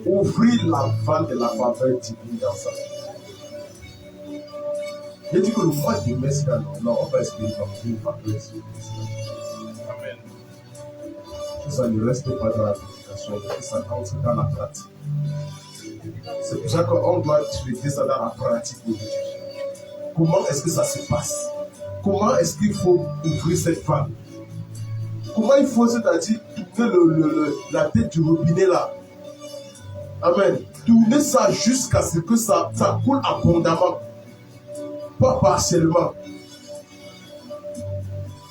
ouvrir la vanne de la faveur divine dans sa vie. Je dis que le mois de mai, c'est non, on va expérimenter une faveur divine. Amen. Ça ne reste pas dans la prédication, mais ça entre dans la pratique. C'est pour ça qu'on doit traiter ça dans la pratique aujourd'hui. Comment est-ce que ça se passe? Comment est-ce qu'il faut ouvrir cette vanne? Comment il faut, c'est-à-dire, tourner la tête du robinet là? Amen. Tourner ça jusqu'à ce que ça coule abondamment. Pas partiellement.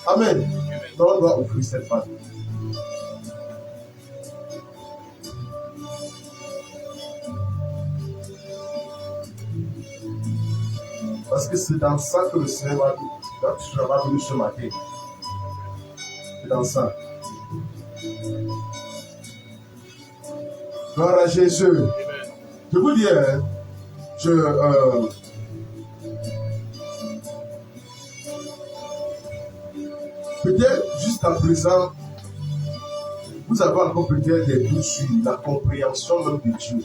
Amen. Donc on doit ouvrir cette vanne. Parce que c'est dans ça que le Seigneur va venir ce matin. C'est dans ça. Gloire à Jésus. Amen. Je vous dis, peut-être juste à présent, vous avez encore peut-être des doutes sur la compréhension même de Dieu.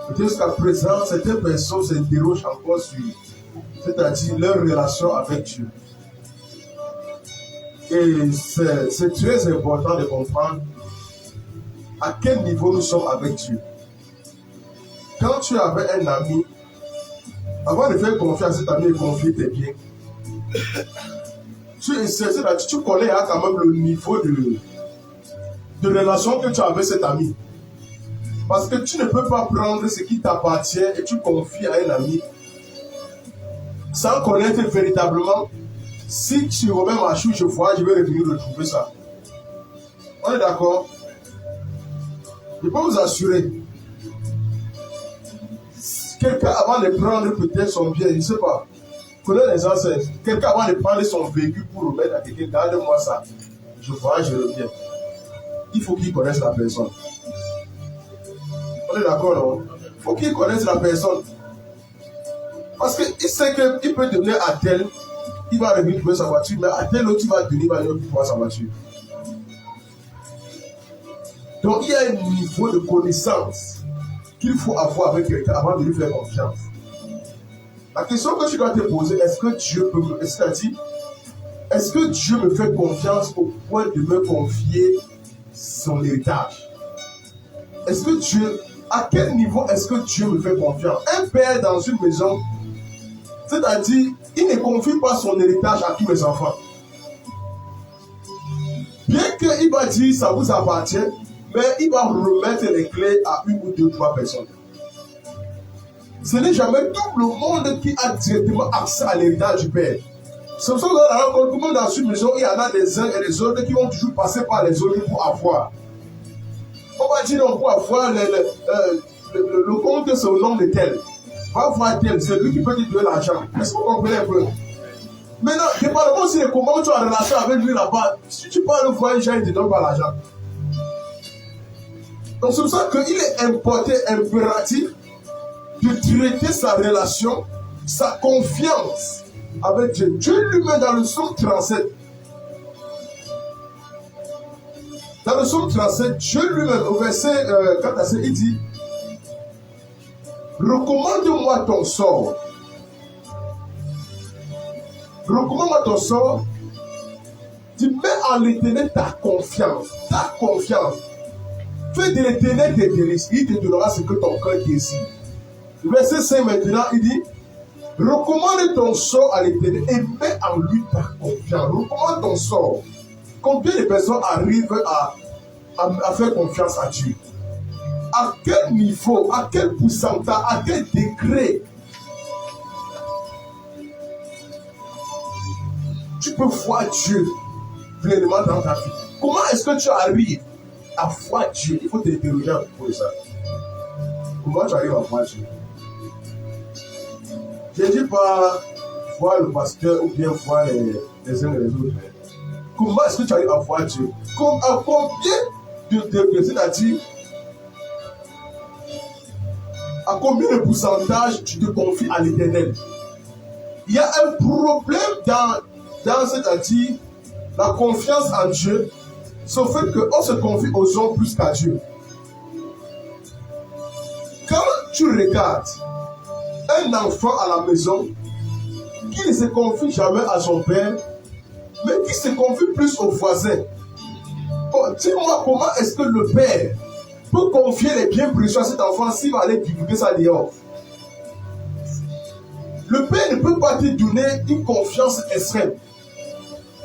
Peut-être jusqu'à présent, certaines personnes s'interrogent encore sur, c'est-à-dire leur relation avec Dieu. Et c'est très important de comprendre à quel niveau nous sommes avec Dieu. Quand tu avais un ami, avant de faire confiance à cet ami et confier tes biens, tu connais quand même le niveau de relation que tu as avec cet ami. Parce que tu ne peux pas prendre ce qui t'appartient et tu confies à un ami sans connaître véritablement. Si tu remets ma chou, je vois, je vais revenir retrouver ça. On est d'accord? Je peux vous assurer. Quelqu'un avant de prendre peut-être son bien, je ne sais pas. Connais les ancêtres. Quelqu'un avant de prendre son véhicule pour remettre à quelqu'un, garde-moi ça. Je vois, je reviens. Il faut qu'il connaisse la personne. On est d'accord, non? Il faut qu'il connaisse la personne. Parce qu'il sait qu'il peut donner à tel, il va revenir trouver sa voiture, mais à tel autre, il va donner, il va revenir trouver sa voiture. Donc, il y a un niveau de connaissance qu'il faut avoir avec quelqu'un avant de lui faire confiance. La question que tu dois te poser, est-ce que Dieu peut me... C'est-à-dire, est-ce que Dieu me fait confiance au point de me confier son héritage? Est-ce que Dieu... À quel niveau est-ce que Dieu me fait confiance? Un père dans une maison, c'est-à-dire, il ne confie pas son héritage à tous les enfants. Bien qu'il va dire ça vous appartient, mais il va remettre les clés à une ou deux, trois personnes. Ce n'est jamais tout le monde qui a directement accès à l'héritage du père. C'est pour ça que dans la rencontre, dans une maison, il y en a des uns et des autres qui vont toujours passer par les autres pour avoir. On va dire on va voir le compte, c'est au nom de tel. Va voir tel, c'est lui qui peut te donner l'argent. Est-ce que vous comprenez un peu? Maintenant, dépendamment aussi de comment tu as une relation avec lui là-bas, si tu parles voir un gens, il ne te donne pas l'argent. Donc c'est pour ça qu'il est impératif de traiter sa relation, sa confiance avec Dieu. Dieu lui-même dans le psaume 37. Dans le psaume 37, Dieu lui-même, au verset 4, il dit: recommande-moi ton sort. Recommande-moi ton sort. Tu mets en l'Éternel ta confiance. Ta confiance. Fais de l'Éternel tes délices. Il te donnera ce que ton cœur désire. Verset 5 maintenant, il dit: recommande ton sort à l'Éternel et mets en lui ta confiance. Recommande ton sort. Combien de personnes arrivent à faire confiance à Dieu? À quel niveau, à quel pourcentage, à quel degré tu peux voir Dieu pleinement dans ta vie? Comment est-ce que tu arrives à voir Dieu? Il faut t'interroger un peu pour ça. Comment tu arrives à voir Dieu? Je ne dis pas voir le pasteur ou bien voir les uns et les autres. Comment est-ce que tu arrives à voir Dieu? À combien de degrés, c'est-à-dire à combien de pourcentage tu te confies à l'Éternel? Il y a un problème dans c'est-à-dire la confiance en Dieu, sauf qu'on se confie aux hommes plus qu'à Dieu. tu regardes un enfant à la maison qui ne se confie jamais à son père, mais qui se confie plus aux voisins. Bon, dis-moi, comment est-ce que le père peut confier les biens précieux à cet enfant s'il va aller divulguer ça dehors? Le père ne peut pas te donner une confiance extrême.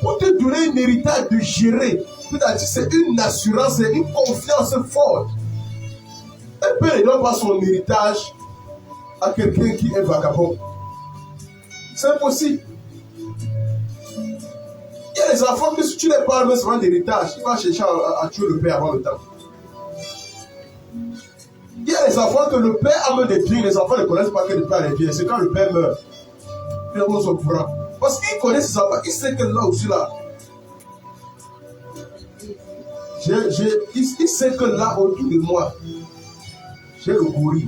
Pour te donner un héritage de gérer, c'est-à-dire c'est une assurance, c'est une confiance forte. Un père ne donne pas son héritage à quelqu'un qui est vagabond. C'est impossible. Il y a des enfants que si tu les parles même seulement d'héritage, ils vont chercher à tuer le père avant le temps. Il y a des enfants que le père a des biens, les enfants ne connaissent pas que le père a des biens. C'est quand le père meurt. Ils sont au courant. Parce qu'il connaît ses enfants, il sait que là où je suis là. Il sait que là autour de moi, j'ai le gorille,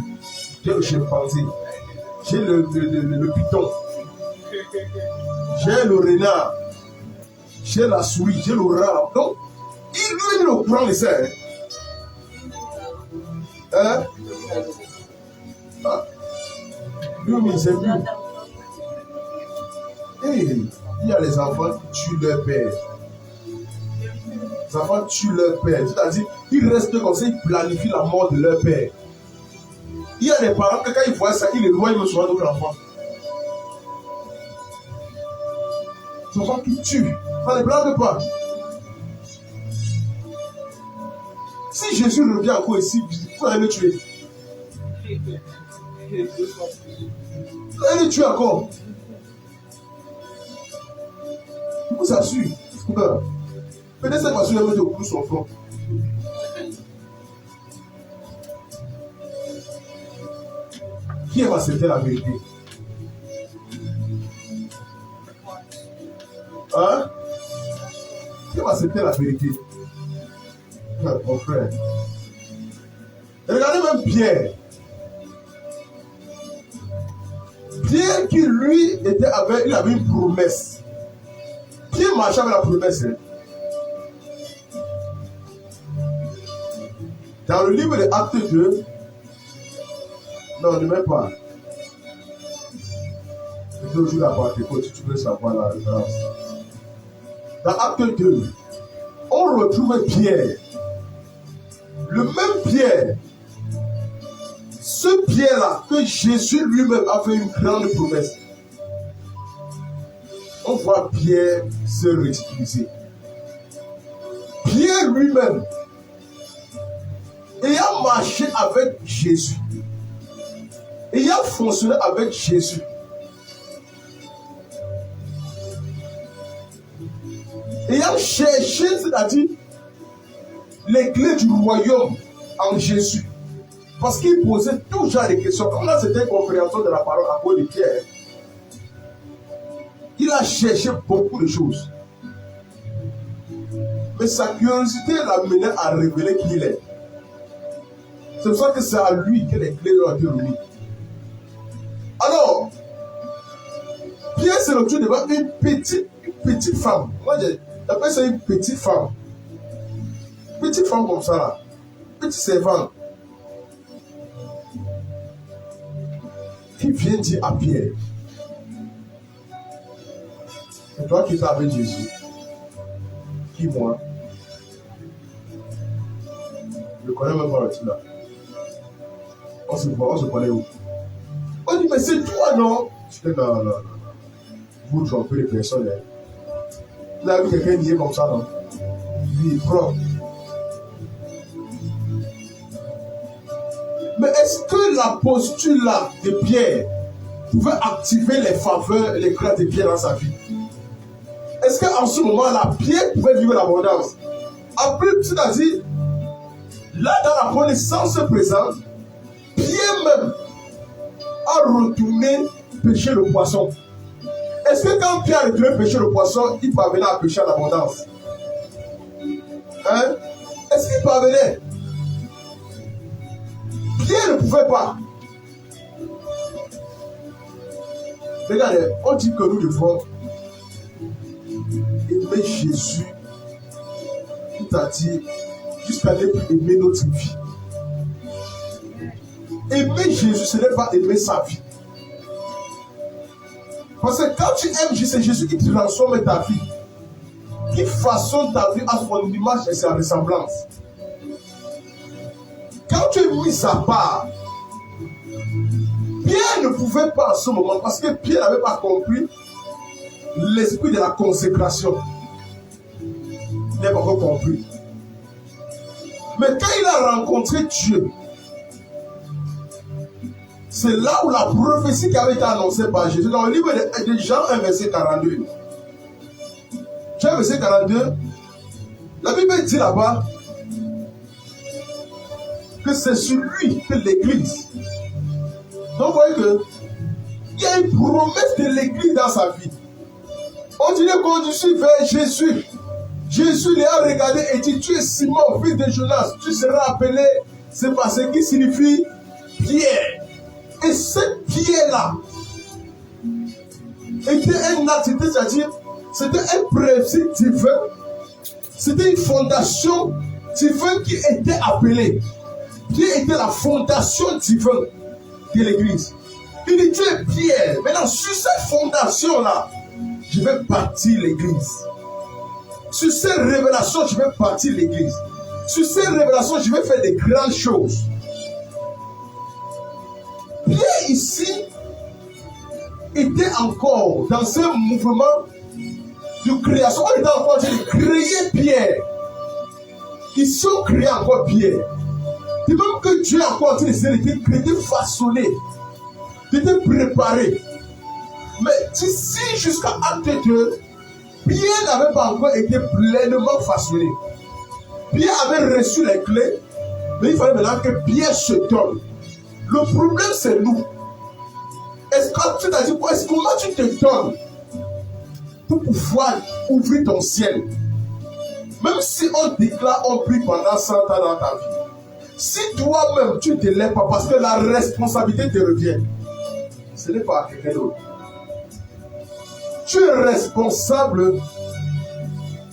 j'ai le chimpanzé, j'ai le python, j'ai le renard, j'ai la souris, j'ai le rat. Donc, lui, il est au courant de ça. Hein? Ah. Lui, il sait plus. Hey, il y a les enfants qui tuent leur père. Les enfants tuent leur père. C'est-à-dire, ils restent comme ça, ils planifient la mort de leur père. Il y a des parents que quand ils voient ça, ils éloignent souvent d'autres enfants. Les enfants qui tuent. Ça ne blague pas. Si Jésus revient encore ici, vous allez le tuer. Vous allez le tuer encore. Je vous assure. Peut-être cette façon, il va mettre au bout son front. Qui aime accepter la vérité? Hein? Qui aime accepter la vérité? Mon frère. Regardez même Pierre. Pierre qui lui il avait une promesse. Pierre marchait avec la promesse. Hein? Dans le livre de Actes 2, non, ne mets pas. C'est toujours la Pentecôte, si tu veux savoir la référence. Dans Actes 2, on retrouve Pierre. Le même Pierre. Ce Pierre-là, que Jésus lui-même a fait une grande promesse. On voit Pierre se ridiculiser. Pierre lui-même, ayant marché avec Jésus, ayant fonctionné avec Jésus, ayant cherché, c'est-à-dire les clés du royaume en Jésus, parce qu'il posait tout genre de questions. Comme là, c'était une compréhension de la parole à cause de Pierre. Il a cherché beaucoup de choses. Mais sa curiosité l'a mené à révéler qui il est. C'est pour ça que c'est à lui que les clés ont été remises. Alors, Pierre se retrouve devant une petite femme. Moi, j'appelle ça une petite femme. Petite femme comme ça là. Petite servante. Qui vient dire à Pierre, c'est toi qui es avec Jésus. Qui moi? Je ne connais même pas le titre là. On se connaît où? On dit, mais c'est toi, non? Je dis, non. Vous trompez les personnes. Hein. Vous avez vu quelqu'un nier comme ça, non? Lui, propre. Mais est-ce que la posture là de Pierre pouvait activer les faveurs, les grâces de Pierre dans sa vie? Est-ce qu'en ce moment-là, Pierre pouvait vivre l'abondance? Après, c'est-à-dire, là, dans la connaissance présente, Pierre même a retourné pêcher le poisson. Est-ce que quand Pierre a retourné pêcher le poisson, il parvenait à pêcher l'abondance? Hein? Est-ce qu'il parvenait? Pierre ne pouvait pas. Regardez, on dit que nous devons aimer Jésus, c'est-à-dire jusqu'à ne plus aimer notre vie. Aimer Jésus, ce n'est pas aimer sa vie. Parce que quand tu aimes Jésus, c'est Jésus qui transforme ta vie, qui façonne ta vie à son image et sa ressemblance. Quand tu es mis à part, Pierre ne pouvait pas en ce moment, parce que Pierre n'avait pas compris l'esprit de la consécration. Il n'a pas encore compris. Mais quand il a rencontré Dieu, c'est là où la prophétie qui avait été annoncée par Jésus, dans le livre de Jean 1, verset 42. Jean, verset 42, la Bible dit là-bas que c'est sur lui que l'Église. Donc vous voyez qu'il y a une promesse de l'Église dans sa vie. On dirait qu'on suit vers Jésus. Jésus les a regardé et dit, tu es Simon, fils de Jonas, tu seras appelé, c'est parce qui signifie Pierre. Et cette pierre-là était un acte, c'est-à-dire, c'était un principe divin, c'était une fondation divine qui était appelée, qui était la fondation divine de l'Église. Il dit, tu es Pierre. Maintenant, sur cette fondation-là, je vais bâtir l'Église. Sur ces révélations, je vais bâtir l'Église. Sur ces révélations, je vais faire des grandes choses. Pierre ici était encore dans ce mouvement de création. On était encore en train de créer Pierre. Ici, on crée encore Pierre. Et même que Dieu a encore en train de façonner, de te préparer. Mais d'ici jusqu'à acte 2, Pierre n'avait pas encore été pleinement façonné. Pierre avait reçu les clés, mais il fallait maintenant que Pierre se donne. Le problème, c'est nous. Est-ce que tu t'as dit quoi? Est-ce que comment tu te donnes pour pouvoir ouvrir ton ciel? Même si on déclare, on prie pendant 100 ans dans ta vie. Si toi-même, tu ne te lèves pas parce que la responsabilité te revient, ce n'est pas à quelqu'un d'autre. Tu es responsable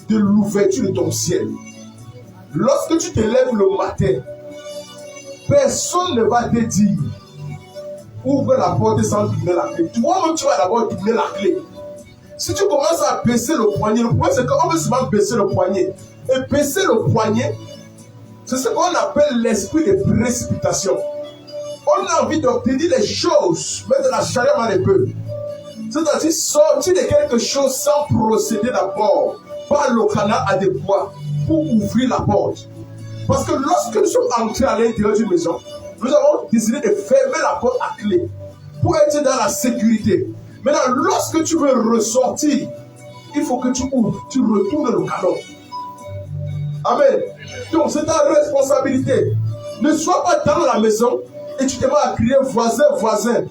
de l'ouverture de ton ciel. Lorsque tu te lèves le matin, personne ne va te dire ouvre la porte sans donner la clé. Toi-même, tu vas d'abord donner la clé. Si tu commences à baisser le poignet, le problème c'est qu'on veut souvent baisser le poignet. Et baisser le poignet, c'est ce qu'on appelle l'esprit de précipitation. On a envie d'obtenir les choses, mais de la charrière dans les bœufs. C'est-à-dire sortir de quelque chose sans procéder d'abord par le canal adéquat pour ouvrir la porte. Parce que lorsque nous sommes entrés à l'intérieur d'une maison, nous avons décidé de fermer la porte à clé pour être dans la sécurité. Maintenant, lorsque tu veux ressortir, il faut que tu ouvres, tu retournes le canon. Amen. Donc, c'est ta responsabilité. Ne sois pas dans la maison et tu te mets à crier voisin, voisin.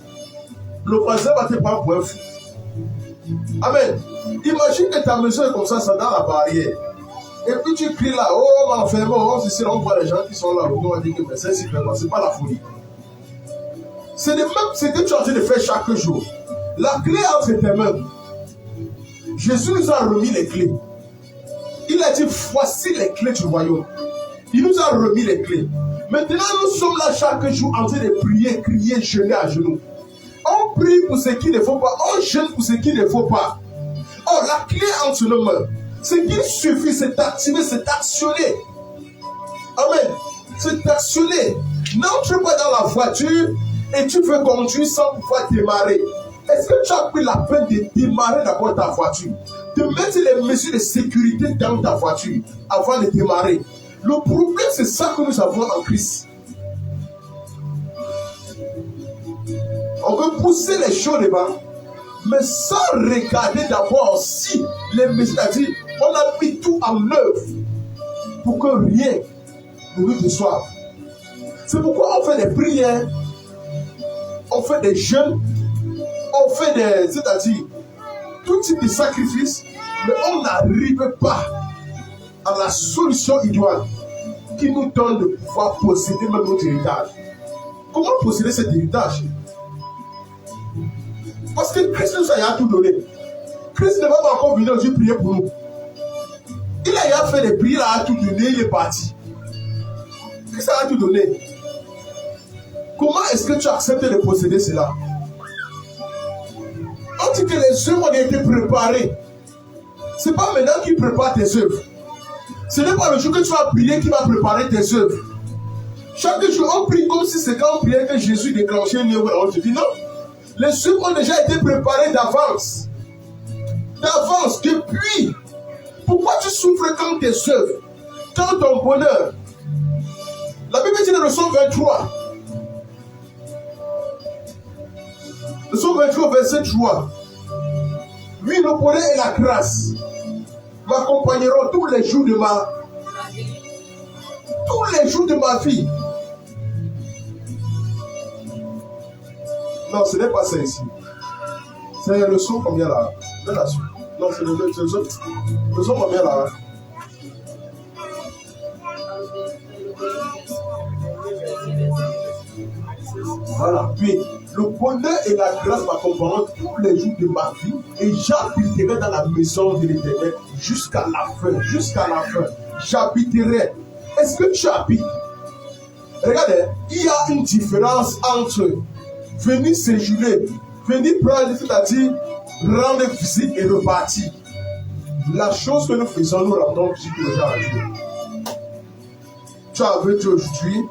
Le voisin va te prendre pour un fou. Amen. Imagine que ta maison est comme ça dans la barrière. Et puis tu cries là, oh, mon frère, oh, c'est on voit les gens qui sont là, on va dire que c'est pas la folie. C'est le même, c'est que tu es en train de faire chaque jour. La clé entre tes mains. Jésus nous a remis les clés. Il a dit, voici les clés du royaume. Il nous a remis les clés. Maintenant, nous sommes là chaque jour en train de prier, crier, jeûner à genoux. On prie pour ce qu'il ne faut pas, on jeûne pour ce qu'il ne faut pas. Oh, la clé entre nos mains. Ce qu'il suffit, c'est d'activer, c'est d'actionner. Amen. C'est d'actionner. N'entre pas dans la voiture et tu veux conduire sans pouvoir démarrer. Est-ce que tu as pris la peine de démarrer d'abord ta voiture? De mettre les mesures de sécurité dans ta voiture avant de démarrer? Le problème, c'est ça que nous avons en Christ. On veut pousser les choses devant, mais sans regarder d'abord si les mesures, c'est-à-dire, on a mis tout en œuvre pour que rien ne nous déçoive. C'est pourquoi on fait des prières, on fait des jeûnes, on fait des, c'est-à-dire, tout type de sacrifices, mais on n'arrive pas à la solution idéale qui nous donne de pouvoir posséder même notre héritage. Comment posséder cet héritage? Parce que Christ nous a tout donné. Christ ne va pas encore venir aujourd'hui prier pour nous. Il a fait des prières, il a tout donné, il est parti. Christ a tout donné. Comment est-ce que tu acceptes de posséder cela? On dit que les œuvres ont été préparées. Ce n'est pas maintenant qu'il prépare tes œuvres. Ce n'est pas le jour que tu vas prier qui va préparer tes œuvres. Chaque jour, on prie comme si c'est quand on priait que Jésus déclenchait une œuvre. On te dit non. Les œuvres ont déjà été préparées d'avance. D'avance, depuis. Pourquoi tu souffres quand tes œuvres, quand ton bonheur? La Bible dit dans le psaume 23. Le psaume 23, verset 3. Oui, le bonheur et la grâce m'accompagneront tous les jours de ma vie. Non, ce n'est pas ça ici. C'est le son combien là? Non, c'est le son combien là? Voilà. Puis, le bonheur et la grâce m'accompagneront tous les jours de ma vie et j'habiterai dans la maison de l'Éternel jusqu'à la fin. Jusqu'à la fin. J'habiterai. Est-ce que tu habites? Regardez, il y a une différence entre venir séjourner, venir prendre, c'est-à-dire rendre visite et repartir. La chose que nous faisons, nous rendons visite aux gens à Dieu. Tu es avec Dieu aujourd'hui,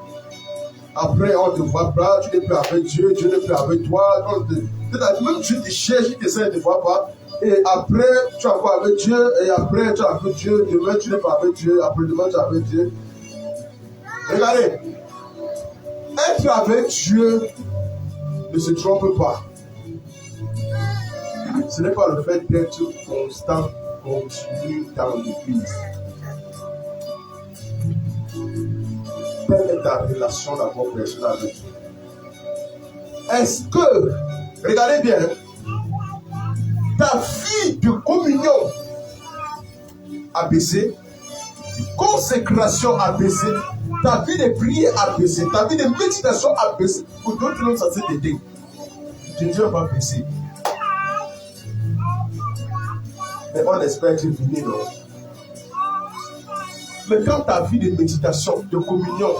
après on ne te voit pas, tu n'es plus avec Dieu, Dieu n'est plus avec toi. Même tu te cherches, tu essaie de ne te voir pas. Et après, tu es encore avec Dieu, et après, tu es avec Dieu, demain, tu n'es pas avec Dieu, après-demain, tu es avec Dieu. Regardez, être avec Dieu ne se trompe pas. Ce n'est pas le fait d'être constant, continu dans l'église. Quelle est ta relation d'abord personnelle avec Dieu? Est-ce que, regardez bien, ta vie de communion a baissé, consécration a baissé, ta vie de prière a baissé, ta vie de méditation a baissé. Pour d'autres noms, ça s'est aidé. Dieu va baisser. Mais on espère que venir, non? Mais quand ta vie de méditation, de communion,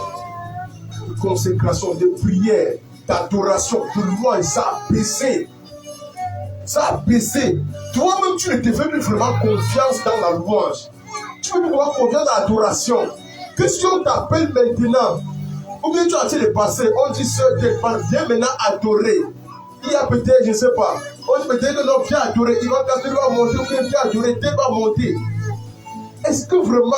de consécration, de prière, d'adoration, de louange, ça a baissé. Ça a baissé. Toi-même, tu ne te fais plus vraiment confiance dans la louange. Tu ne peux plus avoir confiance dans l'adoration. Que si on t'appelle maintenant, ou bien tu as été le passé, on dit viens maintenant adorer. Il y a peut-être, je ne sais pas, on dit peut-être que non, viens adorer. Il va monter, ou bien viens adorer, tu vas monter. Est-ce que vraiment,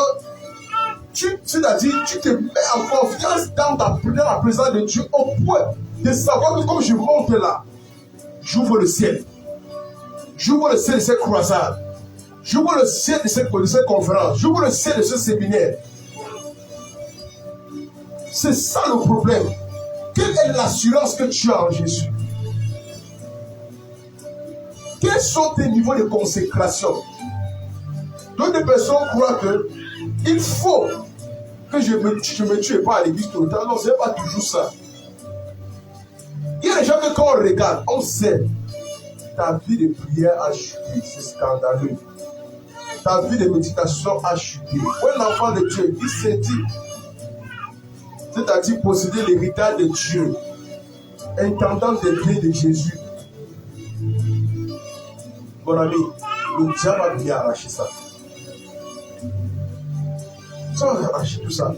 c'est-à-dire, tu te mets en confiance dans la présence de Dieu au point de savoir que comme je monte là, j'ouvre le ciel. J'ouvre le ciel de cette croisade. J'ouvre le ciel de cette conférence. J'ouvre le ciel de ce séminaire. C'est ça le problème. Quelle est l'assurance que tu as en Jésus? Quels sont tes niveaux de consécration? D'autres personnes croient que il faut que je me tue pas à l'église tout le temps. Non, ce n'est pas toujours ça. Il y a des gens que quand on regarde, on sait ta vie de prière a chuté. C'est scandaleux. Ta vie de méditation a chuté. Un enfant de Dieu, il s'est dit, c'est-à-dire posséder l'héritage de Dieu, intendant des biens de Jésus. Mon ami, le diable va venir arracher ça. Ça va arracher tout ça.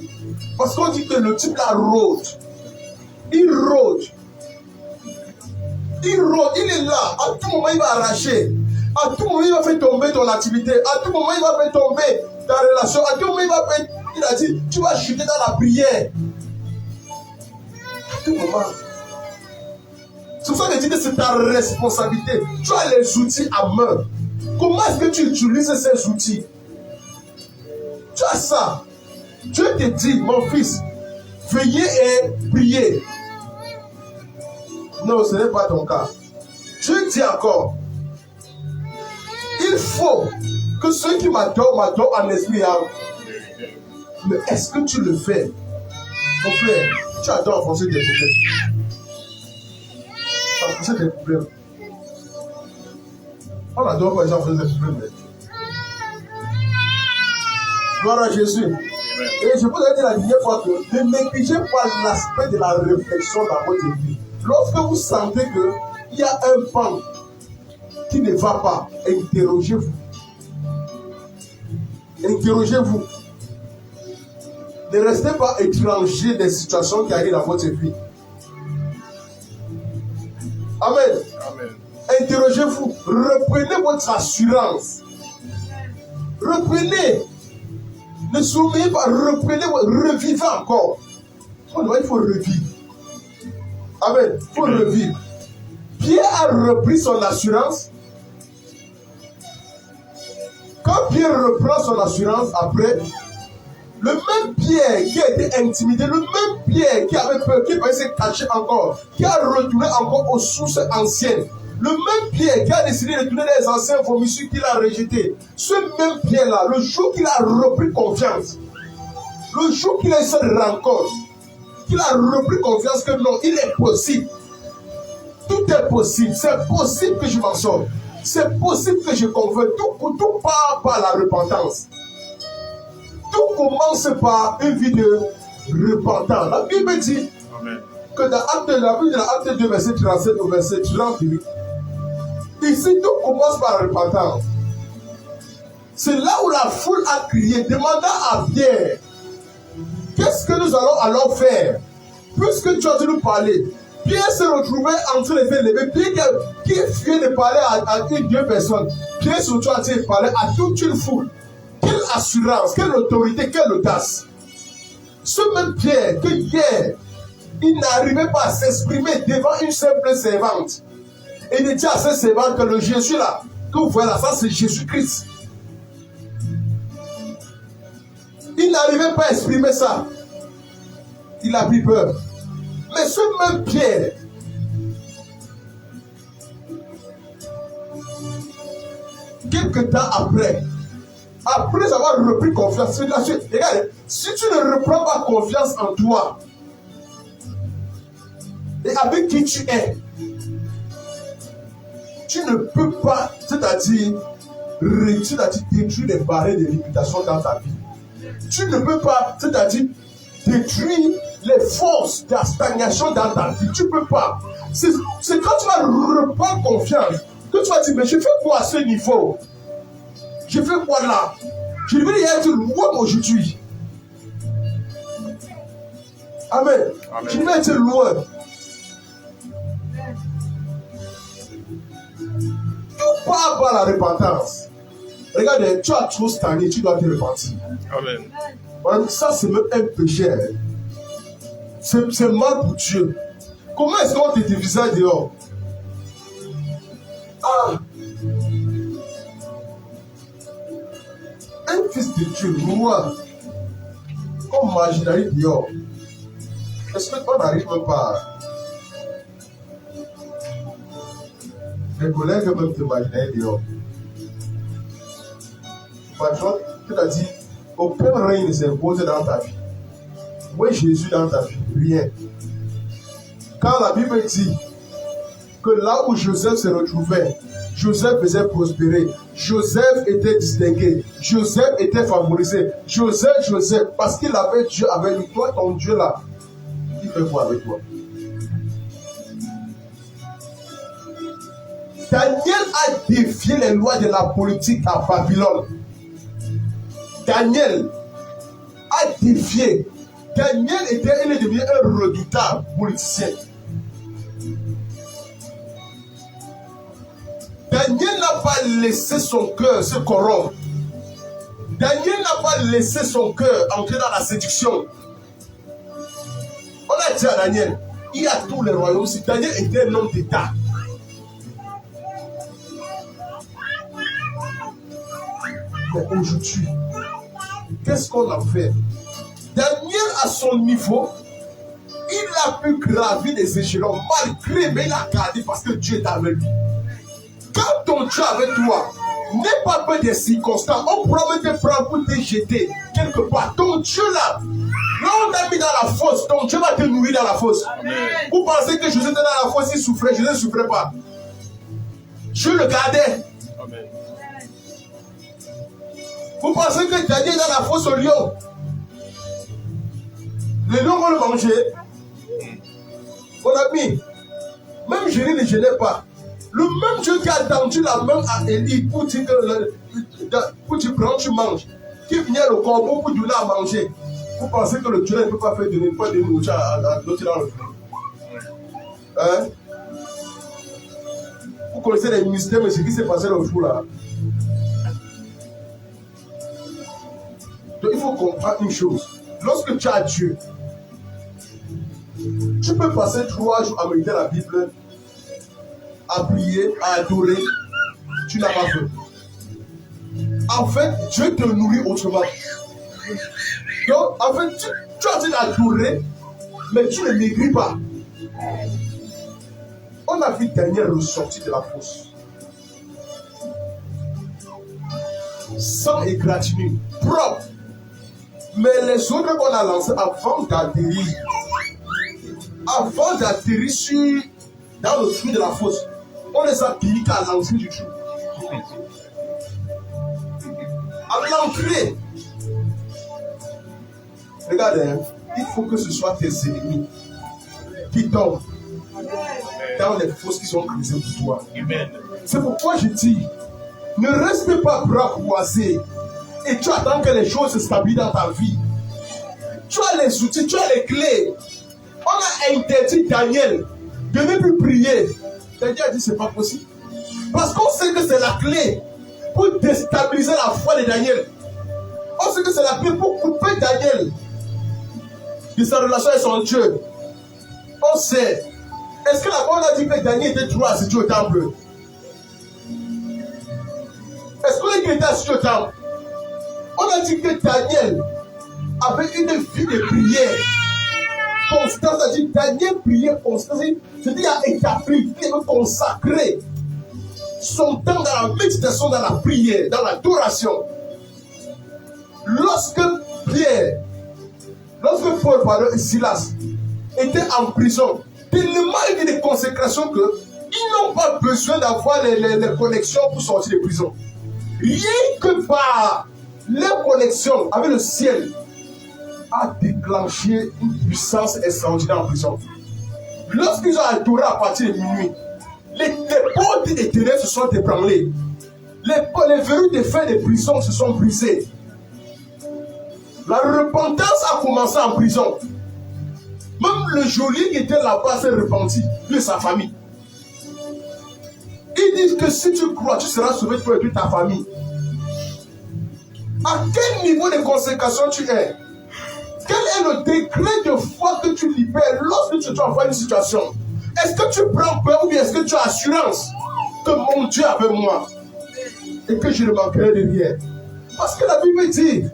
Parce qu'on dit que le type là rôde. Il rôde. Il rôde, il est là. À tout moment, il va arracher. À tout moment, il va faire tomber ton activité. À tout moment, il va faire tomber ta relation. À tout moment, il va faire... Il a dit, tu vas chuter dans la prière. À tout moment. C'est pour ça que je dis que c'est ta responsabilité. Tu as les outils à main. Comment est-ce que tu utilises ces outils? Tu as ça. Dieu te dit, mon fils, veillez et priez. Non, ce n'est pas ton cas. Dieu dit encore, il faut que ceux qui m'adorent en esprit et âme. Mais est-ce que tu le fais? Mon frère, tu adores enfoncer des problèmes. Enfoncer des problèmes. On adore quand les gens enfoncent des problèmes. Gloire à Jésus. Et je vous ai dit la dernière fois que ne négligez pas l'aspect de la réflexion dans votre vie. Lorsque vous sentez qu'il y a un pan qui ne va pas, interrogez-vous. Interrogez-vous. Ne restez pas étranger des situations qui arrivent dans votre vie. Amen. Amen. Interrogez-vous. Reprenez votre assurance. Reprenez. Ne soumez pas. Reprenez. Revivez encore. Il faut revivre. Amen. Il faut revivre. Pierre a repris son assurance. Quand Pierre reprend son assurance après, le même Pierre qui a été intimidé, le même Pierre qui avait peur, qui pensait se cacher encore, qui a retourné encore aux sources anciennes, le même Pierre qui a décidé de tourner les anciens vomissures qu'il a rejetés, ce même Pierre-là, le jour qu'il a repris confiance, le jour qu'il a eu cette rencontre, qu'il a repris confiance que non, il est possible. Tout est possible. C'est possible que je m'en sorte. C'est possible que je convainc. Tout part par la repentance. Tout commence par une vie de repentance. La Bible dit Amen. que dans Acte 2, verset 37 au verset 38, ici tout commence par la repentance. C'est là où la foule a crié, demandant à Pierre, qu'est-ce que nous allons alors faire? Puisque tu as dû nous parler. Pierre se retrouvait en train de faire lever. Pierre qui fuyait de parler à une, deux personnes. Pierre se retrouvait en train de parler à toute une foule. Quelle assurance, quelle autorité, quelle audace. Ce même Pierre que hier, il n'arrivait pas à s'exprimer devant une simple servante. Et il dit à cette servante que le Jésus là, que vous voyez là, ça c'est Jésus-Christ. Il n'arrivait pas à exprimer ça. Il a pris peur. Mais ce même Pierre, quelque temps après avoir repris confiance, regarde, si tu ne reprends pas confiance en toi et avec qui tu es, tu ne peux pas, c'est-à-dire détruire les barrières de réputation dans ta vie. Tu ne peux pas, c'est-à-dire détruire les forces de la stagnation dans ta vie. Tu ne peux pas. C'est quand tu vas reprendre confiance que tu vas dire, mais je fais quoi à ce niveau? Je fais quoi là? Je vais être loin aujourd'hui. Amen. Amen. Je vais être loin. Tout part par la repentance. Regarde, tu as trop stagné, tu dois te repentir. Amen. Ça, c'est même un péché. C'est mal pour Dieu. Comment est-ce qu'on te divisait dehors? Ah! Un fils de Dieu, moi, comme marginalité dehors. Est-ce qu'on n'arrive même pas? Les collègues même te marginalité dehors. Par exemple, tu as dit, aucun règne ne s'impose dans ta vie. Où est Jésus dans ta vie? Rien. Quand la Bible dit que là où Joseph se retrouvait, Joseph faisait prospérer, Joseph était distingué, Joseph était favorisé, Joseph, parce qu'il avait Dieu avec lui. Toi, ton Dieu là, il fait quoi avec toi? Daniel a défié les lois de la politique à Babylone. Daniel a défié. Daniel est devenu un redoutable politicien. Daniel n'a pas laissé son cœur se corrompre. Daniel n'a pas laissé son cœur entrer dans la séduction. On a dit à Daniel, il y a tous les royaumes. Si Daniel était un homme d'État. Mais aujourd'hui, qu'est-ce qu'on a fait? Daniel, à son niveau, il a pu gravir les échelons malgré, mais il a gardé parce que Dieu est avec lui. Quand ton Dieu est avec toi, n'aie pas peur des circonstances. On pourra même te prendre pour te jeter quelque part. Ton Dieu là, on t'a mis dans la fosse, ton Dieu va te nourrir dans la fosse. Amen. Vous pensez que José était dans la fosse, il souffrait, je ne souffrais pas. Dieu le gardait. Amen. Vous pensez que Daniel est dans la fosse au lion? Les lions vont le manger. Mon ami, même jeûner ne jeûnait pas. Le même Dieu qui a tendu la main à Élie pour dire que tu prends, tu manges, qui vient le corbeau pour donner à manger. Vous pensez que le Dieu ne peut pas faire donner pas de nourriture à l'autre dans le feu? Hein? Vous connaissez les mystères, mais ce qui s'est passé l'autre jour là. Donc il faut comprendre une chose. Lorsque tu as Dieu, tu peux passer 3 jours à méditer la Bible, à prier, à adorer. Tu n'as pas faim. En fait, Dieu te nourrit autrement. Donc, en fait, tu as dit d'adorer, mais tu ne maigris pas. On a vu Daniel ressortir de la fosse. Sans égratignure, propre. Mais les autres qu'on a lancés avant d'atterrir dans le trou de la fosse, on les a piqués à l'entrée du trou. À l'entrée. Regardez, hein, il faut que ce soit tes ennemis qui tombent dans les fosses qui sont creusées pour toi. C'est pourquoi je dis, ne reste pas bras croisés et tu attends que les choses se stabilisent dans ta vie. Tu as les outils, tu as les clés. On a interdit Daniel de ne plus prier. Daniel a dit c'est pas possible. Parce qu'on sait que c'est la clé pour déstabiliser la foi de Daniel. On sait que c'est la clé pour couper Daniel de sa relation avec son Dieu. On sait. Est-ce que la Bible a dit que Daniel était trop assis au temple? Est-ce qu'on a dit qu'il était assis au temple? On a dit que Daniel avait une vie de prière constante. C'est-à-dire Daniel priait constamment. C'est-à-dire qu'il a établi, il a consacré son temps dans la méditation, dans la prière, dans l'adoration. Lorsque Paul et Silas étaient en prison, tellement il y a des consécrations qu'ils n'ont pas besoin d'avoir les connexions pour sortir de prison. Rien que par les connexions avec le ciel a déclenché une puissance extraordinaire en prison. Lorsqu'ils ont adoré à partir de minuit, les portes des ténèbres se sont ébranlées. Les verrous des fers de prison se sont brisés. La repentance a commencé en prison. Même le geôlier qui était là-bas s'est repenti, lui et sa famille. Ils disent que si tu crois, tu seras sauvé toi et toute ta famille. À quel niveau de consécration tu es? Quel est le degré de foi que tu libères lorsque tu te vois une situation? Est-ce que tu prends peur ou bien est-ce que tu as assurance que mon Dieu est avec moi et que je ne manquerai de rien? Parce que la Bible dit,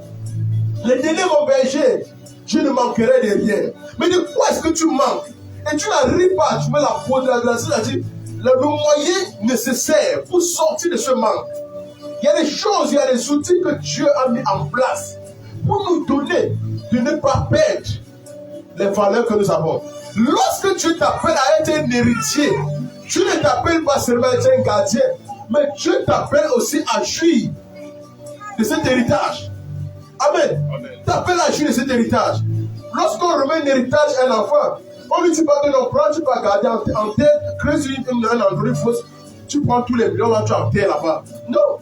les délais vont berger, je ne manquerai de rien. Mais de quoi est-ce que tu manques? Et tu n'arrives pas à trouver la faute de la grâce, c'est-à-dire le moyen nécessaire pour sortir de ce manque. Il y a des choses, il y a des outils que Dieu a mis en place pour nous donner de ne pas perdre les valeurs que nous avons. Lorsque Dieu t'appelle à être un héritier, Dieu ne t'appelle pas seulement à être un gardien, mais Dieu t'appelle aussi à jouir de cet héritage. Amen. T'appelles à jouir de cet héritage. Lorsqu'on remet un héritage à un enfant, on ne lui dit pas que non, prends, tu peux garder en terre, creuse un endroit fausse, tu prends tous les millions là, tu enterres là-bas. Non.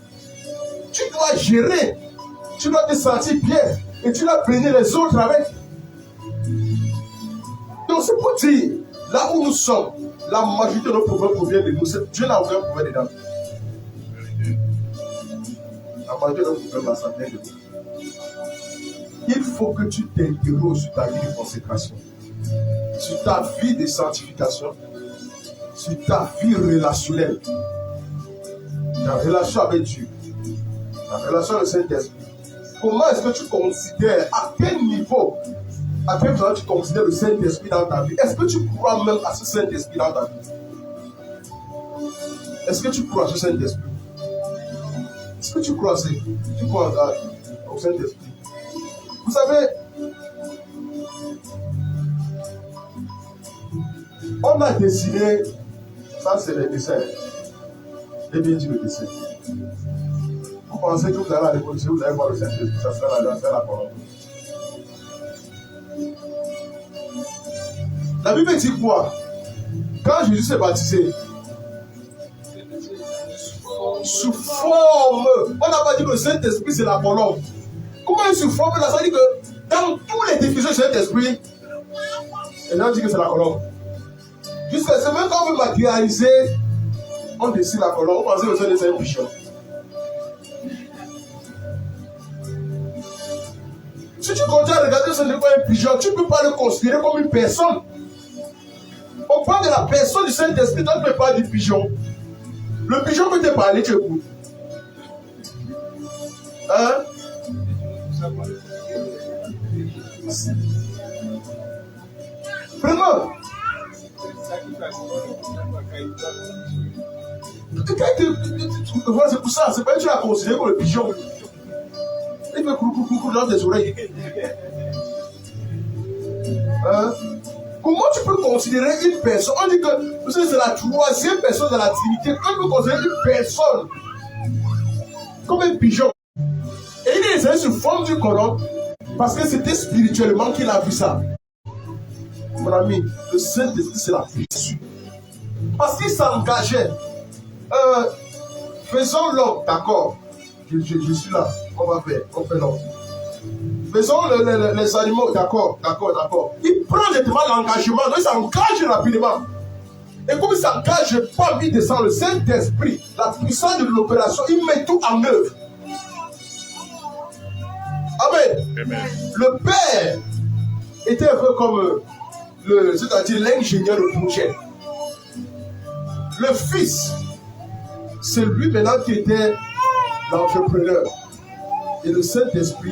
Tu dois gérer, tu dois te sentir bien et tu dois bénir les autres avec. Donc c'est pour dire, là où nous sommes, la majorité de nos problèmes proviennent de nous. Dieu n'a aucun problème dedans. La majorité de nos problèmes, ça vient de nous. Il faut que tu t'interroges sur ta vie de consécration, sur ta vie de sanctification, sur ta vie relationnelle, ta relation avec Dieu, ta relation avec le Saint-Esprit. Comment est-ce que tu considères, à quel niveau, à quel moment tu considères le Saint-Esprit dans ta vie? Est-ce que tu crois même à ce Saint-Esprit dans ta vie? Est-ce que tu crois à ce Saint-Esprit? Est-ce que tu crois au Saint-Esprit? Vous savez, on a dessiné, ça c'est les dessins, j'ai bien dit le dessin. Vous pensez que vous allez à l'école, vous allez voir le Saint-Esprit, ça sera la colonne. La Bible dit quoi? Quand Jésus s'est baptisé, sous forme, on n'a pas dit que le Saint-Esprit c'est la colombe. Comment il sous forme là? Ça dit que dans tous les définitions du Saint-Esprit, les gens disent que c'est la colombe. Jusqu'à ce moment quand on veut matérialiser, on dessine la colombe, on pensait que c'est un pigeon. Si tu continues à regarder ce n'est pas un pigeon, tu ne peux pas le considérer comme une personne. On parle de la personne du Saint-Esprit, toi tu ne peux pas du pigeon. Le pigeon peut te parler, tu écoutes. Hein? Vraiment. C'est pour ça, c'est pas que tu l'as considéré comme le pigeon. Il fait coucou dans tes oreilles. Hein? Comment tu peux considérer une personne? On dit que c'est la troisième personne de la Trinité. On peut considérer une personne comme un pigeon. Et il est allé sous forme du colombe parce que c'était spirituellement qu'il a vu ça. Mon ami, le Saint-Esprit, c'est la puissance. Parce qu'il s'engageait. Faisons l'homme, d'accord. Je suis là. On va faire. On fait l'homme. Faisons les animaux, d'accord. Il prend directement l'engagement, donc il s'engage rapidement. Et comme il s'engage pas, il descend le Saint-Esprit, la puissance de l'opération, il met tout en œuvre. Amen. Amen. Le Père était un peu comme c'est-à-dire l'ingénieur de projet. Le Fils, c'est lui maintenant qui était l'entrepreneur. Et le Saint-Esprit,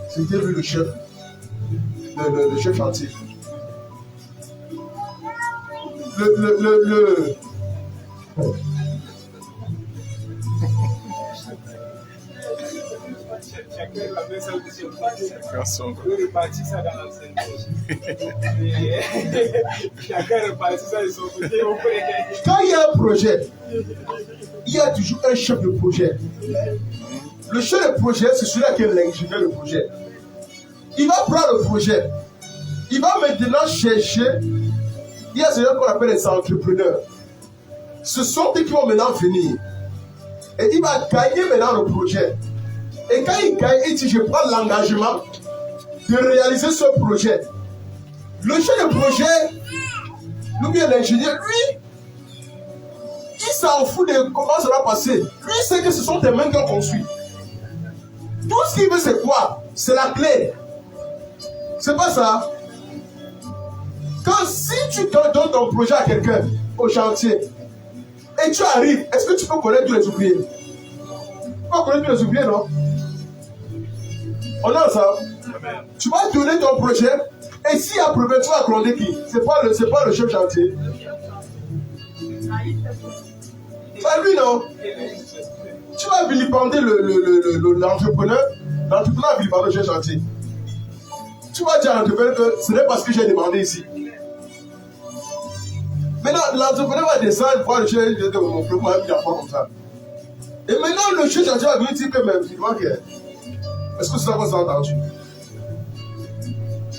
c'était lui le chef, le chef chantier. Quand il y a un projet, il y a toujours un chef de projet. Le chef de projet, c'est celui-là qui est l'ingénieur de projet. Il va prendre le projet. Il va maintenant chercher. Il y a ce qu'on appelle les entrepreneurs. Ce sont eux qui vont maintenant venir. Et il va gagner maintenant le projet. Et quand il gagne, il dit, je prends l'engagement de réaliser ce projet. Le chef de projet, ou bien l'ingénieur, lui, il s'en fout de comment ça va passer. Lui, il sait que ce sont tes mains qui ont construit. Tout ce qu'il veut, c'est quoi? C'est la clé. C'est pas ça. Quand si tu donnes ton projet à quelqu'un au chantier et tu arrives, est-ce que tu peux connaître tous les ouvriers? Tu peux connaître tous les ouvriers, non? On a ça. Tu vas donner ton projet et s'il y a problème, tu vas gronder qui? C'est pas le chef chantier. C'est lui, non? Tu vas vilipender l'entrepreneur. L'entrepreneur va vilipender le chef chantier. Tu vas dire à l'entrepreneur que ce n'est pas ce que j'ai demandé ici. Maintenant, l'entrepreneur va descendre voir le chef et dire que mon frère m'a mis à fond comme ça. Et maintenant, le chef chantier va venir dire que même, est-ce que ça vous a entendu?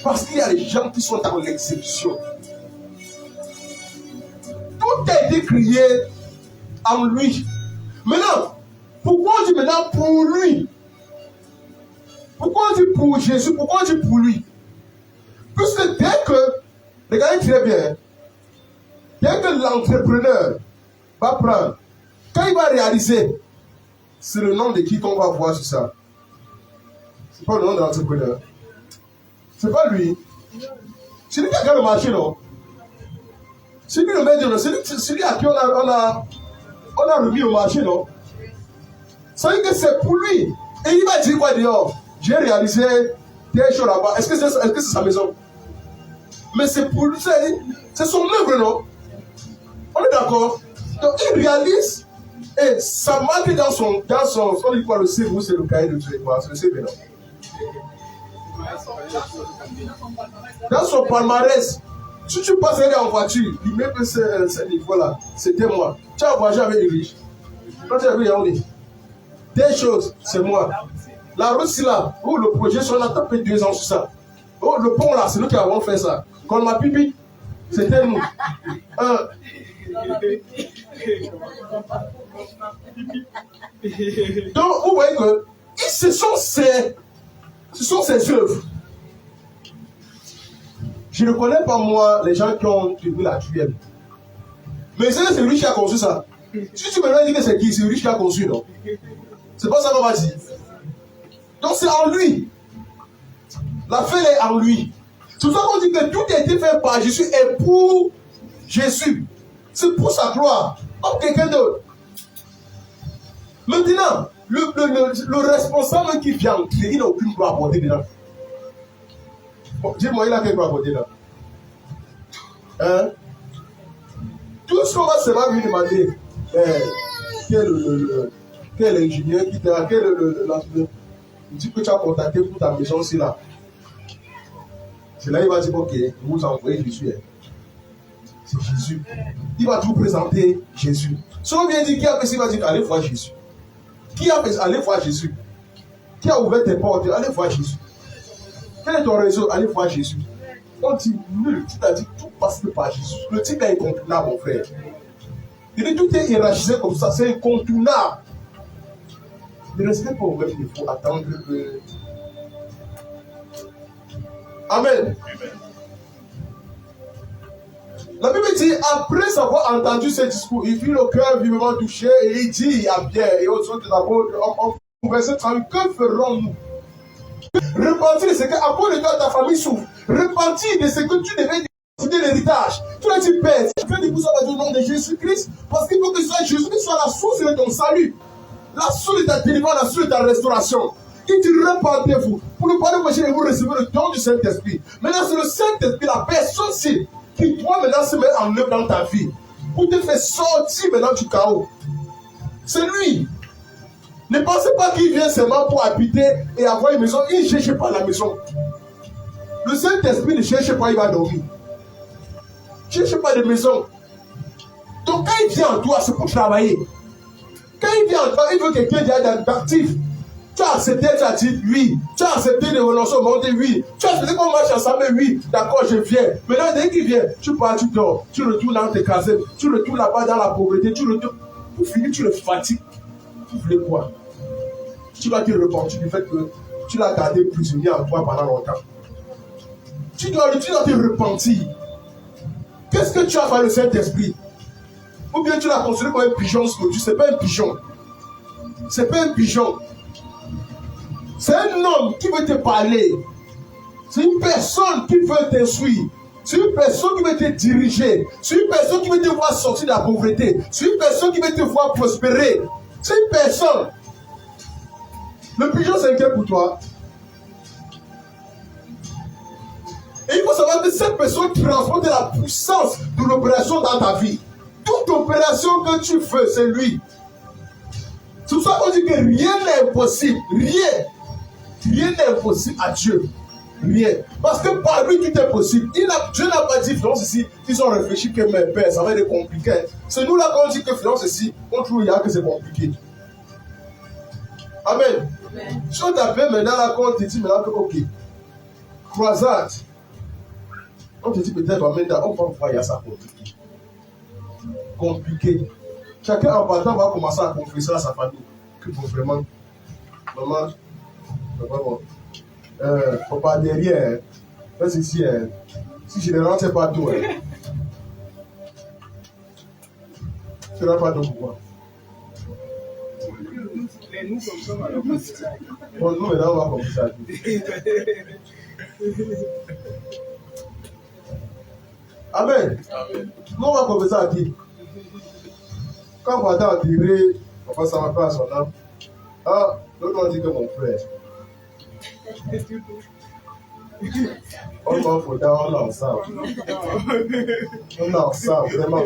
Parce qu'il y a des gens qui sont dans l'exécution. Tout a été créé en lui. Maintenant, pourquoi on dit maintenant pour lui? Pourquoi on dit pour Jésus? Pourquoi on dit pour lui? Puisque dès que, regardez très bien, dès que l'entrepreneur va prendre, quand il va réaliser, c'est le nom de qui qu'on va voir sur ça. C'est pas le nom de l'entrepreneur. C'est pas lui. C'est lui qui a gagné le marché, non? C'est lui le maître, c'est lui à qui on a remis le marché, non? Ça veut dire que c'est pour lui. Et il va dire quoi dehors? J'ai réalisé des choses là-bas. Est-ce que c'est sa maison? Mais c'est pour lui, c'est son œuvre, non? On est d'accord? Donc il réalise et ça marque dans son on dit quoi, le CV, c'est le cahier de truc, c'est le CV, non? Dans son palmarès, si tu passes en voiture, il met que ce niveau-là, c'était moi. Tu as voyagé avec les riches. Quand tu as vu Yaoundé, des choses, c'est moi. La route, c'est là, où le projet, on a tapé 2 ans sur ça. Oh, le pont là, c'est nous qui avons fait ça. Quand on m'a pipi, C'était nous. Donc, vous voyez que ce sont ses œuvres. Je ne connais pas, moi, les gens qui ont trouvé la tuile. Mais c'est lui qui a conçu ça. Si tu me dis que c'est qui, c'est lui qui a conçu, non? C'est pas ça qu'on va dire. Donc, c'est en lui. La fin est en lui. C'est pour ça qu'on dit que tout a été fait par Jésus et pour Jésus. C'est pour sa gloire. Comme quelqu'un d'autre. Maintenant, le responsable qui vient, il n'a aucune gloire à porter dedans. Bon, dis-moi, il a quelle gloire à porter dedans? Hein? Tout ce qu'on va seulement lui demander, quel ingénieur qui t'a, il dit que tu as contacté pour ta maison aussi là. C'est là il va dire, ok, vous envoyez Jésus. C'est Jésus. Il va tout présenter Jésus. Si on vient dire qui a fait ça, il va dire, allez voir Jésus. Qui a fait ça? Allez voir Jésus. Qui a ouvert tes portes? Allez voir Jésus. Quel est ton réseau? Allez voir Jésus. On dit nul, tu t'as dit tout passe par Jésus. Le type est incontournable, mon frère. Il dit tout est hiérarchisé comme ça, c'est incontournable. Ne restez pas ouvert, il faut attendre que. Amen. La Bible dit, après avoir entendu ce discours, il fut le cœur vivement touché et il dit à Pierre et aux autres d'abord, en verset 30, que ferons-nous? Repentir de ce que, à cause de toi, ta famille souffre. Repentir de ce que tu devais décider l'héritage. Tu l'as dit, Père, je fais des pouces au nom de Jésus-Christ, parce qu'il faut que ce soit Jésus qui soit la source de ton salut, la source de ta délivrance, la source de ta restauration. Il dit, repentez-vous. Pour ne pas le et vous recevez le don du Saint-Esprit. Maintenant, c'est le Saint-Esprit, la personne qui doit maintenant se mettre en œuvre dans ta vie, pour te faire sortir maintenant du chaos. C'est lui. Ne pensez pas qu'il vient seulement pour habiter et avoir une maison. Il ne cherche pas la maison. Le Saint-Esprit ne cherche pas, il va dormir. Il ne cherche pas de maison. Donc quand il vient en toi, c'est pour travailler. Quand il vient en toi, il veut quelqu'un d'actif. Tu as accepté, tu as dit oui. Tu as accepté de renoncer au monde, oui. Tu as accepté qu'on marche ensemble, oui. D'accord, je viens. Maintenant, dès qu'il vient, tu pars, tu dors. Tu retournes dans tes casernes. Tu retournes là-bas dans la pauvreté. Tu retournes. Pour finir, tu le fatigues. Vous voulez quoi? Tu vas te repentir du fait que tu l'as gardé prisonnier en toi pendant longtemps. Tu dois te repentir. Qu'est-ce que tu as fait le Saint-Esprit? Ou bien tu l'as considéré comme un pigeon scotus? C'est pas un pigeon. C'est pas un pigeon. C'est un homme qui veut te parler. C'est une personne qui veut t'instruire. C'est une personne qui veut te diriger. C'est une personne qui veut te voir sortir de la pauvreté. C'est une personne qui veut te voir prospérer. C'est une personne. Le pigeon, c'est inquiet pour toi. Et il faut savoir que cette personne transporte la puissance de l'opération dans ta vie. Toute opération que tu fais, c'est lui. C'est pour ça qu'on dit que rien n'est impossible. Rien. Rien n'est impossible à Dieu. Rien. Parce que par lui, tout est possible. Dieu n'a pas dit, finance ici, ils ont réfléchi que mes pères, ça va être compliqué. C'est nous là quand on dit que finance ici, on trouve que c'est compliqué. Amen. Si on t'appelle maintenant là, quand on te dit maintenant que, ok, croisade, on te dit peut-être, on va voir ça compliqué. Compliqué. Chacun en partant va commencer à confesser à sa famille que pour vraiment, maman, bon, faut pas derrière, parce que si je ne rentre pas tout, tu n'auras pas de pouvoir. Nous comme ça, on va ça. Bon, nous maintenant, on va commencer ça. Amen. Amen. Nous, on va commencer à qui? Quand on va tirer, on va s'en faire à son âme. Ah, l'autre on dit que mon frère. On va on est ensemble. On est ensemble, vraiment.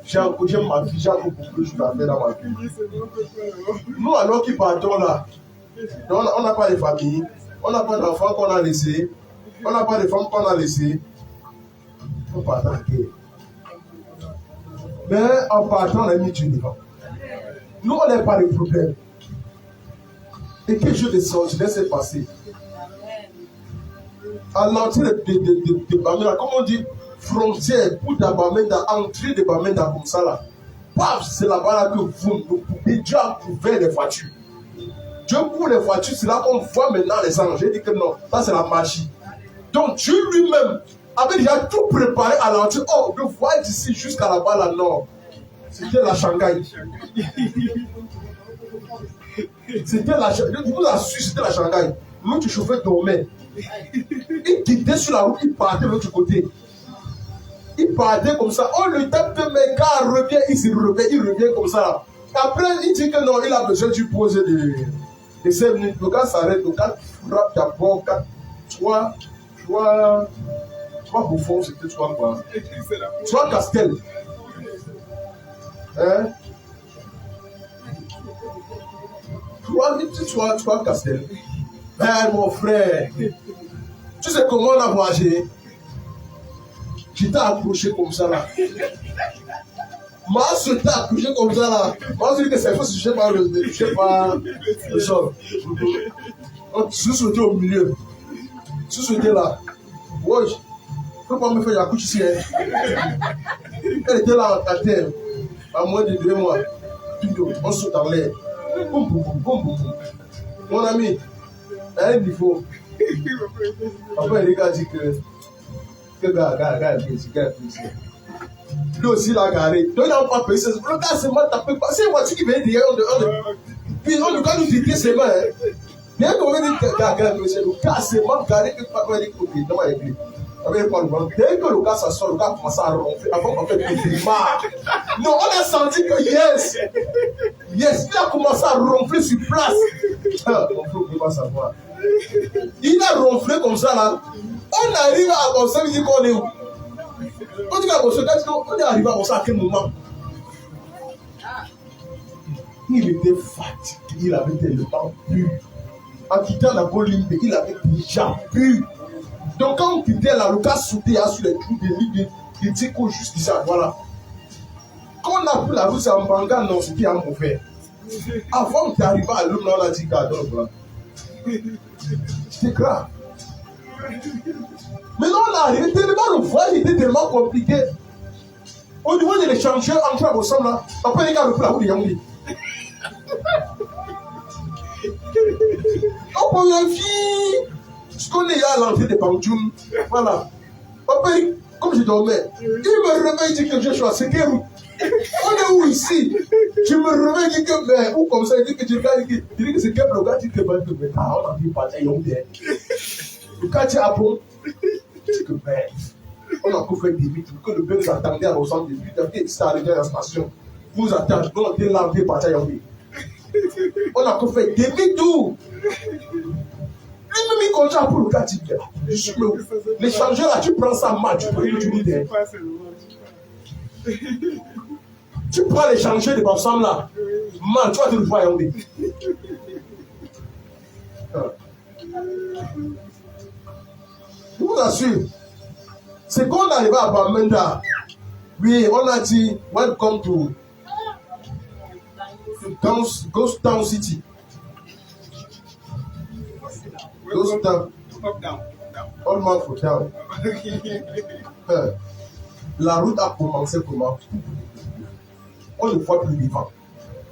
J'aime ma fille, j'ai beaucoup de choses à faire dans ma vie. Nous, alors qu'ils partons là, on n'a pas de famille, on n'a pas d'enfants qu'on a laissés, on n'a pas de femmes qu'on a laissées. On part en guerre. Mais en partant, on a mis Dieu devant. Nous, on n'a pas de problème. Et quelque chose de extraordinaire s'est passé. À l'entrée de Babylone, comme on dit, frontière pour Bamenda, entrer de Bamenda comme ça là. Paf, c'est là-bas là que vous pouvez, Dieu a couvert les voitures. Dieu couvre les voitures, c'est là qu'on voit maintenant les anges. J'ai dit que non, ça c'est la magie. Donc Dieu lui-même avait déjà tout préparé à l'entrée. Oh, le voie d'ici jusqu'à là-bas là, non. C'était la Shanghai. C'était la Shanghai. Du coup, la Suisse, c'était la Shanghai. L'autre chauffeur dormait. Il quittait sur la route, il partait de l'autre côté. Il partait comme ça. On le tape, mais quand il revient, il revient comme ça. Après, il dit que non, il a besoin du pause de 5 minutes. Le gars s'arrête, le gars frappe d'abord 3 bouffons, c'était 3 quoi. 3 Castel. Hein? 3 Castel. Eh mon frère, tu sais comment on a voyagé? J'étais accroché comme ça là. Moi, j'étais accroché comme ça là. Moi, je dis que c'est faux si je ne sais pas le sol. Donc, je suis au milieu. Je suis là. Ouais, je ne peux pas me faire la couche ici. Hein. Elle était là à terre, à moins de 2 mois. On saute en l'air. Boum, boum, boum, boum, boum. Mon ami, à un niveau. Après, les gars disent que gars, lui aussi, il a garé. Donc, il n'a pas payé. Le gars, c'est mal tapé. C'est une voiture qui vient derrière. Puis, on ne peut nous dire que c'est mal. Bien qu'on veut dire que le gars, c'est mal garé. Que pas dire que dans la église. Dès que le gars s'assoit, le gars commence à ronfler. Avant qu'on fait des marques. Non, on a senti que yes, il a commencé à ronfler sur place. Mon frère, on ne peut pas savoir. Il a ronflé comme ça là. On arrive à penser, il dit qu'on est où? On dit qu'on est arrivé à penser à quel moment? Il était fatigué, il avait le temps bu. En quittant la Bolivie, il avait déjà bu. Donc quand on quittait là, le gars sautait sur les trous de lit, il dit qu'on juste ici, voilà. Quand on a pris la route, c'est en Banga, non, c'était un mauvais. Avant d'arriver à l'homme, on a dit cadeau. C'était grave. Mais non, on a arrivé tellement, le voyage était tellement compliqué. Au niveau de l'échangeur entre ensemble là, après les gars, le plat, vous dites, on peut vivre. Ce qu'on est à l'entrée de Banjoum, voilà. Après, comme je dormais, il me réveille, il dit que je suis à Sekeru. On est où ici? Je me réveille, il dit que, mais, ou comme ça, il dit que tu dis que c'est quel le gars dit que, mais, on a dit pas, il y a le gars dit, ah bon? Il dit que, mais, on a fait des vitres, que le bébé nous attendait à l'ensemble des vitres, et c'est arrivé à la station. Vous attendez, on était là, on est parti à Yambi. On a fait des vitres. Même quand tu as pour le gars, l'échangeur là, tu prends ça mal, tu peux l'utiliser. Tu prends l'échangeur de ensemble là, mal, tu vas te le voir Yaoundé. Je vous assure, c'est quand on arrive à Bamenda, oui, on a dit, welcome to Ghost Town City. Ghost Town. Up, down. All man for down. La route a commencé comment? On ne voit plus devant.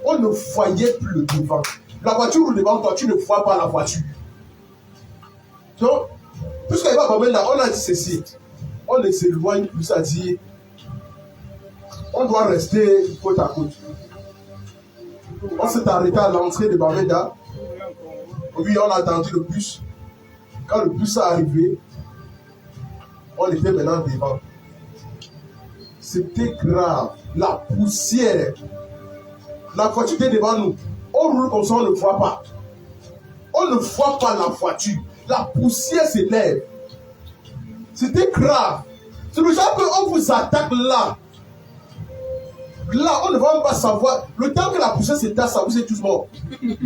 On ne voyait plus le devant. La voiture roule devant toi, tu ne vois pas la voiture. Donc, puisqu'il va pas là, on a dit ceci. On ne s'éloigne plus, à dire on doit rester côte à côte. On s'est arrêté à l'entrée de Bamenda. Oui, on a attendu le bus. Quand le bus est arrivé, on était maintenant devant. C'était grave. La poussière. La voiture était devant nous. On roule comme ça, on ne voit pas. On ne voit pas la voiture. La poussière s'élève. C'était grave. C'est le genre qu'on vous attaque là. Là, on ne va même pas savoir. Le temps que la poussière s'éteint, ça vous est tous mort. Et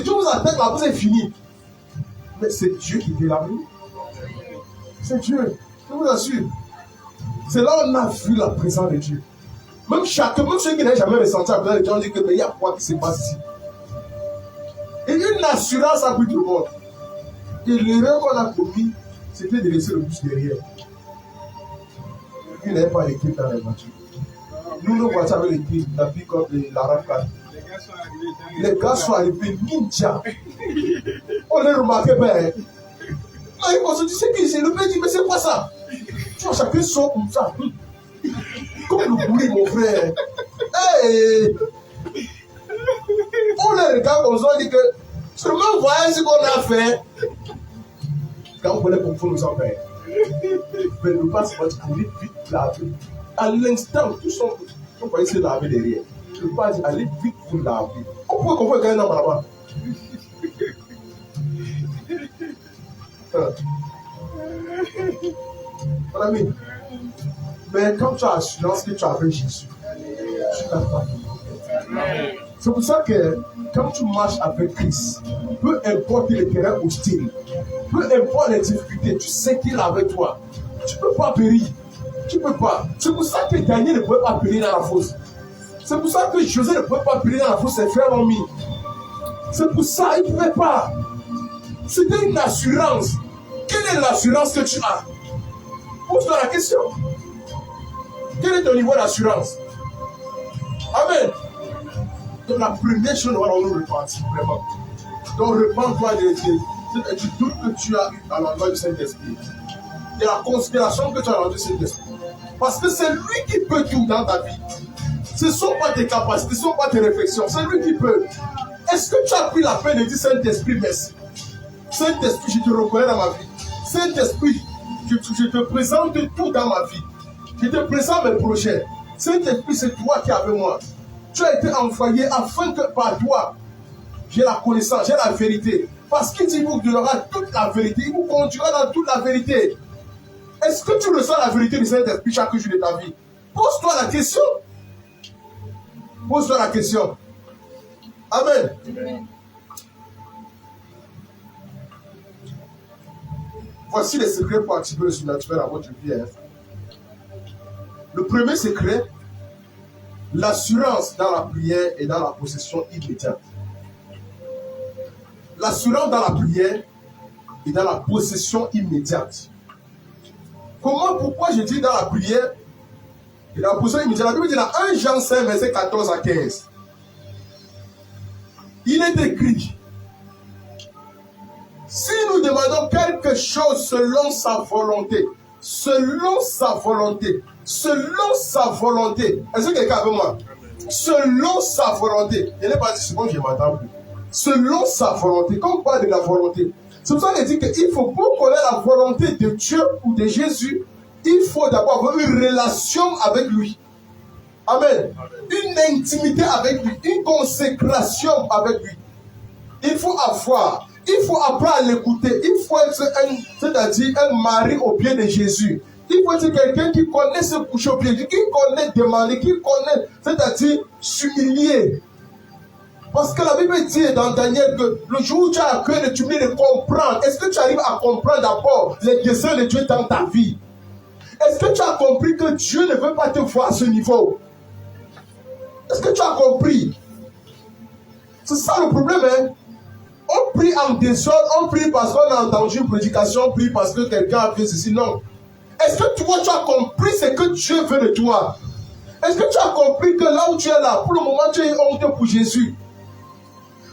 tu vous attaques là, vous êtes fini. Mais c'est Dieu qui fait la vie. C'est Dieu. Je vous assure. C'est là où on a vu la présence de Dieu. Même ceux qui n'ont jamais ressenti la présence de Dieu, on dit que mais il y a quoi qui se passe ici. Et une assurance a pris tout le monde. Et l'erreur qu'on a commis, c'était de laisser le bus derrière. Il n'avait pas les clips dans les voitures. Nous, nos voitures avec les clips, la pick-up, la RAV4. Les gars sont arrivés ninja. On les remarqué, ben. Là, ils vont se dire, c'est qui c'est? Le mec dit, mais c'est quoi ça? Tu vois, chacun sort comme ça. Comme le bruit, mon frère. Hey! On les regarde comme ça, on dit que seulement voyez ce qu'on a fait. Quand on voulait confondre nous en faire. Mais le passe va aller vite laver. À l'instant, tout son. On va essayer de laver derrière. Le passe aller vite vous laver. On peut confondre quelqu'un là-bas. Mon ami, mais quand tu as assurance que tu as avec Jésus, tu n'as pas. C'est pour ça que quand tu marches avec Christ, peu importe les terrains hostiles, peu importe les difficultés, tu sais qu'il est avec toi. Tu ne peux pas périr. Tu ne peux pas. C'est pour ça que Daniel ne pouvait pas périr dans la fosse. C'est pour ça que José ne pouvait pas périr dans la fosse, ses frères l'ont mis. C'est pour ça qu'il ne pouvait pas. C'était une assurance. Quelle est l'assurance que tu as? Pose-toi la question. Quel est ton niveau d'assurance? Amen. Donc la première chose, nous allons nous repentir vraiment. Donc repens-toi du doute que tu as eu à l'endroit du Saint-Esprit. De la conspiration que tu as à l'endroit du Saint-Esprit. Parce que c'est lui qui peut tout dans ta vie. Ce ne sont pas tes capacités, ce ne sont pas tes réflexions. C'est lui qui peut. Est-ce que tu as pris la peine de dire Saint-Esprit, merci? Saint-Esprit, je te reconnais dans ma vie. Saint-Esprit, je te présente tout dans ma vie. Je te présente mes projets. Saint-Esprit, c'est toi qui es avec moi. Tu as été envoyé afin que par toi, j'ai la connaissance, j'ai la vérité. Parce qu'il dit, il vous donnera toute la vérité. Il vous conduira dans toute la vérité. Est-ce que tu ressens la vérité du Saint-Esprit chaque jour de ta vie? Pose-toi la question. Pose-toi la question. Amen. Amen. Voici les secrets pour activer le surnaturel à votre vie. Le premier secret, l'assurance dans la prière et dans la possession immédiate. L'assurance dans la prière et dans la possession immédiate. Pourquoi je dis dans la prière et dans la possession immédiate? La Bible dit dans 1 Jean 5, verset 14 à 15. Il est écrit, si nous demandons quelque chose selon sa volonté, selon sa volonté, selon sa volonté, est-ce que quelqu'un est avec moi? Selon sa volonté. Il n'est pas dit souvent, je m'entends plus. Selon sa volonté. Quand on parle de la volonté, c'est pour ça qu'il dit qu'il faut, pour connaître la volonté de Dieu ou de Jésus, il faut d'abord avoir une relation avec lui. Amen. Une intimité avec lui, une consécration avec lui. Il faut apprendre à l'écouter. Il faut être c'est-à-dire un mari au pied de Jésus. Il faut être quelqu'un qui connaît se coucher au pied, qui connaît demander, qui connaît, c'est-à-dire s'humilier. Parce que la Bible dit dans Daniel que le jour où tu as à cœur de t'humilier, de comprendre, est-ce que tu arrives à comprendre d'abord les desseins de Dieu dans ta vie? Est-ce que tu as compris que Dieu ne veut pas te voir à ce niveau? Est-ce que tu as compris? C'est ça le problème, hein? On prie en désordre, on prie parce qu'on a entendu une prédication, on prie parce que quelqu'un a fait ceci. Non. Est-ce que toi, tu as compris ce que Dieu veut de toi? Est-ce que tu as compris que là où tu es là, pour le moment, tu es honte pour Jésus?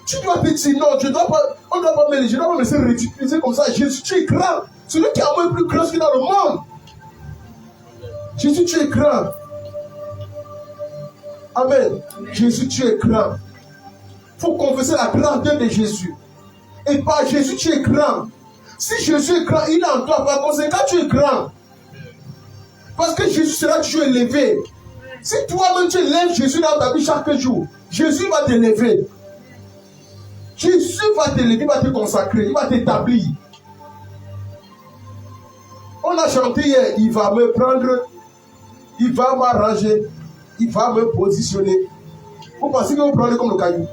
Tu dois te dire non, on ne doit pas me laisser ridiculiser comme ça. Jésus, tu es grand. Celui qui est moins plus grand que dans le monde. Jésus, tu es grand. Amen. Jésus, tu es grand. Il faut confesser la grandeur de Jésus. Et par Jésus, tu es grand. Si Jésus est grand, il est en toi. Par conséquent, tu es grand. Parce que Jésus sera toujours élevé. Si toi-même tu élèves Jésus dans ta vie chaque jour, Jésus va t'élever. Jésus va t'élever, il va te consacrer, il va t'établir. On a chanté hier, il va me prendre, il va m'arranger, il va me positionner. Vous pensez que vous prenez comme le caillou?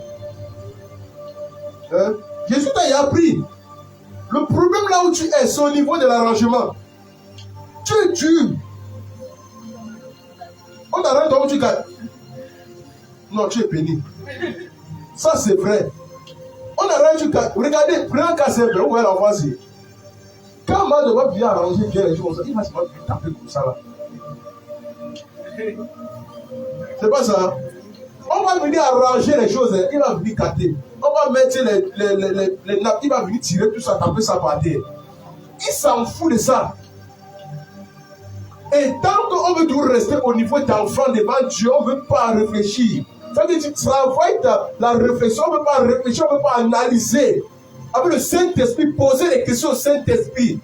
Hein? Jésus t'a appris. Le problème là où tu es, c'est au niveau de l'arrangement. Tu es dur. On t'arrange toi où tu gagnes. Non, tu es béni. Ça c'est vrai. On arrange tu gagnes. Regardez, prenez un cas simple, où est la voici. Quand on va devoir bien arranger bien les choses, il va se taper comme ça là. C'est pas ça. On va venir arranger les choses, il va venir capter. On va mettre les nappes, il va venir tirer tout ça, taper ça par terre. Il s'en fout de ça. Et tant qu'on veut toujours rester au niveau d'enfant devant Dieu, on ne veut pas réfléchir. Ça veut dire que tu travailles la réflexion, on ne veut pas réfléchir, on ne veut pas analyser. Avec le Saint-Esprit, poser des questions au Saint-Esprit.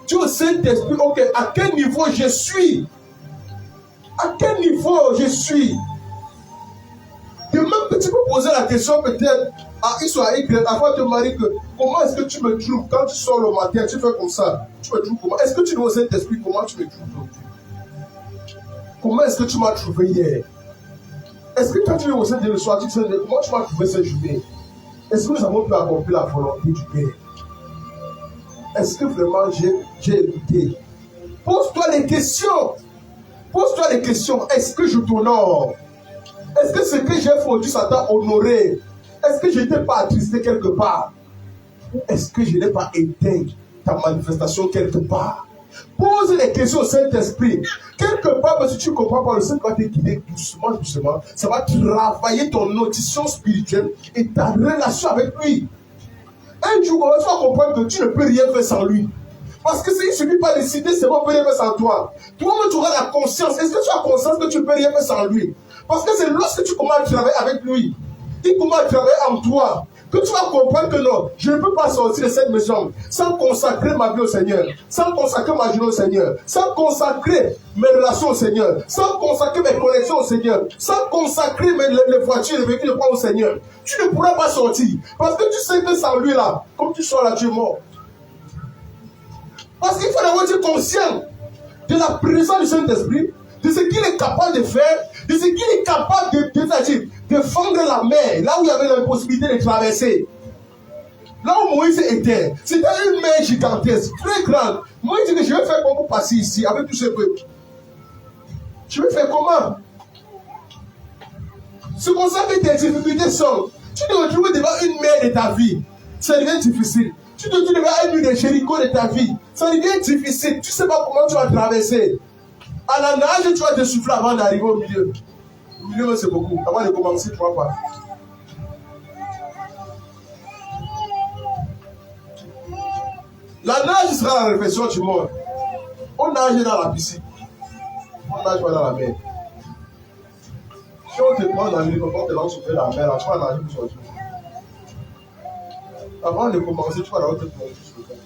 Tu es au Saint-Esprit, ok, à quel niveau je suis? À quel niveau je suis? De même que tu peux poser la question peut-être à X ou à Y avant de te marier que comment est-ce que tu me trouves quand tu sors le matin, tu fais comme ça, tu me trouves comment? Est-ce que tu es au Saint-Esprit, comment tu me trouves aujourd'hui? Comment est-ce que tu m'as trouvé hier? Est-ce que quand tu es au Saint-Esprit le soir, tu te dis comment tu m'as trouvé cette journée? Est-ce que nous avons pu accomplir la volonté du Père? Est-ce que vraiment j'ai écouté? Pose-toi des questions. Pose-toi des questions. Est-ce que je t'honore? Est-ce que ce que j'ai fait aujourd'hui, ça t'a honoré? Est-ce que je n'étais pas attristé quelque part? Ou est-ce que je n'ai pas éteint ta manifestation quelque part? Pose les questions au Saint-Esprit. Quelque part, parce que tu ne comprends pas, le Saint-Esprit va te guider doucement, doucement. Ça va travailler ton audition spirituelle et ta relation avec lui. Un jour, tu vas comprendre que tu ne peux rien faire sans lui. Parce que s'il ne suffit pas de citer, c'est bon, on ne peut rien faire sans toi. Toi-même, tu auras la conscience. Est-ce que tu as conscience que tu ne peux rien faire sans lui? Parce que c'est lorsque tu commences à travailler avec lui, il commence à travailler en toi, que tu vas comprendre que non, je ne peux pas sortir de cette maison sans consacrer ma vie au Seigneur, sans consacrer ma journée au Seigneur, sans consacrer mes relations au Seigneur, sans consacrer mes connexions au Seigneur, sans consacrer les voitures, les véhicules au Seigneur. Tu ne pourras pas sortir. Parce que tu sais que sans lui là, comme tu sors là, tu es mort. Parce qu'il faut d'abord être conscient de la présence du Saint-Esprit, de ce qu'il est capable de faire, de ce qu'il est capable de fendre la mer, là où il y avait l'impossibilité de traverser. Là où Moïse était, c'était une mer gigantesque, très grande. Moïse dit que je vais faire comment pour passer ici avec tout ce peuple. Je vais faire comment? C'est comme ça que tes difficultés sont. Tu te retrouves devant une mer de ta vie. Ça devient difficile. Tu te retrouves devant un mur de Jéricho de ta vie. Ça devient difficile. Tu ne sais pas comment tu vas traverser. À la nage, tu vas te souffler avant d'arriver au milieu. Au milieu, c'est beaucoup. Avant de commencer, tu ne vois pas. La nage sera la réflexion du monde. On nage dans la piscine. On nage pas dans la mer. Si on te prend dans l'hélicoptère, on te lance sur la mer, là, tu vas nager pour sortir. Avant de commencer, tu vas d'abord te plonger sur le terre.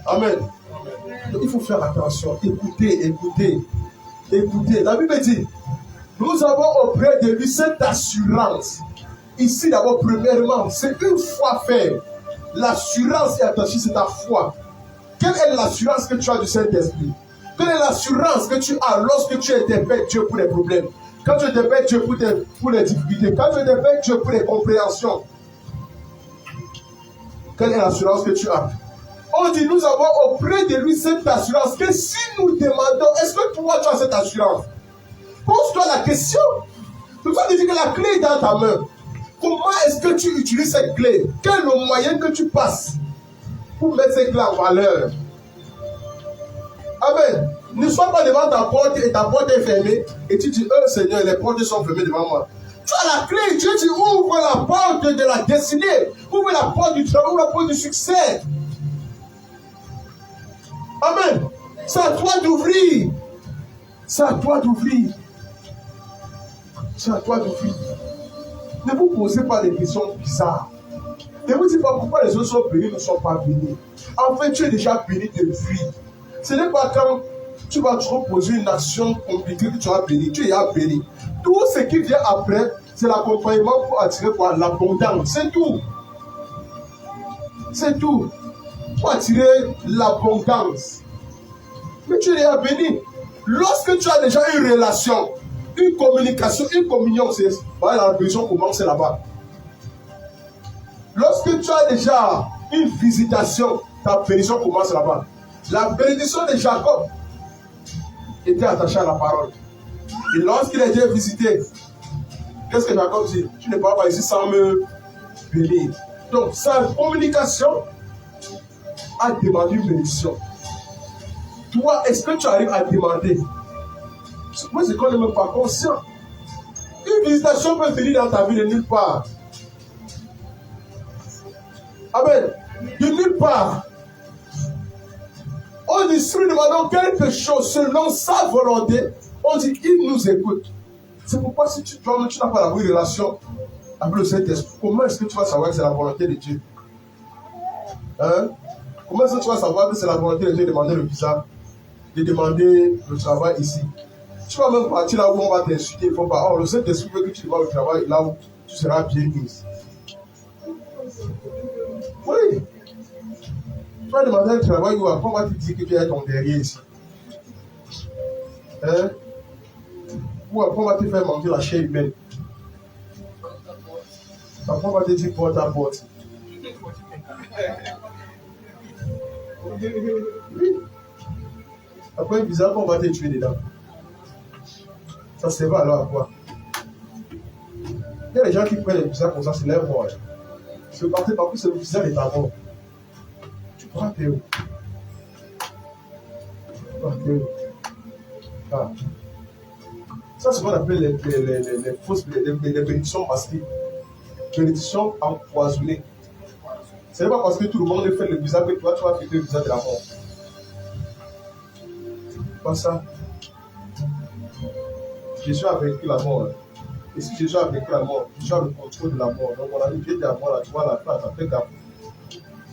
Amen. Donc, il faut faire attention. Écoutez, écoutez, écoutez. La Bible dit, nous avons auprès de lui cette assurance. Ici, d'abord, premièrement, c'est une foi ferme. L'assurance, et attention, c'est ta foi. Quelle est l'assurance que tu as du Saint-Esprit? Quelle est l'assurance que tu as lorsque tu interpelles Dieu pour les problèmes? Quand tu interpelles Dieu pour les difficultés? Quand tu interpelles Dieu pour les compréhensions? Quelle est l'assurance que tu as? On dit, nous avons auprès de lui cette assurance que si nous demandons, est-ce que toi tu as cette assurance? Pose-toi la question. C'est pour ça que tu dis que la clé est dans ta main. Comment est-ce que tu utilises cette clé? Quel est le moyen que tu passes pour mettre cette clé en valeur? Amen. Ne sois pas devant ta porte et ta porte est fermée et tu dis, Seigneur, les portes sont fermées devant moi. Tu as la clé, Dieu dit, ouvre la porte de la destinée, ouvre la porte du travail, ouvre la porte du succès. Amen. C'est à toi d'ouvrir. C'est à toi d'ouvrir. C'est à toi d'ouvrir. Ne vous posez pas des questions bizarres. Ne vous dites pas pourquoi les autres sont bénis, ne sont pas bénis. En fait, tu es déjà béni de vie. Ce n'est pas quand tu vas trop poser une action compliquée que tu seras béni. Tu es déjà béni. Tout ce qui vient après, c'est l'accompagnement pour attirer quoi? L'abondance. C'est tout. C'est tout. Pour attirer l'abondance. Mais tu es déjà béni. Lorsque tu as déjà une relation, une communication, une communion, c'est la bénédiction commence là-bas. Lorsque tu as déjà une visitation, ta bénédiction commence là-bas. La bénédiction de Jacob était attachée à la parole. Et lorsqu'il a été visité, qu'est-ce que Jacob dit? Tu ne parles pas ici sans me bénir. Donc, sa communication a demandé une bénédiction. Toi, est-ce que tu arrives à demander? Moi, c'est qu'on n'est même pas conscient. Une visitation peut venir dans ta vie de nulle part. Amen. De nulle part. On dit, si nous demandons quelque chose selon sa volonté, on dit, il nous écoute. C'est pourquoi si tu n'as pas la vraie relation avec le Saint-Esprit, comment est-ce que tu vas savoir que c'est la volonté de Dieu? Hein? Comment est-ce que tu vas savoir que c'est la volonté de Dieu de demander le visa, de demander le travail ici? Tu vas même partir là où on va t'insulter. Il faut pas. Oh, le Saint-Esprit veut que tu demandes le travail là où tu seras bien mis. Oui. Tu vas demander un travail où après on va te dire que tu es ton derrière ici. Hein? Ou après on va te faire manger la chair humaine. Après on va te dire porte à porte. Oui. Après une bizarre qu'on va te tuer dedans. Ça se va alors à quoi? Il y a des gens qui prennent les visas comme ça, c'est leur mort. C'est parce que c'est le visa de ta mort. Tu crois que où? Tu crois que où? Ah. Ça, c'est ce qu'on appelle les fausses bénédictions masquées. Bénédictions empoisonnées. Ce n'est pas parce que tout le monde fait le visa que toi, tu vas faire le visa de la mort. C'est pas ça. Jésus a vaincu la mort. Et si Jésus a vaincu la mort, Jésus a le contrôle de la mort. Donc on a dit, viens de la mort, là, tu vois la fin, ça fait gaffe.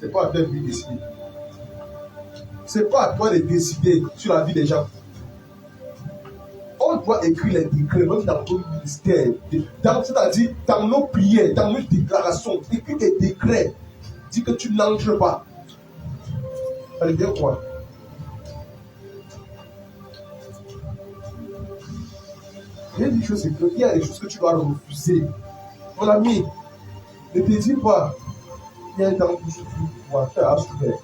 Ce n'est pas à toi de décider. Ce n'est pas à toi de décider sur la vie des gens. On doit écrire les décrets, même dans nos ministères, c'est-à-dire dans nos prières, dans nos déclarations. Écris des décrets. Dis que tu n'entres pas. Ça veut dire quoi? Il y a des choses, il y a des choses que tu dois refuser. Mon ami, ne te dis pas, il y a un temps où je dois faire à souffrir.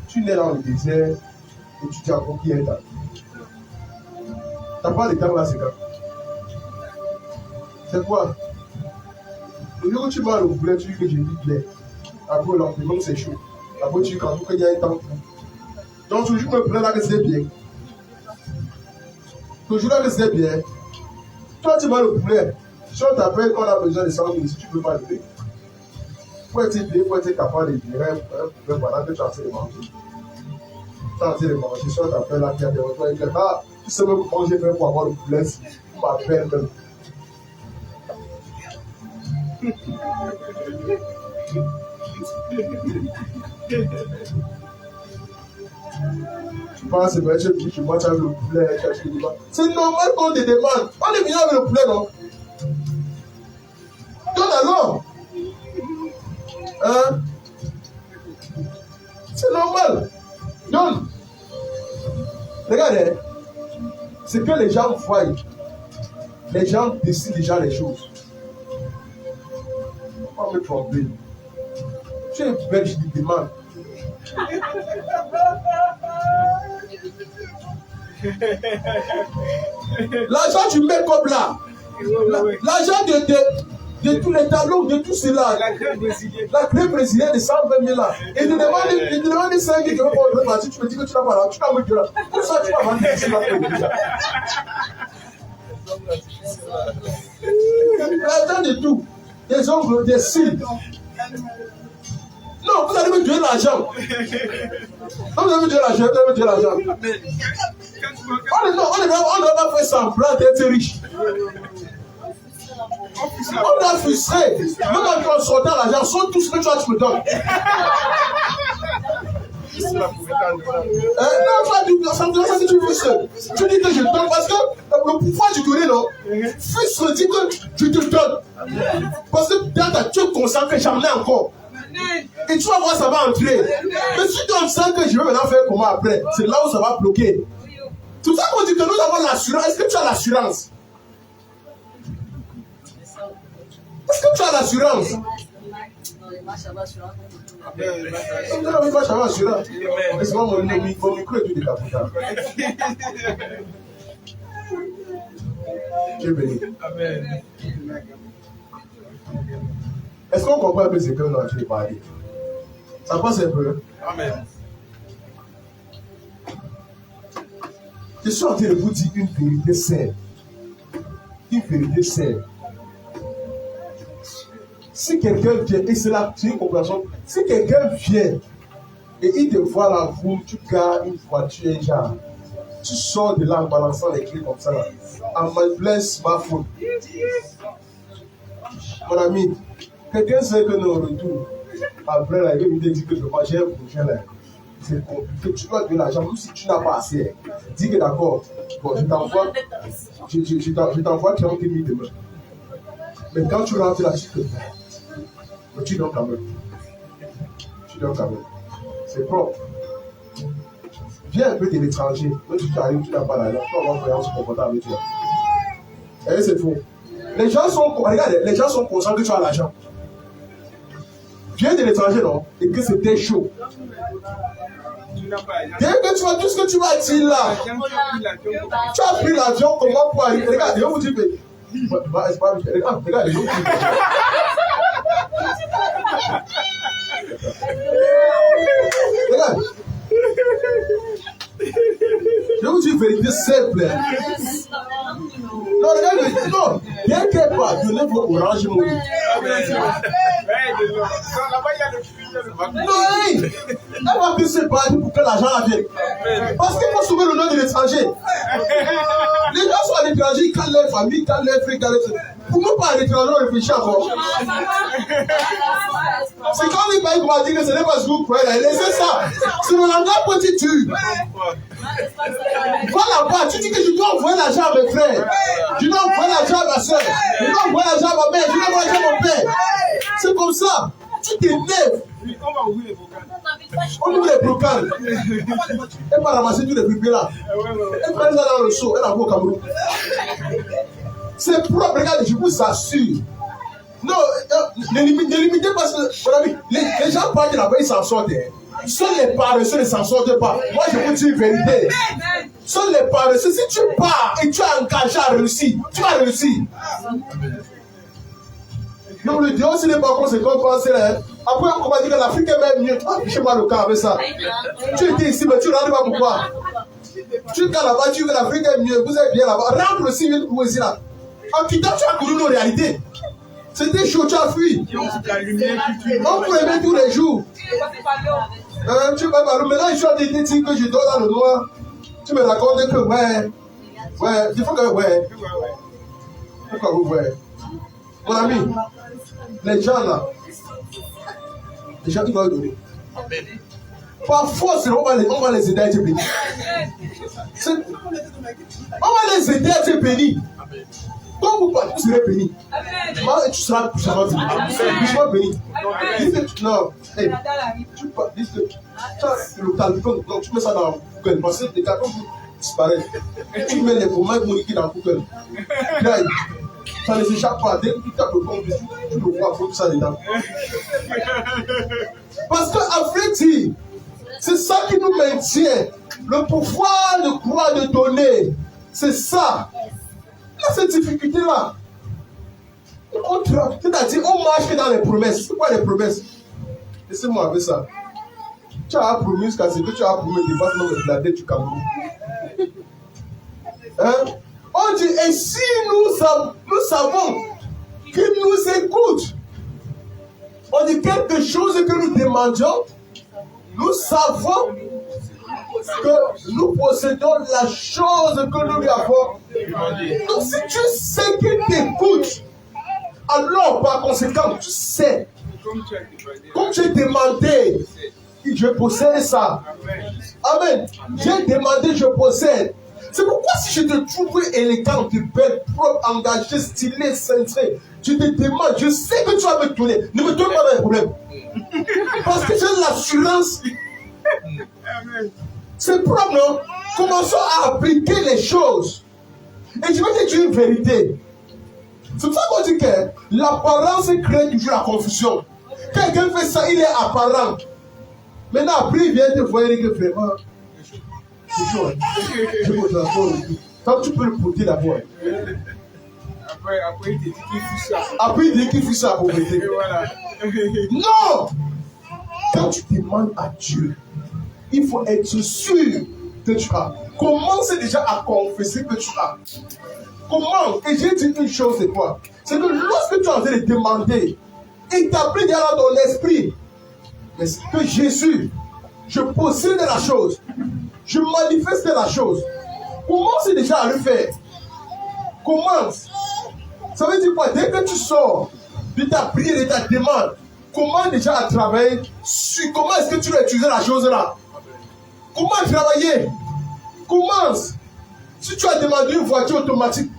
Tu nais dans le désert et tu dis encore qu'il y a un temps. Tu n'as pas de temps là, c'est quand? C'est quoi? Le jour où tu vas au poulet, tu dis que j'ai dit plaît. Après, l'environnement c'est chaud. Après, tu dis qu'en tout cas, il y a un temps. Donc, toujours me plaît là que c'est bien. Toujours là que c'est bien. Toi, tu vas le poulet. Si on t'appelle qu'on a besoin de 100 000, si tu ne peux pas le payer. Il faut être bien, il faut être capable de gérer un poulet pendant que tu es en train de manger. Tu es en train de manger, si on t'appelle là, tu as des retours et que ah, tu sais même comment j'ai fait pour avoir le poulet, si tu m'appelles même. Tu penses que c'est vrai, tu manges avec le poulet, c'est normal qu'on te demande. On est venu avec le poulet, non? Donne alors. Hein? C'est normal. Donne. Regardez, c'est que les gens voient. Les gens décident déjà les choses. On va me tromper. Tu es belge, tu demandes. L'argent tu mets comme là. L'argent de tous les tableaux, de tout cela. La crème brésilienne de 120 000 là. Et tu demandes 5 000 pour le parti, tu me dis que tu n'as pas là. Tu vas me dire là. Pour ça, tu vas vendre ici là. L'argent de tout. Des ongles, des cils. Non, vous allez me donner l'argent. Non, vous allez me donner l'argent, vous allez me donner l'argent. On ne va pas faire semblant d'être riche. On a frustré. Même quand on sortant l'argent, sont tout ce que tu me donnes. Non, ça dit tu frustres. Tu dis que je donne parce que le pouvoir du donner, non? Frustre dit que je te donne. Parce que dans ta tête consacrée, j'en ai encore. Et tu vas voir, ça va entrer. Mais si tu sens que je vais maintenant faire comment après, c'est là où ça va bloquer. C'est pour ça qu'on dit que nous avons l'assurance. Est-ce que tu as l'assurance? Est-ce que tu as l'assurance? Non, il va changer l'assurance. Laisse-moi mon micro et tout décapotable. Dieu béni. Amen. Est-ce qu'on comprend un peu ce que nous avons parlé? Ça passe un peu. Amen. Je suis en train de vous dire une vérité saine. Une vérité saine. Si quelqu'un vient, et c'est là, c'est une compréhension, si quelqu'un vient et il te voit la roue, tu gares une voiture, genre, tu sors de là en balançant les clés comme ça, là, en manipulant smartphone. Mon ami, quelqu'un sait que nous retour, après là, il me dit que j'ai un projet là. C'est compliqué, tu dois donner l'argent, même si tu n'as pas assez. Dis que d'accord, bon, je t'envoie 40 000 demain. Mais quand tu rentres là, tu te fais. Mais tu donnes quand même. Tu donnes quand même. C'est propre. Viens un peu de l'étranger. Quand tu arrives, tu n'as pas l'argent. Tu vas voir comment se comporter avec toi. Et c'est faux. Les gens sont, regardez, les gens sont conscients que tu as l'argent. Viens de l'étranger, non? Et que c'était chaud. Dès que tu vois tout ce que tu vas dire là, tu as pris l'avion, comment pour arriver? Regarde, je vous dis, regarde, je vous dis. Regarde. Je vous dis une vérité simple. Non, regarde, non, quelque part, donnez vos oranges money. Non, elle va plus se battre pour que l'argent vienne. Parce qu'il faut sauver le nom de l'étranger. Les gens sont à l'étranger, ils calent leur famille, ils calent leurs frères, ils calent leurs... Pour nous, pas à l'étranger, on réfléchit encore. C'est quand les pays vont dire que ce n'est pas ce que vous croyez. Laissez ça. C'est mon langage petit tu. Va là-bas, tu dis que je dois envoyer l'argent à mes frères. Je dois envoyer l'argent à ma soeur. Je dois envoyer l'argent à ma mère. Je dois envoyer l'argent à mon père. C'est comme ça. Tu t'énerves. On ouvre les brocales. Elle va ramasser tous les pupilles là. Elle prend ça dans le seau. Elle envoie au Cameroun. C'est propre, regardez, je vous assure. Non, ne limitez pas. Les gens parlent de là-bas, ils s'en sortent. Seuls les paresseux ne s'en sortent pas. Moi, je vous dis une vérité. Seuls les paresseux, si tu pars et tu es engagé à réussir, tu vas réussir. Donc le Dieu aussi n'est pas conséquent, pensez là. Après, on va dire que l'Afrique est même mieux. Chez moi, le cas avec ça. Tu étais ici, mais tu ne rentres pas pourquoi. Tu es là-bas, tu veux que l'Afrique est mieux. Vous êtes bien là-bas. Rentre aussi, vous ici là. En quittant, tu as connu nos réalités. C'était chaud, tu as fui. On peut aimer tous les jours. Tu vas pas. Maintenant, je suis en train de dire que je dors dans le noir. Tu me racontes que, ouais, il faut que, ouais. Pourquoi vous, ouais. Mon ami, les gens là, les gens qui vont donner. Par force, on va les aider à être bénis. On va les aider à être bénis. Quand vous partez, vous serez bénis. Tu seras béni. Tu seras béni. Non, tu le calcul, donc tu mets ça dans Google. Parce que les cartons disparaissent. Tu mets les commandes moniques dans Google. Ça ne s'échappe pas. Dès que tu tapes le compte, tu le vois, tout ça dedans. Parce qu'en fait, c'est ça qui nous maintient. Le pouvoir de croire, de donner. C'est ça. Il y a cette difficulté-là. C'est-à-dire, on marche dans les promesses. C'est quoi les promesses? Laissez-moi avec ça. Tu as promis jusqu'à ce que tu as promis de battre de la dette du Cameroun. Hein? On dit, et si nous savons qu'il nous écoute, on dit quelque chose que nous demandions, nous savons que nous possédons la chose que nous lui avons demandé. Donc si tu sais qu'il t'écoute, alors par conséquent, tu sais, comme tu as demandé, je possède ça. Amen. J'ai demandé, je possède. C'est pourquoi si je te trouve élégante, belle, propre, engagée, stylée, centrée, je te demande, je sais que tu vas me donner. Ne me donne pas de problème. Parce que j'ai l'assurance. C'est propre, non? Commençons à appliquer les choses. Et je vais te dire une vérité. C'est pour ça qu'on dit que l'apparence crée toujours la confusion. Quelqu'un fait ça, il est apparent. Maintenant, après, il vient te voir que vraiment. C'est chaud. Je me transforme. Quand tu peux le porter d'abord. Après, il te dit qu'il fait ça. Après, il dit qu'il fait ça pour m'aider. Voilà. Non! Quand tu demandes à Dieu, il faut être sûr que tu as. commence déjà à confesser que tu as. Comment? Et j'ai dit une chose de toi. C'est que lorsque tu es en train de demander, établis déjà dans ton esprit que Jésus, je possède la chose, je manifeste la chose. Commence déjà à le faire. Commence. Ça veut dire quoi? Dès que tu sors de ta prière et ta demande, commence déjà à travailler sur comment est-ce que tu vas utiliser la chose là. Comment travailler? Commence. Si tu as demandé une voiture automatique,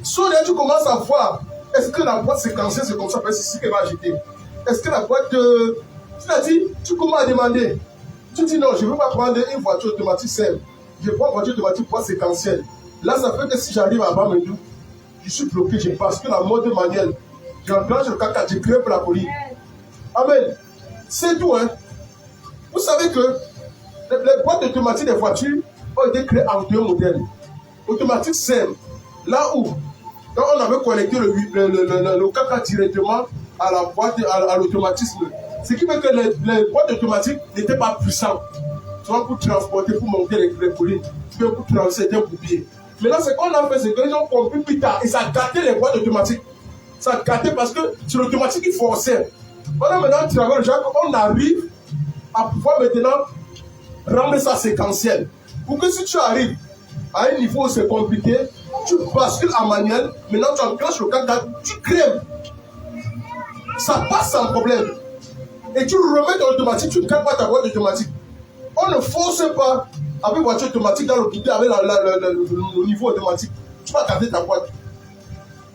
soit tu commences à voir, est-ce que la boîte séquentielle c'est comme ça, c'est ici qu'elle va acheter. Est-ce que la boîte, tu l'as dit, tu commences à demander. Tu dis non, je ne veux pas prendre une voiture automatique simple. Je prends une voiture automatique boîte séquentielle. Là, ça fait que si j'arrive à Bamendou, je suis bloqué, je passe que la mode manuelle. J'enclenche le caca, je crée pour la colline. Amen. C'est tout, hein. Vous savez que les boîtes automatiques des voitures ont été créées en deux modèles. Automatique simple. Là où, quand on avait connecté le caca directement à la boîte, à l'automatisme, ce qui fait que les boîtes automatiques n'étaient pas puissantes. Soit pour transporter, pour monter les collines, pour traverser des boubiers. Maintenant, ce qu'on a fait, c'est que les gens ont compris plus tard et ça a gâté les boîtes automatiques. Ça a gâté parce que c'est l'automatique qui forçait. On a maintenant travaillé, on arrive à pouvoir maintenant rendre ça séquentiel. Pour que si tu arrives à un niveau où c'est compliqué, tu bascules en manuel, maintenant tu enclenches le cadre, tu crèves. Ça passe sans problème. Et tu remets dans l'automatique, tu ne crèves pas ta boîte automatique. On ne force pas avec voiture automatique dans le bouton, avec le niveau automatique. Tu vas garder ta boîte.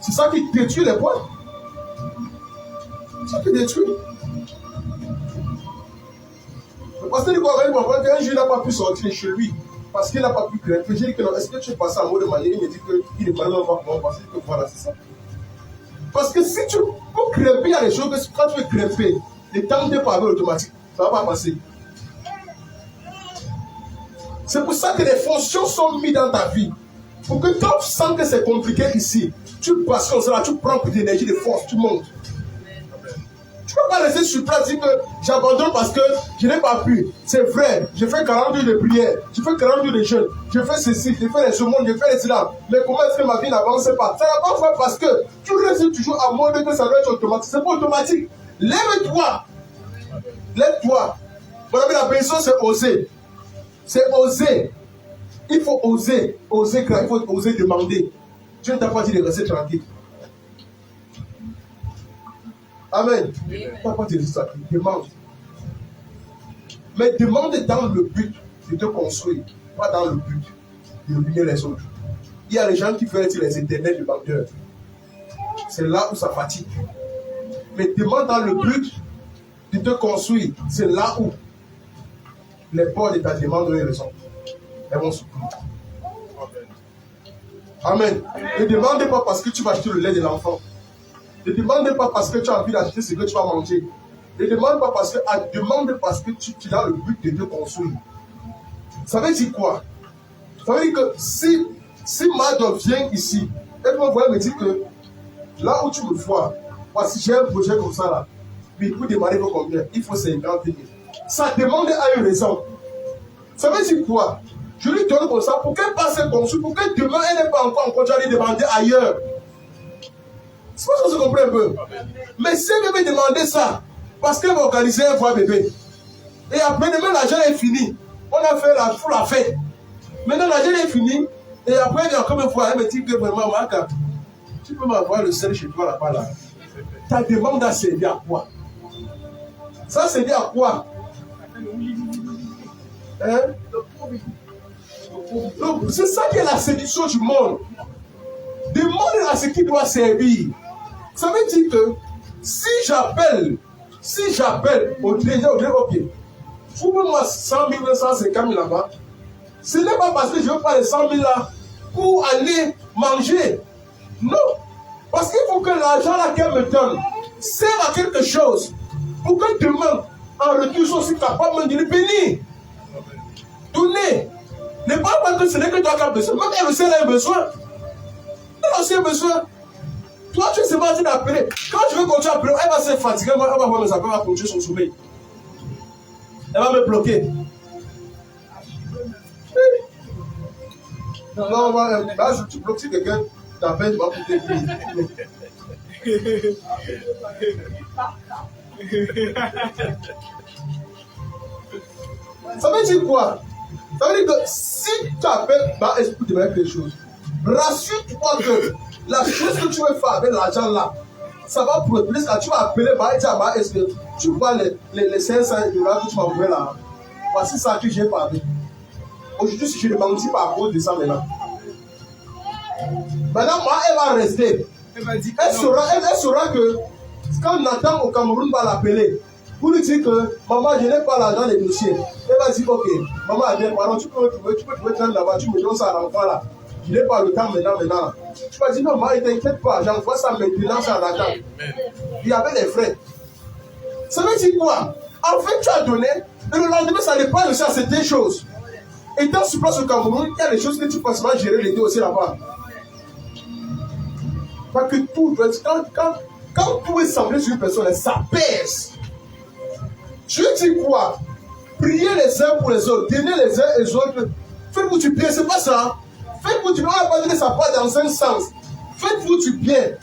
C'est ça qui détruit les boîtes. C'est ça qui détruit. Le pasteur dit quoi? Un jour, il n'a pas pu sortir chez lui parce qu'il n'a pas pu grimper. J'ai dit que non, est-ce que tu es passé en mode de manière? Il me dit qu'il ne parlait même pas comment passer. Que voilà, c'est ça. Parce que si tu peux grimper, il y a des choses que quand tu veux grimper, les temps n'est pas avec l'automatique. Ça ne va pas passer. C'est pour ça que les fonctions sont mises dans ta vie. Pour que quand tu sens que c'est compliqué ici, tu passes comme ça, tu prends plus d'énergie, de force, tu montes. Tu ne peux pas rester sur place et dire que j'abandonne parce que je n'ai pas pu. C'est vrai, je fais 40 jours de prière, je fais 40 jours de jeûne, je fais ceci, je fais les semondes, je fais les cela. Mais comment est-ce que ma vie n'avance pas? Ça n'avance pas parce que tu restes toujours à mode que ça doit être automatique. C'est pas automatique. Lève-toi. Lève-toi. Mon ami, la personne, c'est oser. C'est oser. Il faut oser. Oser craindre, il faut oser demander. Dieu ne t'a pas dit de rester tranquille. Amen. Tu n'as pas dit ça. Demande. Mais demande dans le but de te construire, pas dans le but de ruiner les autres. Il y a les gens qui veulent être les éternels demandeurs. C'est là où ça fatigue. Mais demande dans le but de te construire. C'est là où les portes de ta demande ont raison. Elles vont s'ouvrir. Amen. Ne demande pas parce que tu vas acheter le lait de l'enfant. Ne demande pas parce que tu as envie d'acheter ce que tu vas manger. Ne demande pas parce que, demande parce que tu as le but de te construire. Ça veut dire quoi? Ça veut dire que si Madoff vient ici, elle me dire que là où tu me vois, voici j'ai un projet comme ça là, mais pour démarrer combien? Il faut 50 000. Ça demande à une raison. Ça veut dire quoi? Je lui donne comme ça pour qu'elle passe construire, pour que demain elle n'ait pas encore en train d'aller demander ailleurs. C'est pas ça que je comprends un peu. Mais si elle veut demander ça, parce qu'elle va organiser un voix bébé, et après demain l'argent est fini, on a fait la fête. Maintenant l'argent est fini, et après elle vient encore une fois, elle me dit que vraiment, Marca, tu peux m'avoir le sel chez toi là-bas là. Ta demande a servi à quoi? Ça a servi à quoi? Hein? Donc, c'est ça qui est la séduction du monde. Demande à ce qui doit servir. Ça veut dire que si j'appelle au directeur, ok, trouve-moi 100 000, 150 000 là-bas. Ce n'est pas parce que je veux pas les 100 000 là pour aller manger. Non. Parce qu'il faut que l'argent là qu'elle me donne serve à quelque chose. Pour que demain, en retour, je sois aussi capable de le bénir. Donner. Ne parle pas que ce n'est que toi qui as besoin. Même elle aussi a besoin. Elle aussi a besoin. Toi, tu es seulement en train d'appeler. Quand tu veux continuer à appeler, elle va se fatiguer. Elle va voir mes appels, elle va continuer son sommeil. Elle va me bloquer. Non, là, tu bloques si quelqu'un t'appelle, tu vas pour t'aider. Ça veut dire quoi? Ça veut dire que si tu appelles dans l'esprit de quelque chose, rassure-toi que la chose que tu veux faire avec l'argent là, ça va produire ça. Tu vas appeler, est-ce que tu vois les 500 $ que tu m'as envoyé là? Voici ça que j'ai parlé. Aujourd'hui, si je ne mentis pas à cause de ça maintenant. Maintenant, moi, elle va rester. Elle saura que quand Nathan au Cameroun va l'appeler, pour lui dire que maman, je n'ai pas l'argent des dossiers. Elle va dire, ok, maman, viens, pardon, tu peux trouver là-bas, tu me donnes ça à l'enfant là. Je n'ai pas le temps maintenant. Tu vas dire, non, maman, ne t'inquiète pas, j'envoie ça maintenant, ça à Nathan. Il y avait des frais. Ça veut dire quoi? En fait, tu as donné, et le lendemain, ça dépend aussi à certaines choses. Étant sur place au Cameroun, il y a des choses que tu peux facilement gérer les deux aussi là-bas. Parce que tout doit être. Quand tout est semblé sur une personne, ça pèse. Je dis quoi? Priez les uns pour les autres, donnez les uns et les autres. Faites-vous du bien, c'est pas ça. Faites-vous du bien, on va pas donner ça part dans un sens. Faites-vous du bien.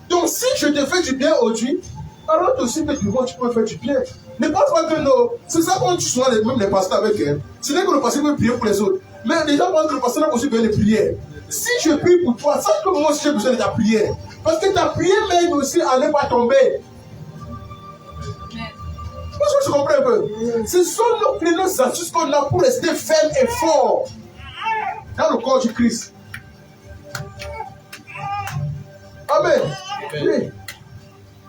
Donc si je te fais du bien aujourd'hui, alors aussi que du bon, tu peux faire du bien. Ne pense pas que non. C'est ça qu'on tue souvent même les pasteurs avec elle. Ce n'est que le pasteur veut prier pour les autres. Mais les gens pensent que le pasteur n'a aussi besoin de prière. Si je prie pour toi, sache que moi aussi j'ai besoin de ta prière. Parce que ta prière m'aide aussi à ne pas tomber. Parce que tu comprends un peu. Ce sont nos astuces qu'on a pour rester ferme et fort dans le corps du Christ. Amen. Oui.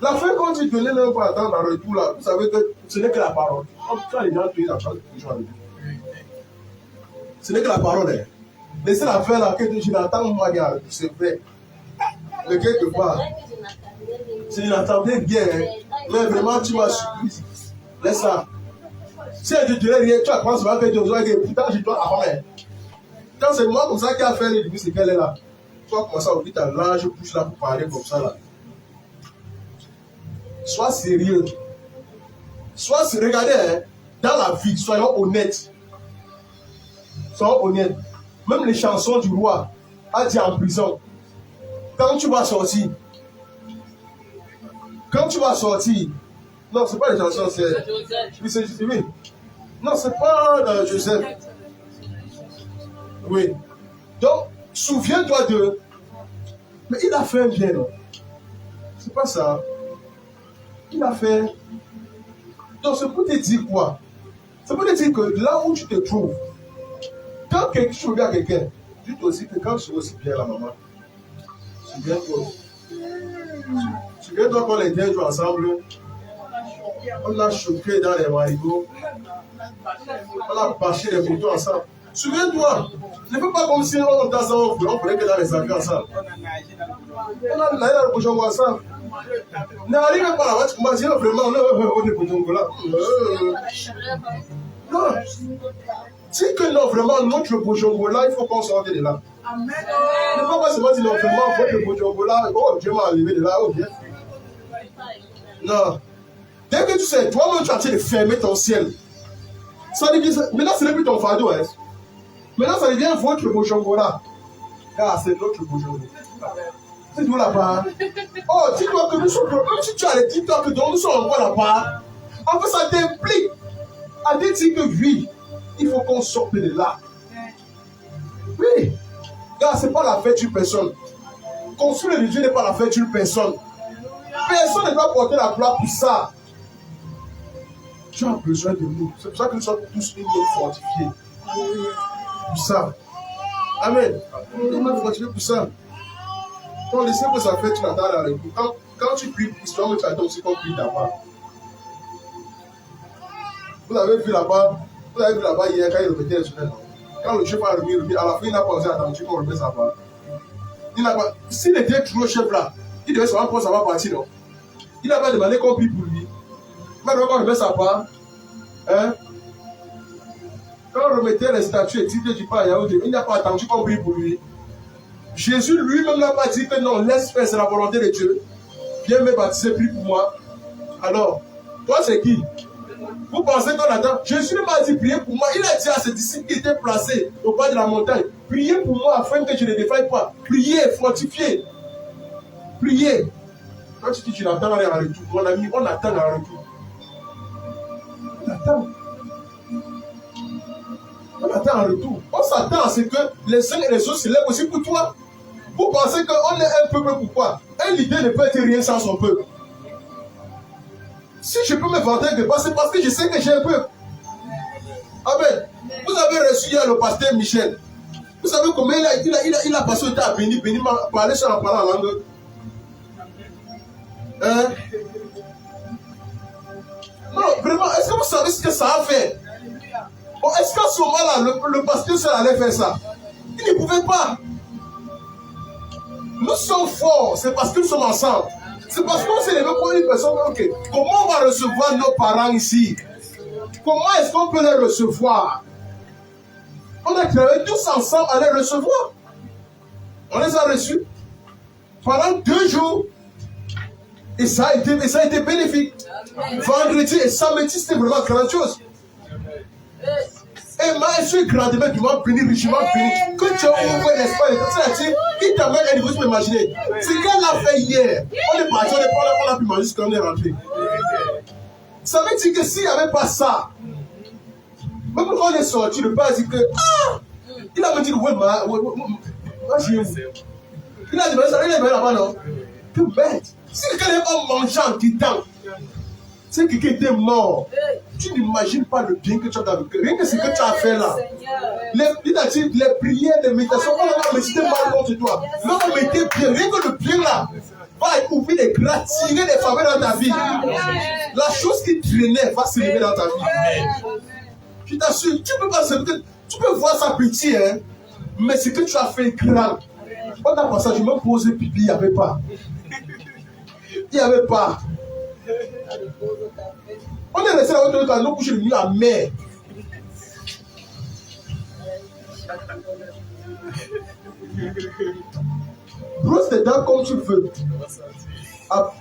La fin, quand tu donnais un peu attendre dans le tout là, vous savez que ce n'est que la parole. Quand les gens te disent la parole, ce n'est que la parole. Hein. Laissez la fin là, que je n'entends pas bien, c'est vrai. Mais quelque part, si je n'entendais bien, hein, mais vraiment tu m'as surpris. Laisse ça. Si elle te dirait rien, tu vas penser que tu dois dire, pourtant je dois avant. Quand c'est moi comme ça qui a fait les débuts, c'est qu'elle est là. Tu vas commencer à ouvrir ta large bouche là pour parler comme ça là. Sois sérieux. Sois sérieux. Regardez, hein, dans la vie, soyons honnêtes. Soyons honnêtes. Même les chansons du roi a dit en prison. Quand tu vas sortir, non, c'est pas les chansons, c'est. Oui. Non, c'est pas Joseph. Oui. Donc, souviens-toi de. Mais il a fait un bien, non? C'est pas ça. Il a fait. Donc, c'est pour te dire quoi? C'est pour te dire que là où tu te trouves, quand quelque chose vient à quelqu'un, dites aussi que quand je suis aussi bien la maman, souviens-toi. Souviens-toi qu'on les deux jours ensemble, on a choqué dans les marigots, on a bâché les moutons ensemble. Souviens-toi, ne fais pas comme si on dans un on prenait que dans les avions ensemble. On a naï dans le bouchon ensemble. N'arrive pas là-bas, tu commences à dire vraiment, on est bouchon là. Non. Si que non, vraiment, notre bouchon là, il faut qu'on sorte de là. Ne faut pas seulement dire non, vraiment, votre bouchon là, oh, Dieu m'a arrivé de là, oh, bien. Non. Dès que tu sais, toi-même, tu es en train de fermer ton ciel. Ça veut dire que maintenant, ce n'est plus ton fardeau. Hein. Maintenant, ça devient votre bouchongola. Ah, c'est notre bouchongola. C'est tout là-bas. Oh, dis-toi que nous sommes, même si tu as les TikTok, donc nous sommes encore là-bas. En fait, ça t'implique à dire que oui, il faut qu'on sorte de là. Oui. Car ce n'est pas la fête d'une personne. Construire le Dieu n'est pas la fête d'une personne. Personne ne doit porter la gloire pour ça. Tu as besoin de nous. C'est pour ça que nous sommes tous unis fortifiés. Pour ça. Amen. Nous sommes fortifiés pour ça. Donc, laissez que ça fait, tu n'attends rien. Quand tu pries pour ça, tu attends aussi qu'on prie d'abord. Vous avez vu là-bas hier quand il remettait les semaines. Quand le chef a remis, à la fin, il n'a pas osé attendre qu'on remet sa part. Il n'a pas. S'il était toujours le chef là, il devait savoir pourquoi ça va partir, non? Il n'a pas demandé qu'on prie pour lui. Maintenant, quand on remet sa part, hein? Quand on remettait les statues et titres du Père Yahweh, il n'a pas attendu qu'on prie pour lui. Jésus lui-même n'a pas dit que non, laisse faire, c'est la volonté de Dieu. Viens me baptiser, prie pour moi. Alors, toi c'est qui? Vous pensez qu'on attend? Jésus ne m'a dit priez pour moi. Il a dit à ses disciples qui étaient placés au bas de la montagne, priez pour moi afin que je ne défaille pas. Priez, fortifiez. Priez. Quand tu dis tu n'attends rien en retour, mon ami, on attend en retour. On attend. On attend en retour. On s'attend à ce que les uns et les autres se lèvent aussi pour toi. Vous pensez qu'on est un peuple pourquoi? Un leader ne peut être rien sans son peuple. Si je peux me vanter de pas, c'est parce que je sais que j'ai un peuple. Amen. Vous avez reçu hier le pasteur Michel. Vous savez comment il a passé le temps à bénir, parler sur la parole en langue. Hein? Non, vraiment, est-ce que vous savez ce que ça a fait? Bon, est-ce qu'à ce moment-là, le pasteur seul allait faire ça? Il ne pouvait pas. Nous sommes forts, c'est parce que nous sommes ensemble. C'est parce qu'on s'est levé pour une personne. Okay. Comment on va recevoir nos parents ici? Comment est-ce qu'on peut les recevoir? On a travaillé tous ensemble à les recevoir. On les a reçus pendant 2 jours. Et ça a été bénéfique. Vendredi et samedi, c'était vraiment grandiose. Et moi, je suis grandement qui m'a béni, richement béni. Que tu as ouvert l'espace, il t'amène à niveau, tu peux imaginer. C'est qu'elle a fait hier. On est parti, on a pu manger ce qu'on est rentré. Ça veut dire que s'il n'y avait pas ça, même quand on est sorti, le père a dit que, il a me dit, ouais, moi, j'ai il a dit, mais ça, il est là-bas, non? Que bête. Si quelqu'un n'est pas mangeant qui t'en, c'est que quelqu'un était mort. Tu n'imagines pas le bien que tu as dans le cœur. Rien que ce que tu as fait là. Il a dit les prières, les méditations, on va méditer mal contre toi. Là, on mettait bien. Rien que le bien là va ouvrir les grâces, tirer les faveurs dans ta vie. La chose qui traînait va se lever dans ta vie. Je t'assure, tu peux voir sa petit, hein, mais ce que tu as fait est grand. Pendant le passage, je me posais pipi, il n'y avait pas. Il n'y avait pas. On est resté là autour de nous coucher le nuit à mer. Brosse tes dents comme tu veux.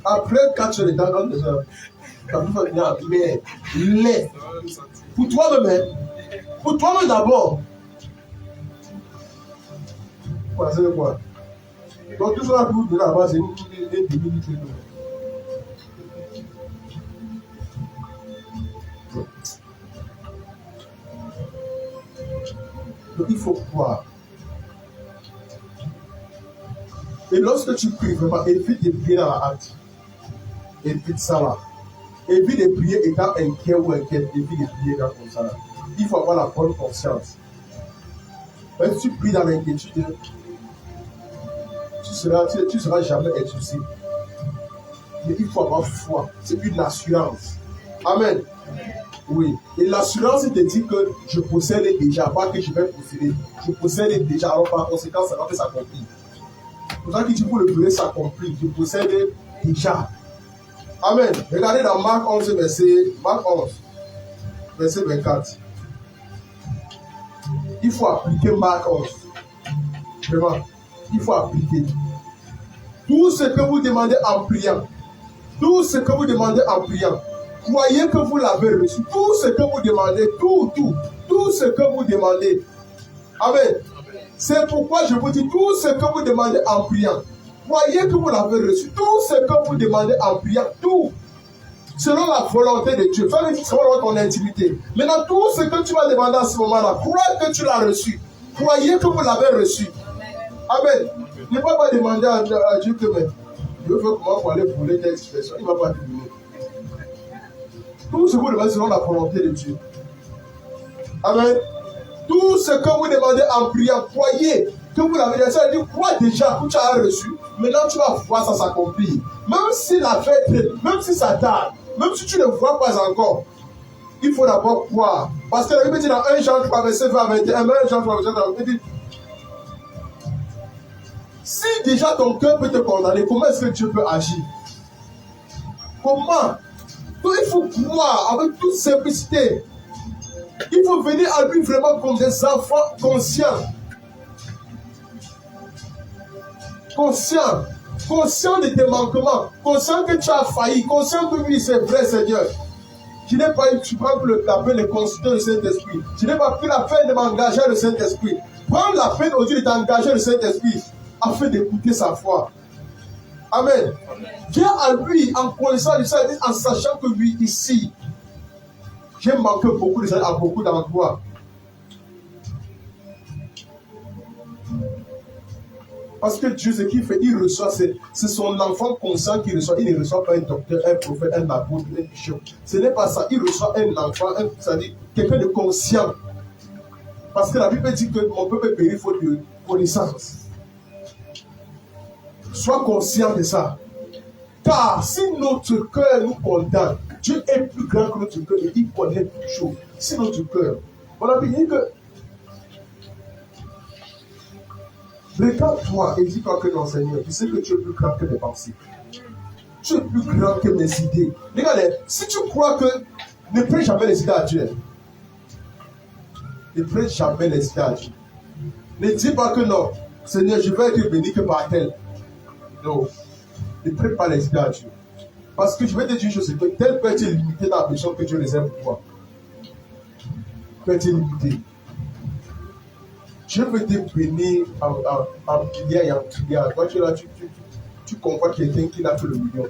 Après, quand tu as les dents dans les heures, tu vas venir à mer. Lait. Pour toi-même. Pour toi-même d'abord. Voilà, c'est quoi? Donc, tout ça, pour vous donner la base, c'est une demi-minute. Donc, il faut croire. Et lorsque tu pries, vraiment, évite de prier dans la hâte. Évite ça là. Évite de prier étant inquiet ou inquiète. Évite de prier comme ça là. Il faut avoir la bonne conscience. Même si tu pries dans l'inquiétude, tu seras jamais exaucé. Mais il faut avoir foi. C'est une assurance. Amen. Oui. Et l'assurance te dit que je possède déjà, pas que je vais posséder. Je possède déjà, alors par conséquent, ça va s'accomplir. Pour ça qu'il dit pour le brûler s'accomplir. Je possède déjà. Amen. Regardez dans Marc 11, verset 24. Il faut appliquer Marc 11. Vraiment. Il faut appliquer. Tout ce que vous demandez en priant. Tout ce que vous demandez en priant. Croyez que vous l'avez reçu. Tout ce que vous demandez, tout ce que vous demandez. Amen. C'est pourquoi je vous dis tout ce que vous demandez en priant. Croyez que vous l'avez reçu. Tout ce que vous demandez en priant, tout. Selon la volonté de Dieu. Ça veut dire selon ton intimité. Maintenant, tout ce que tu vas demander à ce moment-là, crois que tu l'as reçu. Croyez que vous l'avez reçu. Amen. Ne va pas demander à Dieu que je veux comment pour aller voler telle expression. Il ne va pas te donner. Tout ce que vous demandez selon la volonté de Dieu. Amen. Tout ce que vous demandez en priant, croyez que vous l'avez déjà. Ça veut dire, crois déjà que tu as reçu. Maintenant, tu vas voir ça s'accomplir. Même si la fête, même si ça tarde, même si tu ne vois pas encore, il faut d'abord croire. Parce que la Bible dit dans 1 Jean 3, verset 20 à 21, 1 Jean 3, verset 20 à 21, il dit, si déjà ton cœur peut te condamner, comment est-ce que Dieu peut agir? Comment? Donc il faut croire avec toute simplicité. Il faut venir à lui vraiment comme des enfants conscients. Conscient de tes manquements. Conscient que tu as failli. Conscient que oui, c'est vrai, Seigneur. Je n'ai pas eu, tu prends la peine de consulter le Saint-Esprit. Je n'ai pas pris la peine de m'engager le Saint-Esprit. Prends la peine aujourd'hui de t'engager le Saint-Esprit afin d'écouter sa foi. Amen. Viens à lui en connaissant le Saint-Esprit, en sachant que lui, ici, j'ai manqué beaucoup de ça à beaucoup d'endroits. Parce que Dieu, ce qu'il fait, il reçoit, c'est son enfant conscient qui reçoit. Il ne reçoit pas un docteur, un prophète, un apôtre, un bishop. Ce n'est pas ça. Il reçoit un enfant, c'est-à-dire quelqu'un de conscient. Parce que la Bible dit que mon peuple périt faute de connaissance. Sois conscient de ça. Car si notre cœur nous condamne, Dieu est plus grand que notre cœur et il connaît toutes choses. Si notre cœur, on a dit que regarde-toi et dis-toi que non, Seigneur, tu sais que tu es plus grand que mes pensées. Tu es plus grand que mes idées. Regarde, si tu crois que ne prête jamais les idées à Dieu, ne prête jamais les idées à Dieu. Ne dis pas que non, Seigneur, je vais être béni que par tel. Non, ne prête pas les idées à Dieu. Parce que je vais te dire une chose, c'est que tel peut être limité dans la mission que Dieu réserve pour toi. Peut être limité. Dieu veut te bénir en milliards et en trilliards. Toi, tu es là, tu convoites quelqu'un qui n'a fait le million.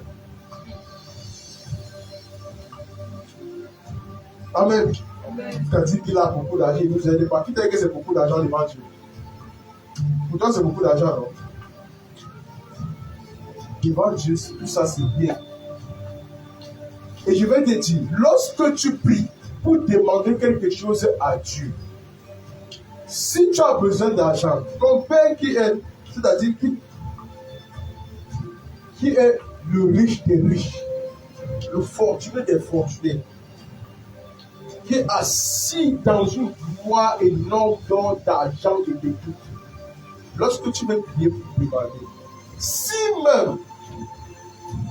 Amen. Quand il dit qu'il a beaucoup d'argent, il ne nous aide pas. Qui t'a dit que c'est beaucoup d'argent devant Dieu? Pourtant, c'est beaucoup d'argent, non? Devant Dieu, tout ça, c'est bien. Et je vais te dire, lorsque tu pries pour demander quelque chose à Dieu, si tu as besoin d'argent, ton Père qui est, c'est-à-dire qui est le riche des riches, le fortuné des fortunés, qui est assis dans une gloire énorme d'or, d'argent et de tout. Lorsque tu veux prier pour demander, si même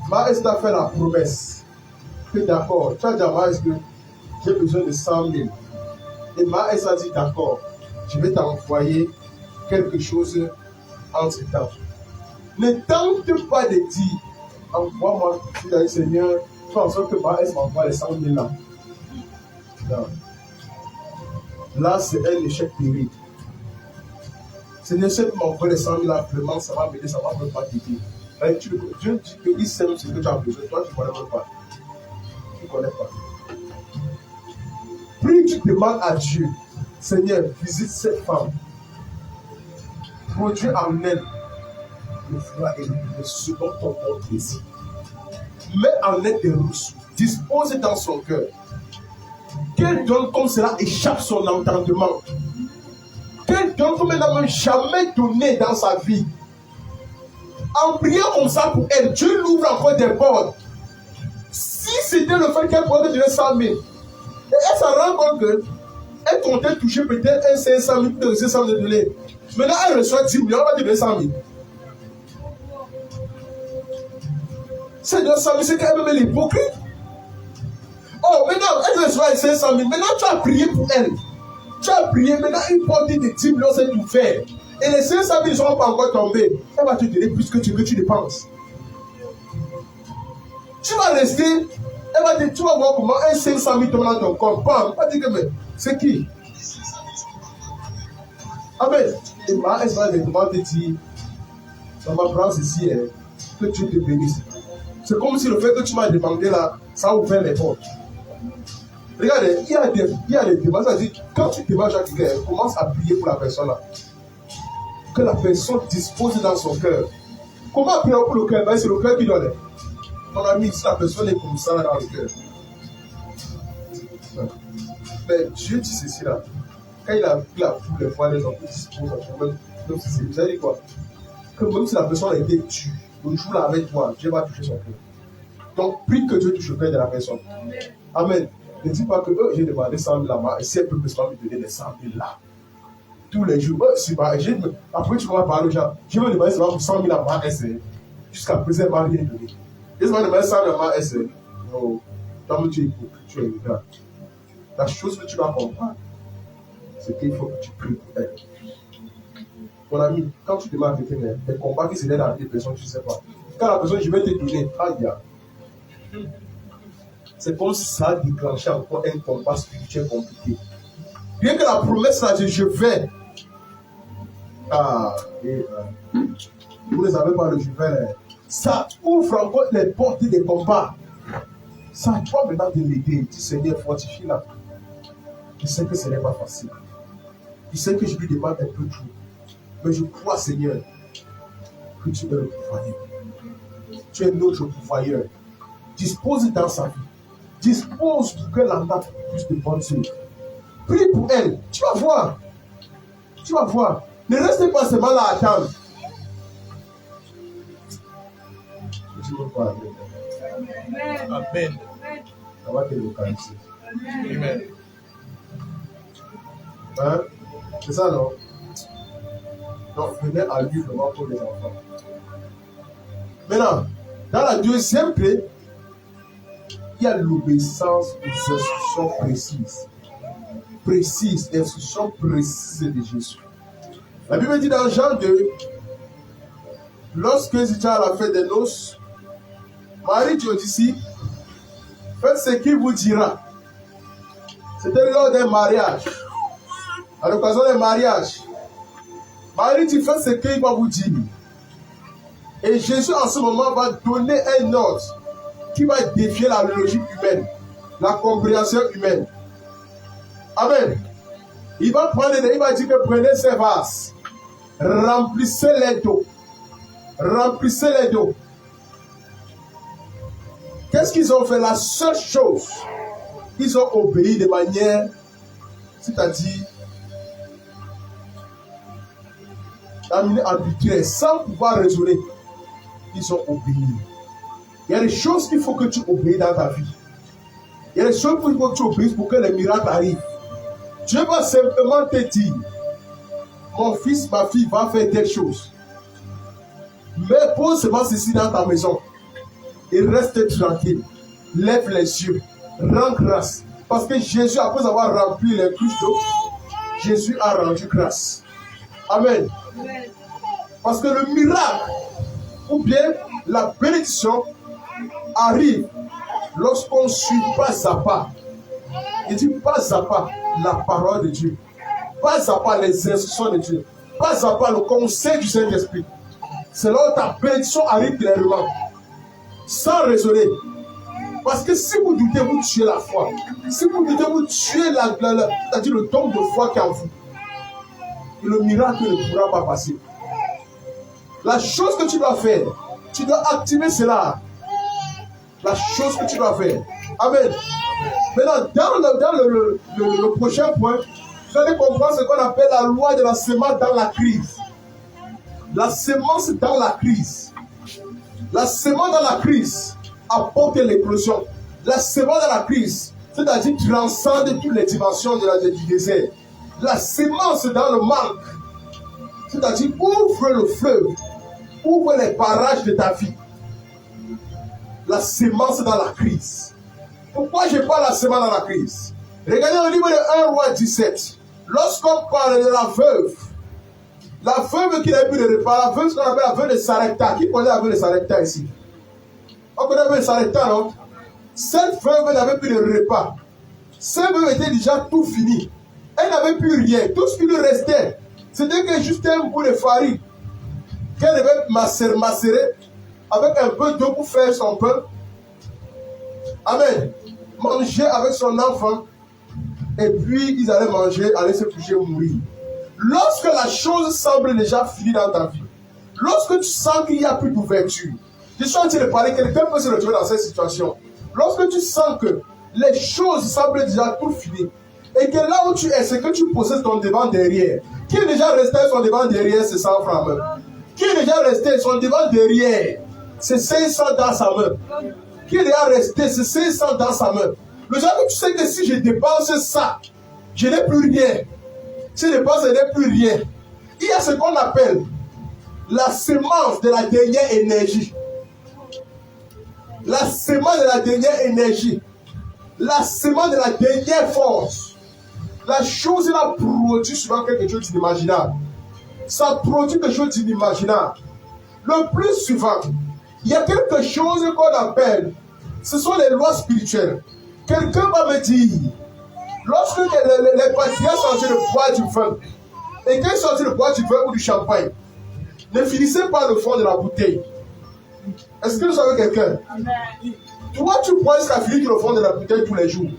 Maël t'a fait la promesse que d'accord, tu as dit à Maël que j'ai besoin de 100 000, et Maël a dit d'accord, je vais t'envoyer quelque chose entre temps. Ne tente pas de dire, envoie-moi, tu as dit Seigneur, fais en sorte que Maël m'envoie les 100 000 là. Non. Là, c'est un échec terrible. Seigneur, si tu m'envoies les 100 000 là, vraiment, ça va m'aider, ça va même pas t'aider. Dieu dit qu'il sait ce que tu as besoin, toi tu ne connais même pas. Tu ne connais pas. Plus tu demandes à Dieu, Seigneur, visite cette femme. Produis en elle le froid et le second ton bon plaisir. Mets en elle des ressources. Dispose dans son cœur. Qu'elle donne comme cela échappe son entendement. Qu'elle donne comme elle n'a même jamais donné dans sa vie. En priant comme ça pour elle, Dieu l'ouvre encore des portes. Si c'était le fait qu'elle pourrait donner 100 000, et elle s'en rend compte que elle comptait toucher peut-être un 500 000 pour 500 000 donner. Maintenant, elle reçoit 10 millions, elle va donner 100 000. C'est de 100 000, c'est quand même l'hypocrite. Oh, maintenant, elle reçoit 500 000. Maintenant, tu as prié pour elle. Tu as prié, maintenant, une porte de 10 millions s'est ouverte. Et les 500 000 ne sont pas encore tombés. Elle va te donner plus que tu dépenses. Tu vas rester, elle va te, tu vas voir comment un 500 000 tombe dans ton compte. Bam, elle va dire que mais, c'est qui? Amen. Et ma elle va te dire, dans ma France ici, que Dieu te bénisse. C'est comme si le fait que tu m'as demandé là, ça a ouvert les portes. Regardez, il y a des demandes, c'est-à-dire, quand tu demandes à quelqu'un, commence à prier pour la personne là. Que la personne dispose dans son cœur. Comment prier pour le cœur? Ben, c'est le cœur qui donne. Ton ami, si la personne est comme ça dans le cœur. Mais Dieu dit ceci là. Quand il a pris la foule, les fois, les gens qui disposent en son même, vous avez dit quoi? Que même si la personne a été tue, le jour là avec toi, Dieu va toucher son cœur. Donc, prie que Dieu touche le cœur de la personne. Amen. Ne dis pas que j'ai demandé 100 000 là-bas, et si elle peut me donner les 100 000 là. Tous les jours, après tu vas parler aux gens, je vais demander seulement pour 100 000 là-bas, jusqu'à présent, elle ne m'a rien donné. Et si je vais demander 100 000 là-bas, non, toi, tu es hypocrite, tu es ignorant. La chose que tu vas comprendre, c'est qu'il faut que tu pries pour elle. Mon ami, quand tu demandes à quelqu'un, les combats qui se lèvent dans des personnes, tu ne sais pas. Quand la personne, je vais te donner, aïe. c'est comme si ça a déclenché encore un combat spirituel compliqué. Bien que la promesse là, je vais. Vous ne savez pas le je vais. Ça ouvre encore les portes des combats. Ça doit maintenant te l'aider. Tu Seigneur, fortifie-la. Je sais que ce n'est pas facile. Je sais que je lui demande un peu trop. Mais je crois, Seigneur, que tu es le pourvoyeur. Tu es notre pourvoyeur. Dispose dans sa vie. Dispose pour qu'elle en a plus de bonnes choses. Prie pour elle. Tu vas voir. Tu vas voir. Ne restez pas seulement là à attendre. Tu veux pas. Amen. Ça va te localiser. Amen. Hein? C'est ça, non? Donc, venez à lui vraiment pour les enfants. Maintenant, dans la deuxième clé, il y a l'obéissance aux instructions précises. Précises, instructions précises de Jésus. La Bible dit dans Jean 2, lorsque c'était à la fête des noces, Marie dit aux disciples, faites ce qu'il vous dira. C'était lors d'un mariage. À l'occasion d'un mariage. Marie dit, faites ce qu'il va vous dire. Et Jésus en ce moment va donner un ordre qui va défier la logique humaine, la compréhension humaine. Amen. Il va dire que prenez ces vases, remplissez-les d'eau. Remplissez-les d'eau. Qu'est-ce qu'ils ont fait? La seule chose, ils ont obéi de manière, c'est-à-dire, arbitraire, sans pouvoir raisonner. Ils ont obéi. Il y a des choses qu'il faut que tu obéis dans ta vie. Il y a des choses qu'il faut que tu obéisses pour que les miracles arrivent. Dieu va simplement te dire, mon fils, ma fille va faire telle chose. Mais pose seulement ceci dans ta maison. Et reste tranquille. Lève les yeux. Rends grâce. Parce que Jésus, après avoir rempli les cruches d'eau, Jésus a rendu grâce. Amen. Parce que le miracle, ou bien la bénédiction, arrive lorsqu'on suit pas à pas. Il dit pas à pas la parole de Dieu. Pas à pas les instructions de Dieu. Pas à pas le conseil du Saint-Esprit. C'est là où ta bénédiction arrive clairement. Sans raisonner. Parce que si vous doutez, vous tuez la foi. Si vous doutez, vous tuez c'est-à-dire le don de foi qui est en vous. Et le miracle ne pourra pas passer. La chose que tu dois faire, tu dois activer cela. La chose que tu dois faire. Amen. Maintenant, dans le prochain point, vous allez comprendre ce qu'on appelle la loi de la semence dans la crise. La semence dans la crise. La semence dans la crise apporte l'éclosion. La semence dans la crise, c'est-à-dire transcende toutes les dimensions du désert. La semence dans le manque, c'est-à-dire ouvre le fleuve, ouvre les barrages de ta vie. La semence dans la crise. Pourquoi je parle de la semence dans la crise? Regardez au livre de 1 roi 17. Lorsqu'on parle de la veuve qui n'a plus de repas, la veuve, ce qu'on appelle la veuve de Sarepta. Qui connaît la veuve de Sarepta ici? On connaît la veuve de Sarepta, non? Cette veuve n'avait plus de repas. Cette veuve était déjà tout fini. Elle n'avait plus rien. Tout ce qui lui restait, c'était que juste un bout de farine qu'elle devait macérer avec un peu d'eau pour faire son pain. Amen. Manger avec son enfant. Et puis, ils allaient manger, aller se coucher, mourir. Lorsque la chose semble déjà finie dans ta vie, lorsque tu sens qu'il n'y a plus d'ouverture, je suis en train de parler, quelqu'un peut se retrouver dans cette situation. Lorsque tu sens que les choses semblent déjà tout finies, et que là où tu es, c'est que tu possèdes ton devant derrière. Qui est déjà resté son devant derrière, c'est 100 francs même. Qui est déjà resté son devant derrière, c'est 500 dans sa main. Qui est déjà resté, c'est 500 dans sa main. Le genre que tu sais que si je dépense ça, je n'ai plus rien. Si je dépense, je n'ai plus rien. Il y a ce qu'on appelle la semence de la dernière énergie. La semence de la dernière énergie. La semence de la dernière force. La chose là produit souvent quelque chose d'inimaginable. Ça produit quelque chose d'inimaginable. Le plus souvent, il y a quelque chose qu'on appelle, Ce sont les lois spirituelles. Quelqu'un va me dire, lorsque les patriarches sont en train de boire du vin, et quand ils sont en train de boire du vin ou du champagne, ne finissez pas le fond de la bouteille. Est-ce que nous savez quelqu'un? Toi, tu bois jusqu'à finir le fond de la bouteille tous les jours.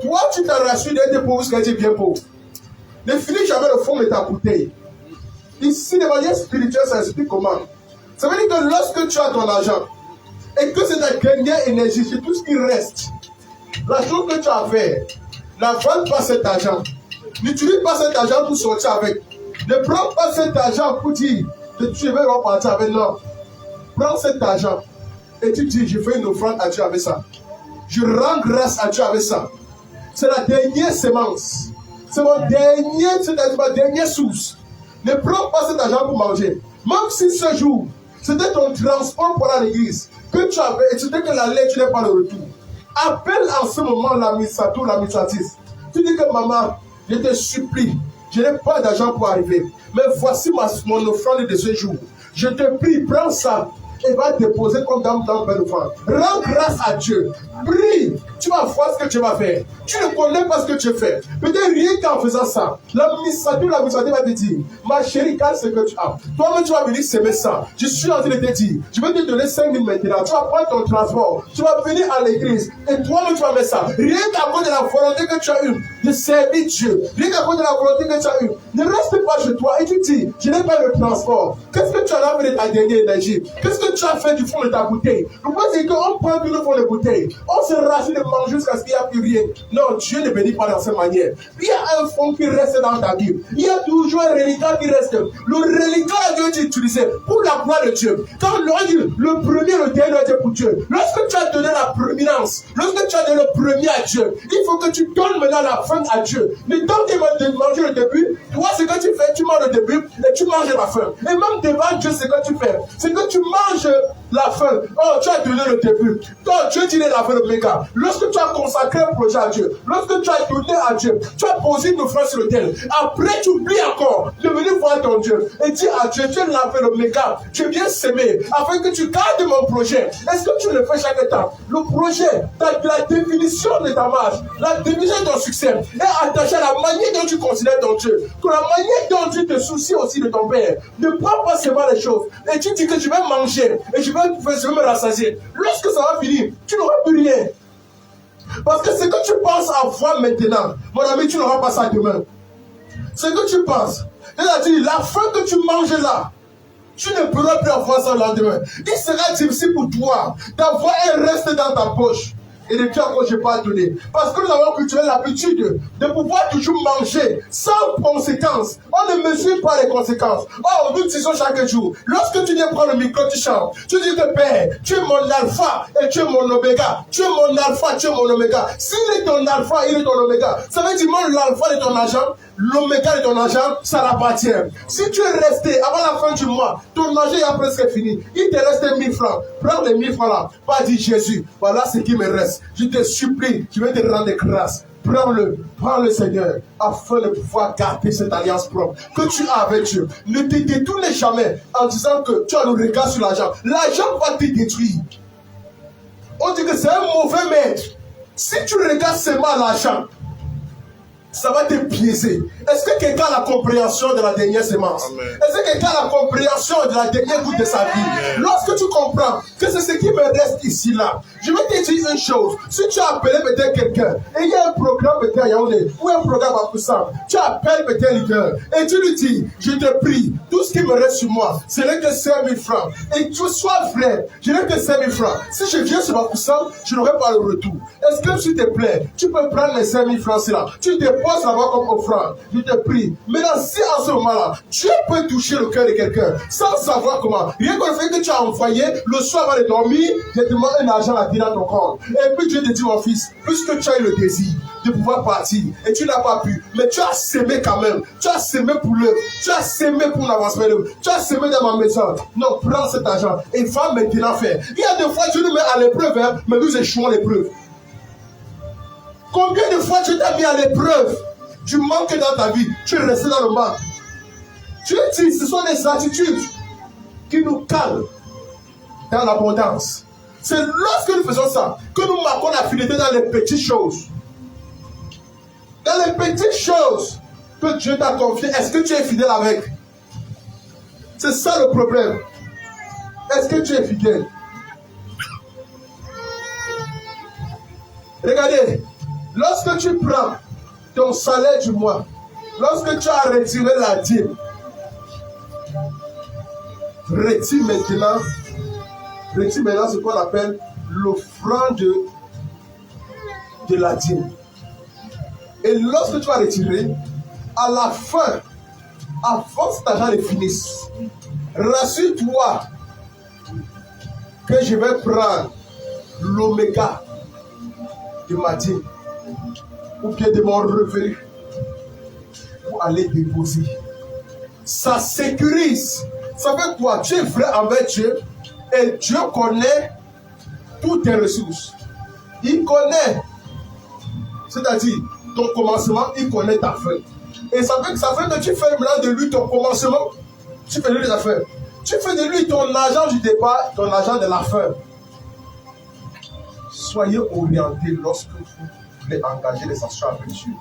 Toi, tu t'en rassures d'être pauvre jusqu'à être bien pauvre. Ne finis jamais le fond de ta bouteille. Ici, de manière spirituelle, ça explique comment. Ça veut dire que lorsque tu as ton argent, et que c'est ta dernière énergie, c'est tout ce qui reste, la chose que tu as à faire, ne vends pas cet argent. N'utilise pas cet argent pour sortir avec. Ne prends pas cet argent pour dire que tu veux repartir avec. Non. Prends cet argent et tu dis, je fais une offrande à Dieu avec ça. Je rends grâce à Dieu avec ça. C'est la dernière semence. C'est ma dernière source. Ne prends pas cet argent pour manger. Même si ce jour, c'était ton transport pour aller à l'église, que tu avais, et c'était que la lettre, tu n'es pas le retour. Appelle en ce moment l'administratrice. Tu dis que maman, je te supplie, je n'ai pas d'argent pour arriver. Mais voici mon offrande de ce jour. Je te prie, prends ça et va déposer comme dans belle offrande. Rends grâce à Dieu. Prie. Tu vas voir ce que tu vas faire. Tu ne connais pas ce que tu fais. Peut-être rien qu'en faisant ça, l'administrateur va te dire, ma chérie, quand c'est que tu as. Toi-même, tu vas venir s'aimer ça. Je suis en train de te dire, je vais te donner 5 000 maintenant. Tu vas prendre ton transport. Tu vas venir à l'église. Et toi-même, tu vas mettre ça. Rien qu'à cause de la volonté que tu as eue de servir Dieu. Rien qu'à cause de la volonté que tu as eue. Ne reste pas chez toi et tu dis, je n'ai pas le transport. Qu'est-ce que tu as fait de ta dernière énergie? Qu'est-ce que tu as fait du fond de ta bouteille? Le point, c'est qu'on prend tout le fond de bouteille. On se rassure de manger jusqu'à ce qu'il n'y a plus rien. Non, Dieu ne bénit pas dans cette manière. Il y a un fond qui reste dans ta vie. Il y a toujours un reliquat qui reste. Le reliquat a Dieu utilisé pour la gloire de Dieu. Quand le premier, le dernier était pour Dieu. Lorsque tu as donné la prééminence, lorsque tu as donné le premier à Dieu, il faut que tu donnes maintenant la fin à Dieu. Mais tant que tu manger le début, toi, ce que tu fais, tu manges le début et tu manges la fin. Et même devant Dieu, ce que tu fais, c'est que tu manges la fin. Oh, tu as donné le début. Oh, Dieu dit la fin, le méga. Lorsque tu as consacré un projet à Dieu, lorsque tu as donné à Dieu, tu as posé une offrande sur le tel. Après, tu oublies encore de venir voir ton Dieu et dire à Dieu, tu l'as fait le méga. Tu viens s'aimer afin que tu gardes mon projet. Est-ce que tu le fais chaque temps? Le projet, la définition de ta marche, la définition de ton succès est attachée à la manière dont tu considères ton Dieu. Que la manière dont tu te soucies aussi de ton Père. Ne prends pas seulement les choses. Et tu dis que je vais manger et je vais me rassasier. Lorsque ça va finir, tu n'auras plus rien. Parce que ce que tu penses avoir maintenant, mon ami, tu n'auras pas ça demain. Ce que tu penses, c'est-à-dire la faim que tu manges là, tu ne pourras plus avoir ça le lendemain. Il sera difficile pour toi d'avoir un reste dans ta poche. Et de toi, je n'ai pas donné. Parce que nous avons cultivé l'habitude de pouvoir toujours manger sans conséquences. On ne mesure pas les conséquences. Oh, nous disons chaque jour, lorsque tu viens prendre le micro, tu chantes. Tu dis que Père, tu es mon alpha et tu es mon oméga. Tu es mon alpha, tu es mon oméga. S'il est ton alpha, il est ton oméga. Ça veut dire que l'alpha de ton argent, l'oméga de ton argent, ça l'appartient. Si tu es resté avant la fin du mois, ton argent est presque fini. Il te reste 1000 francs. Prends les 1000 francs là. Pas dire Jésus, voilà ce qui me reste. Je te supplie, je vais te rendre grâce. Prends le Seigneur, afin de pouvoir garder cette alliance propre que tu as avec Dieu. Ne te détourne jamais en disant que tu as le regard sur l'argent. L'argent va te détruire. On dit que c'est un mauvais maître. Si tu regardes seulement l'argent, ça va te biaiser. Est-ce que quelqu'un a la compréhension de la dernière semence? Est-ce que quelqu'un a la compréhension de la dernière goutte de sa vie? Lorsque tu comprends que c'est ce qui me reste ici là, je vais te dire une chose. Si tu as appelé peut-être quelqu'un, et il y a un programme peut-être à Yaoundé, ou un programme à Poussam, tu appelles peut-être un leader, et tu lui dis, je te prie, tout ce qui me reste sur moi, ce n'est que 5 000 francs. Et tu sois vrai, je n'ai que 5 000 francs. Si je viens sur ma Poussam, je n'aurai pas le retour. Est-ce que s'il te plaît, tu peux prendre les 5 000 francs là, tu déposes là-bas comme offrande, je te prie. Maintenant, si en ce moment-là, Dieu peut toucher le cœur de quelqu'un, sans savoir comment, rien que le fait que tu as envoyé, le soir avant de dormir, je te demande un argent à dans ton corps. Et puis Dieu te dit, mon fils, puisque tu as eu le désir de pouvoir partir, et tu n'as pas pu, mais tu as sémé quand même, tu as sémé pour l'œuvre, tu as sémé pour l'avancement de l'œuvre, tu as sémé dans ma maison. Non, prends cet argent et va maintenant faire. Il y a des fois, Dieu nous met à l'épreuve, hein, mais nous échouons l'épreuve. Combien de fois tu t'as mis à l'épreuve? Tu manques dans ta vie, tu es resté dans le manque. Dieu dit, ce sont les attitudes qui nous calment dans l'abondance. C'est lorsque nous faisons ça que nous marquons la fidélité dans les petites choses. Dans les petites choses que Dieu t'a confiées, est-ce que tu es fidèle avec? C'est ça le problème. Est-ce que tu es fidèle? Regardez, lorsque tu prends ton salaire du mois, lorsque tu as retiré la dîme, retire maintenant ce qu'on appelle l'offrande de la dîme. Et lorsque tu vas retirer, à la fin, avant que cet argent ne finisse, rassure-toi que je vais prendre l'oméga de ma dîme ou bien de mon revenu pour aller déposer. Ça sécurise. Ça fait quoi? Tu es vrai envers Dieu et Dieu connaît toutes tes ressources. Il connaît, c'est-à-dire ton commencement, il connaît ta fin. Et ça fait que tu fais maintenant de lui ton commencement, tu fais de lui les affaires. Tu fais de lui ton argent du départ, ton argent de la fin. Soyez orientés lorsque vous voulez engager les actions avec Dieu.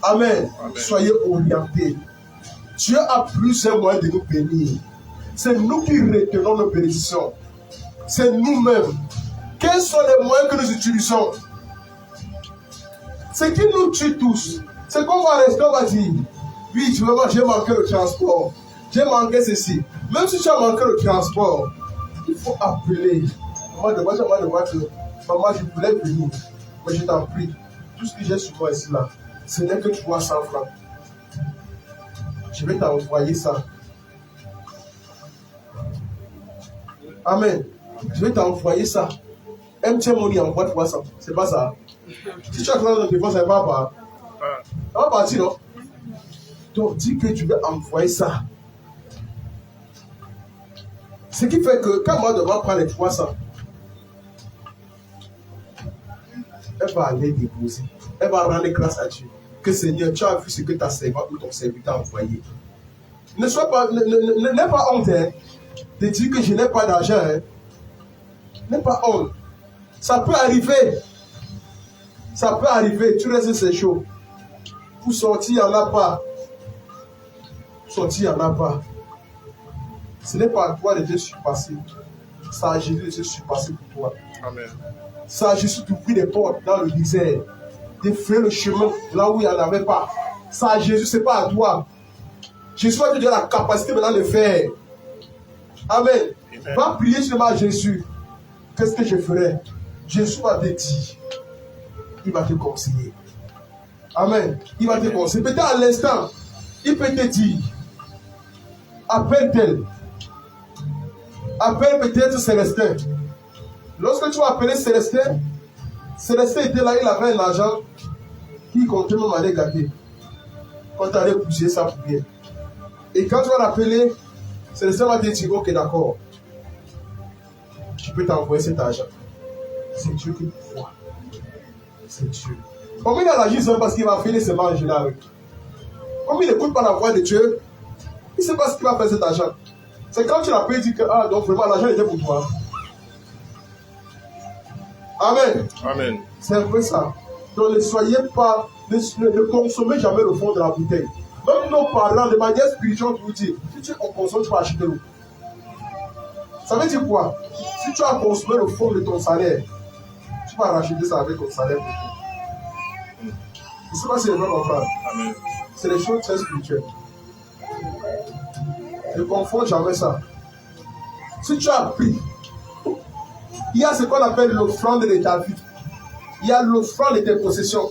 Amen. Amen. Soyez orientés. Dieu a plusieurs moyens de nous bénir. C'est nous qui retenons nos bénédictions. C'est nous-mêmes. Quels sont les moyens que nous utilisons? Ce qui nous tue tous, c'est qu'on va rester, on va dire, oui, j'ai manqué le transport, j'ai manqué ceci. Même si tu as manqué le transport, il faut appeler. Maman, je voulais venir, mais je t'en prie, tout ce que j'ai sur moi ici là, ce n'est que 300 francs. Je vais t'envoyer ça. Amen. Je vais t'envoyer ça. MTN Money envoie 300. C'est pas ça. Si tu as 300 dans le téléphone, ça va pas. Ça va partir, non? Donc, dis que tu veux envoyer ça. Ce qui fait que quand moi devant prendre les 300, elle va aller déposer. Elle va rendre grâce à Dieu. Que Seigneur, tu as vu ce que ta servante ou ton serviteur a envoyé. N'aie pas honte de dire que je n'ai pas d'argent. N'aie pas honte. Ça peut arriver. Ça peut arriver. Tu restes, c'est chaud. Pour sortir, il n'y en a pas. Pour sortir, il n'y en a pas. Ce n'est pas à toi de te surpasser. C'est à Jésus de se surpasser pour toi. Amen. C'est à Jésus d'ouvrir les portes dans le désert. De faire le chemin là où il n'y en avait pas. Ça à Jésus, ce n'est pas à toi. Jésus va te donner la capacité maintenant de le faire. Amen. Amen. Va prier seulement à Jésus. Qu'est-ce que je ferai? Jésus va te dire. Il va te conseiller. Amen. Il va te conseiller. Peut-être à l'instant, il peut te dire. Appelle-t-elle. Appelle peut-être Célestin. Lorsque tu vas appeler Célestin, Célestin était là, il avait un argent qui comptait même aller gâter. Quand tu allais pousser ça pour bien. Et quand tu vas l'appeler, Célestin va te dire, ok, d'accord. Tu peux t'envoyer cet argent. C'est Dieu qui voit. C'est Dieu. Comme il a l'agit seulement parce qu'il va finir ses manches là. Comme il n'écoute pas la voix de Dieu, il ne sait pas ce qu'il va faire cet argent. C'est quand tu l'appelles, il dit que, ah, donc vraiment, l'argent était pour toi. Amen. Amen. C'est un peu ça. Donc ne soyez pas, ne consommez jamais le fond de la bouteille. Même nos parents, de manière spirituelle, vous disent, si tu consommes, tu vas acheter l'eau. Ça veut dire quoi? Si tu as consommé le fond de ton salaire, tu vas racheter ça avec ton salaire. Je ne sais pas si je vais comprendre. Amen. C'est des choses très spirituelles. Ne confonds jamais ça. Si tu as pris, il y a ce qu'on appelle l'offrande de ta vie. Il y a l'offrande de tes possessions.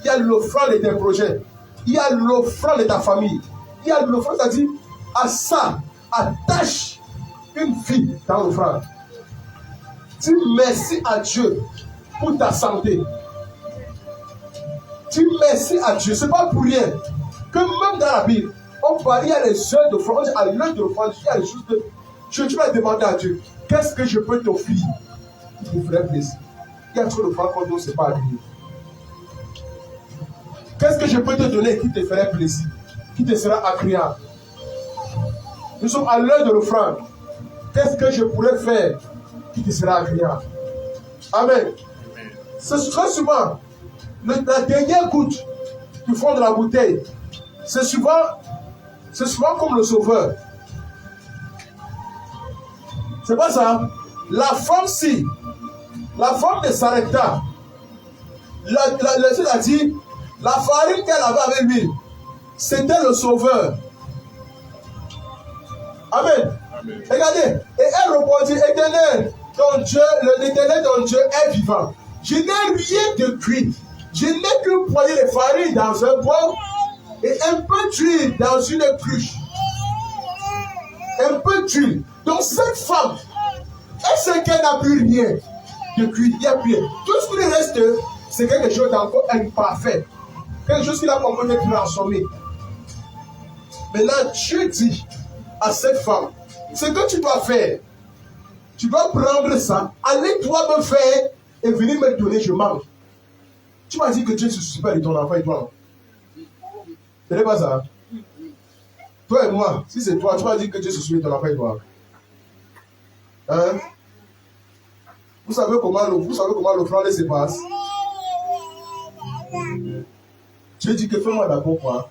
Il y a l'offrande de tes projets. Il y a l'offrande de ta famille. Il y a l'offrande, c'est-à-dire à ça, attache une vie dans l'offrande. Dis merci à Dieu pour ta santé. Dis merci à Dieu. Ce n'est pas pour rien que même dans la Bible, on parle, il y a les heures d'offrande, à l'heure d'offrande, il y a les choses de... Tu vas demander à Dieu, qu'est-ce que je peux t'offrir qui te ferait plaisir? Il y a trop d'offrandes qu'on ne sait pas agréer. Qu'est-ce que je peux te donner qui te ferait plaisir, qui te sera agréable? Nous sommes à l'heure de l'offrande. Qu'est-ce que je pourrais faire qui te sera agréable. Amen. C'est très souvent la dernière goutte du fond de la bouteille. C'est souvent comme le sauveur. C'est pas ça. La femme ne s'arrêta. Le Seigneur a dit, la farine qu'elle avait avec lui, c'était le sauveur. Amen. Amen. Regardez, et elle répondit, Éternel, l'Éternel ton Dieu est vivant. Je n'ai rien de cuit. Je n'ai qu'une poignée de farine dans un pot et un peu d'huile dans une cruche. Un peu d'huile. Donc cette femme, elle sait qu'elle n'a plus rien de cuit. Il n'y a plus rien. Tout ce qui lui reste, c'est quelque chose d'encore imparfait. Quelque chose qui n'a pas encore été transformé. Maintenant, Dieu dit à cette femme, ce que tu dois faire, tu dois prendre ça, aller toi me faire et venir me donner, je mange. Tu m'as dit que Dieu se soucie pas de ton enfant et toi. Ce n'est pas ça. Toi et moi, si c'est toi, tu m'as dit que Dieu se soucie de ton enfant et toi. Hein? Vous savez comment l'offrande se passe? Dieu dit que fais-moi d'abord quoi?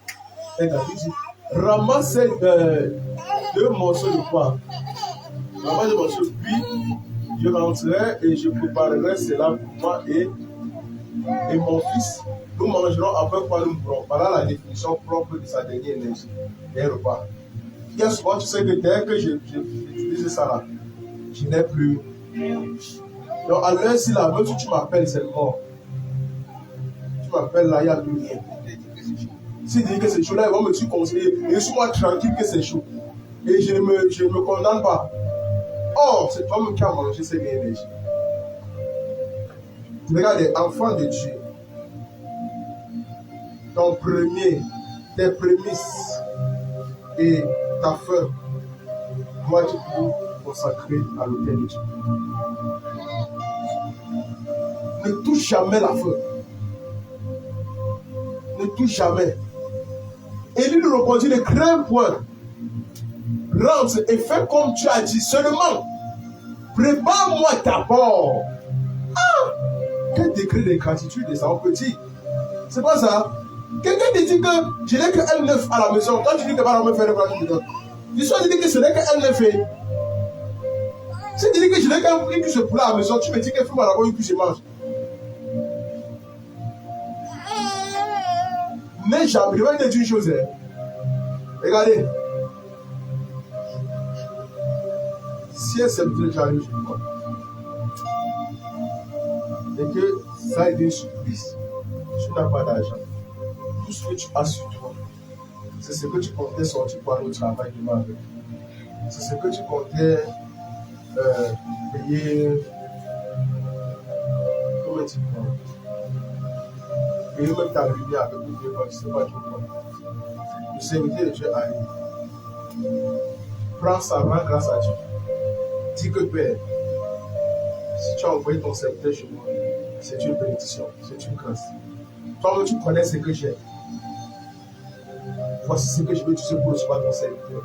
Et David dit, ramasse 2 morceaux de poivre. Ramasse 2 morceaux, puis je rentrerai et je préparerai cela pour moi et mon fils. Nous mangerons après quoi nous pourrons. Voilà la définition propre de sa dernière énergie. Et repas. Bien souvent, tu sais que dès que j'utilise ça là, je n'ai plus. Donc, à l'heure, si là, même si tu m'appelles, c'est mort. Tu m'appelles là, il n'y a plus rien. Si tu dis que c'est chaud, là, ils vont me conseiller. Et suis-moi tranquille que c'est chaud. Et je ne me condamne pas. Oh, c'est toi-même qui as mangé cette énergie. Regardez, enfant de Dieu, tes prémices et ta faim doivent être consacrées à l'autel de Dieu. Ne touche jamais la faim. Ne touche jamais. Élie lui répondit, ne crains point. Rentre et fais comme tu as dit. Seulement, prépare-moi d'abord. Ah! Quel degré de gratitude est ça, on peut dire. C'est pas ça. Quelqu'un te dit que je n'ai que L9 à la maison. Toi, tu dis que va me faire le plat dedans. L'histoire dit que ce n'est que L9. Si tu dis que je n'ai qu'un cuisse de poulet à la maison, tu me dis que fais-moi d'abord une cuisse et mange. Mais jamais, je vais te dire une chose. Regardez. Si un serviteur j'arrive, je crois. Et que ça a été une surprise. Tu n'as pas d'argent. Tout ce que tu as sur toi, c'est ce que tu comptais sortir pour aller au travail demain avec. C'est ce que tu comptais payer. Comment tu prends? Et même ta lumière avec nous, je ne sais pas trop quoi. Le serviteur de Dieu arrive. Prends ça, rends grâce à Dieu. Dis que Père, si tu as envoyé ton serviteur chez moi, c'est une bénédiction, c'est une grâce. Toi-même, tu connais ce que j'ai. Voici ce que je veux utiliser pour recevoir ton serviteur.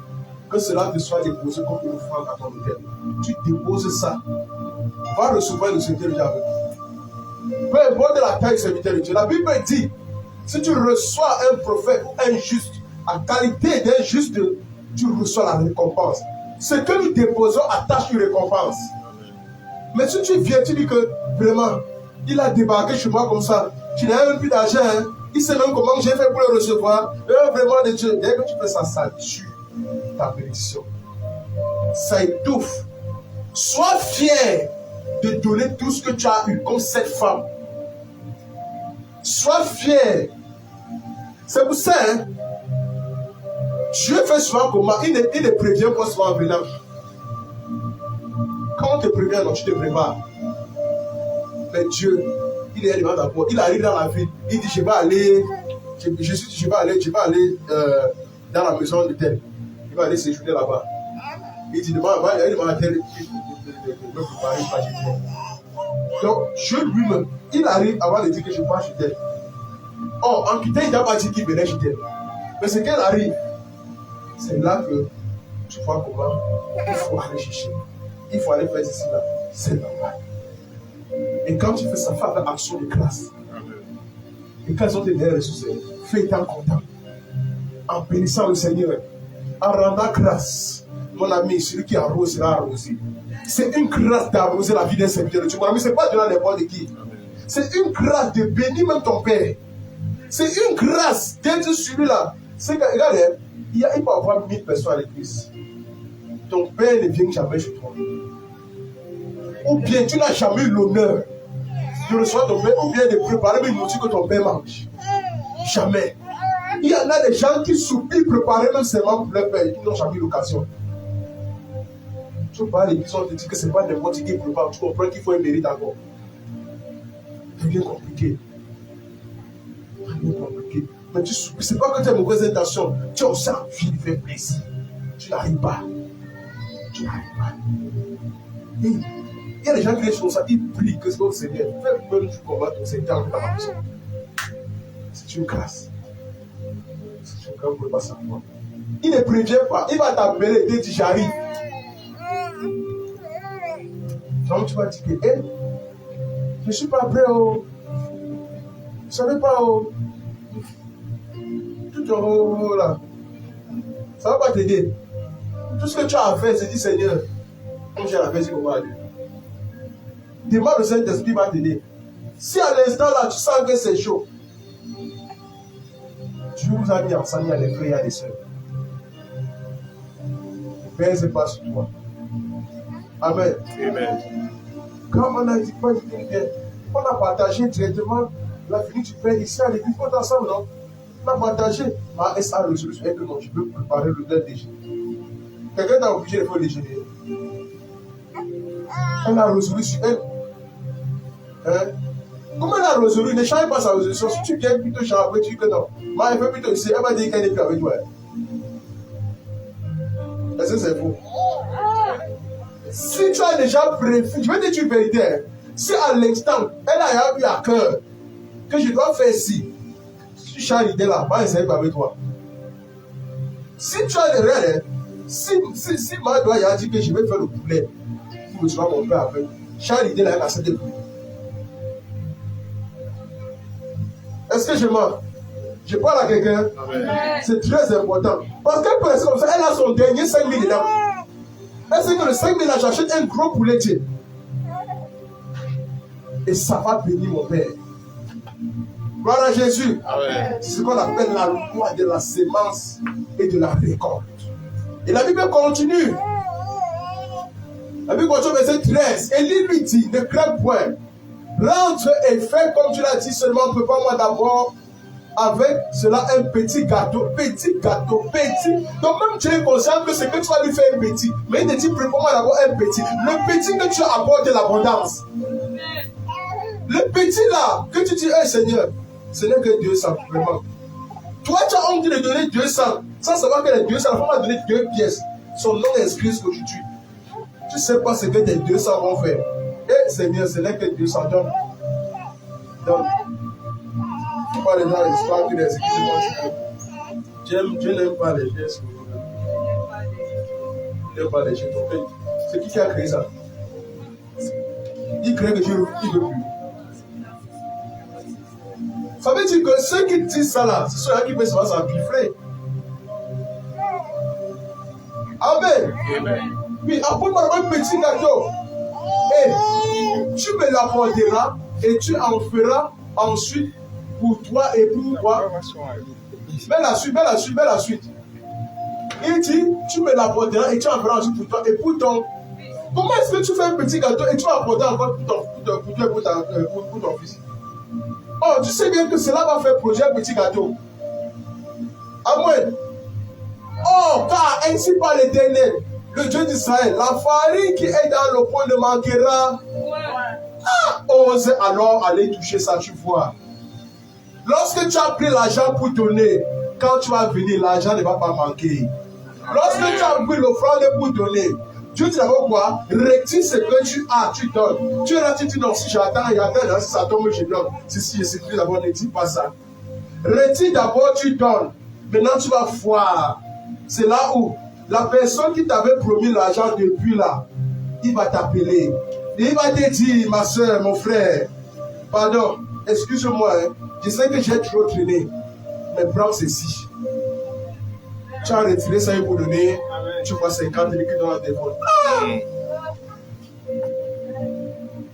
Que cela te soit déposé comme une offrande à ton hôtel. Tu déposes ça. Va recevoir le serviteur de Dieu avec toi. Peu importe la taille du serviteur de Dieu. La Bible dit, si tu reçois un prophète ou un juste, en qualité d'un juste, tu reçois la récompense. Ce que nous déposons attache une récompense. Mais si tu viens, tu dis que vraiment, il a débarqué chez moi comme ça, tu n'as même plus d'argent, hein. Il sait même comment j'ai fait pour le recevoir. Vraiment de Dieu, dès que tu fais ça, ça tue ta bénédiction. Ça étouffe. Sois fier de donner tout ce que tu as eu comme cette femme. Sois fier. C'est pour ça, hein. Dieu fait souvent comment il ne prévient pas souvent en venant. Quand on te prévient, non, tu te prépares. Mais Dieu, il est devant d'abord. Il arrive dans la ville. Il dit, je vais aller dans la maison de tel. Il va aller séjourner là-bas. Il dit, demain, il va à tel de me préparer pas chez tel. Donc, Dieu lui-même, il arrive avant de dire que je pars chez tel. Oh, en quittant, il n'a pas dit qu'il venait chez tel. Mais c'est qu'elle arrive. C'est là que tu vois comment il faut aller chercher. Il faut aller faire ceci là. C'est normal. Et quand tu fais ça, fais avec action de grâce. Et quand ils ont des ressources, fais étant content. En bénissant le Seigneur, en rendant grâce. Mon ami, celui qui arrose sera arrosé. C'est une grâce d'arroser la vie d'un serviteur de Dieu. Mon ami, ce n'est pas de la n'importe qui. C'est une grâce de bénir même ton père. C'est une grâce d'être celui-là. C'est que, regardez, il peut y avoir 1000 personnes à l'église. Ton père ne vient jamais chez toi. Ou bien tu n'as jamais eu l'honneur de recevoir ton père, ou bien de préparer une nourriture que ton père mange. Jamais. Il y en a des gens qui s'oublient préparer même seulement pour leur père et qui n'ont jamais eu l'occasion. Tu vas à l'église, on te dit que ce n'est pas n'importe qui prépare. Tu comprends qu'il faut un mérite encore. C'est bien compliqué. C'est bien compliqué. Mais tu souffres. Ce n'est pas que tu as mauvaise intention. Tu as aussi envie de faire plaisir. Tu n'arrives pas. Tu n'arrives pas. Et il y a des gens qui restent comme ça, ils prient que c'est au Seigneur. Fais même du combat ton Seigneur dans ta maison. C'est une grâce. C'est une grâce pour ne pas savoir. Il ne prévient pas. Il va t'appeler et dire j'arrive. Donc tu vas dire que hey, je ne suis pas prêt. Oh. Je ne savais pas. Oh. Tout en haut là. Ça ne va pas t'aider. Tout ce que tu as à faire, c'est dire Seigneur, comme j'ai la fait, comment aller. Demande le Saint-Esprit va t'aider. Si à l'instant là, tu sens que c'est chaud, Dieu vous a mis ensemble, il y a des frères, il y a des sœurs. Le Père, c'est pas sur toi. Amen. Amen. Quand on a dit pas du bien, on a partagé directement la venue du Père ici à l'église, on est ensemble, non? On a partagé. Ma SA résolution est que non, je peux préparer le déjeuner. Quelqu'un t'a obligé de faire le déjeuner. Elle a résolu sur elle. Hein? Comment elle a résolu? Ne change pas sa résolution. Si tu viens plutôt changer, tu dis que non. Mais elle fait plutôt ici. Elle va dire qu'elle n'est plus avec toi. Est-ce que c'est faux? Si tu as déjà prévu, je vais te dire une vérité. Si à l'instant, elle a eu à cœur que je dois faire ci, si tu changes l'idée là, va essayer avec toi. Si tu as des rêves, si ma doigt a dit que je vais faire le poulet, pour recevoir mon père avec, change l'idée là, elle a cédé le poulet. Est-ce que je mens? Je parle à quelqu'un. C'est très important. Parce qu'elle peut rester comme ça, elle a son dernier 5 000 dedans. Elle sait que le 5 000 là, j'achète un gros poulet. Et ça va bénir mon père. Gloire à Jésus. C'est ce qu'on appelle la loi de la sémence et de la récolte. Et la Bible continue. La Bible continue verset 13. Élie lui dit, ne crains point. Rentre et fais comme tu l'as dit, seulement prépare-moi d'abord avec cela un petit gâteau. Petit. Donc même tu es conscient que c'est que tu vas lui faire un petit. Mais il te dit, prépare-moi d'abord un petit. Le petit que tu apportes de l'abondance. Le petit là, que tu dis, hey Seigneur, ce n'est que 200, vraiment. Toi, tu as envie de donner 200. Sans savoir que les 200, la femme va donner 2 pièces. Son nom est inscrit ce que tu dis. Tu ne sais pas ce que tes 200 vont faire. Eh Seigneur, ce n'est que 200. Donne. Tu parles dans l'histoire que les églises. Je n'aime pas les gestes. Je n'aime pas les gestes. C'est qui a créé ça? Il crée que Dieu ne veut plus. Ça veut dire que ceux qui disent ça là, c'est ceux-là qui peuvent se faire s'empiffrer. Amen. Puis apporte-moi un petit gâteau. Et tu me l'apporteras et tu en feras ensuite pour toi et pour toi. Mets la suite. Il dit, tu me l'apporteras et tu en feras ensuite pour toi et pour ton. Comment est-ce que tu fais un petit gâteau et tu vas apporter encore pour ton fils? Oh, tu sais bien que cela va faire projet un petit gâteau. Amen. Oh, car ainsi par l'Éternel, le Dieu d'Israël, la farine qui est dans le pot ne manquera. Ose alors aller toucher ça, tu vois. Lorsque tu as pris l'argent pour donner, quand tu vas venir, l'argent ne va pas manquer. Lorsque tu as pris l'offrande pour donner, Dieu dit d'abord quoi? Retire ce que tu as, tu donnes. Tu es là, tu dis non, si j'attends, si ça tombe, je donne. Si je sais plus d'abord, ne dis pas ça. Retire d'abord, tu donnes. Maintenant, tu vas voir. C'est là où la personne qui t'avait promis l'argent depuis là, il va t'appeler. Il va te dire, ma soeur, mon frère, pardon, excuse-moi, hein, je sais que j'ai trop traîné, mais prends ceci. Tu as retiré ça et pour donner, tu vois 50 liquides dans la téléphone.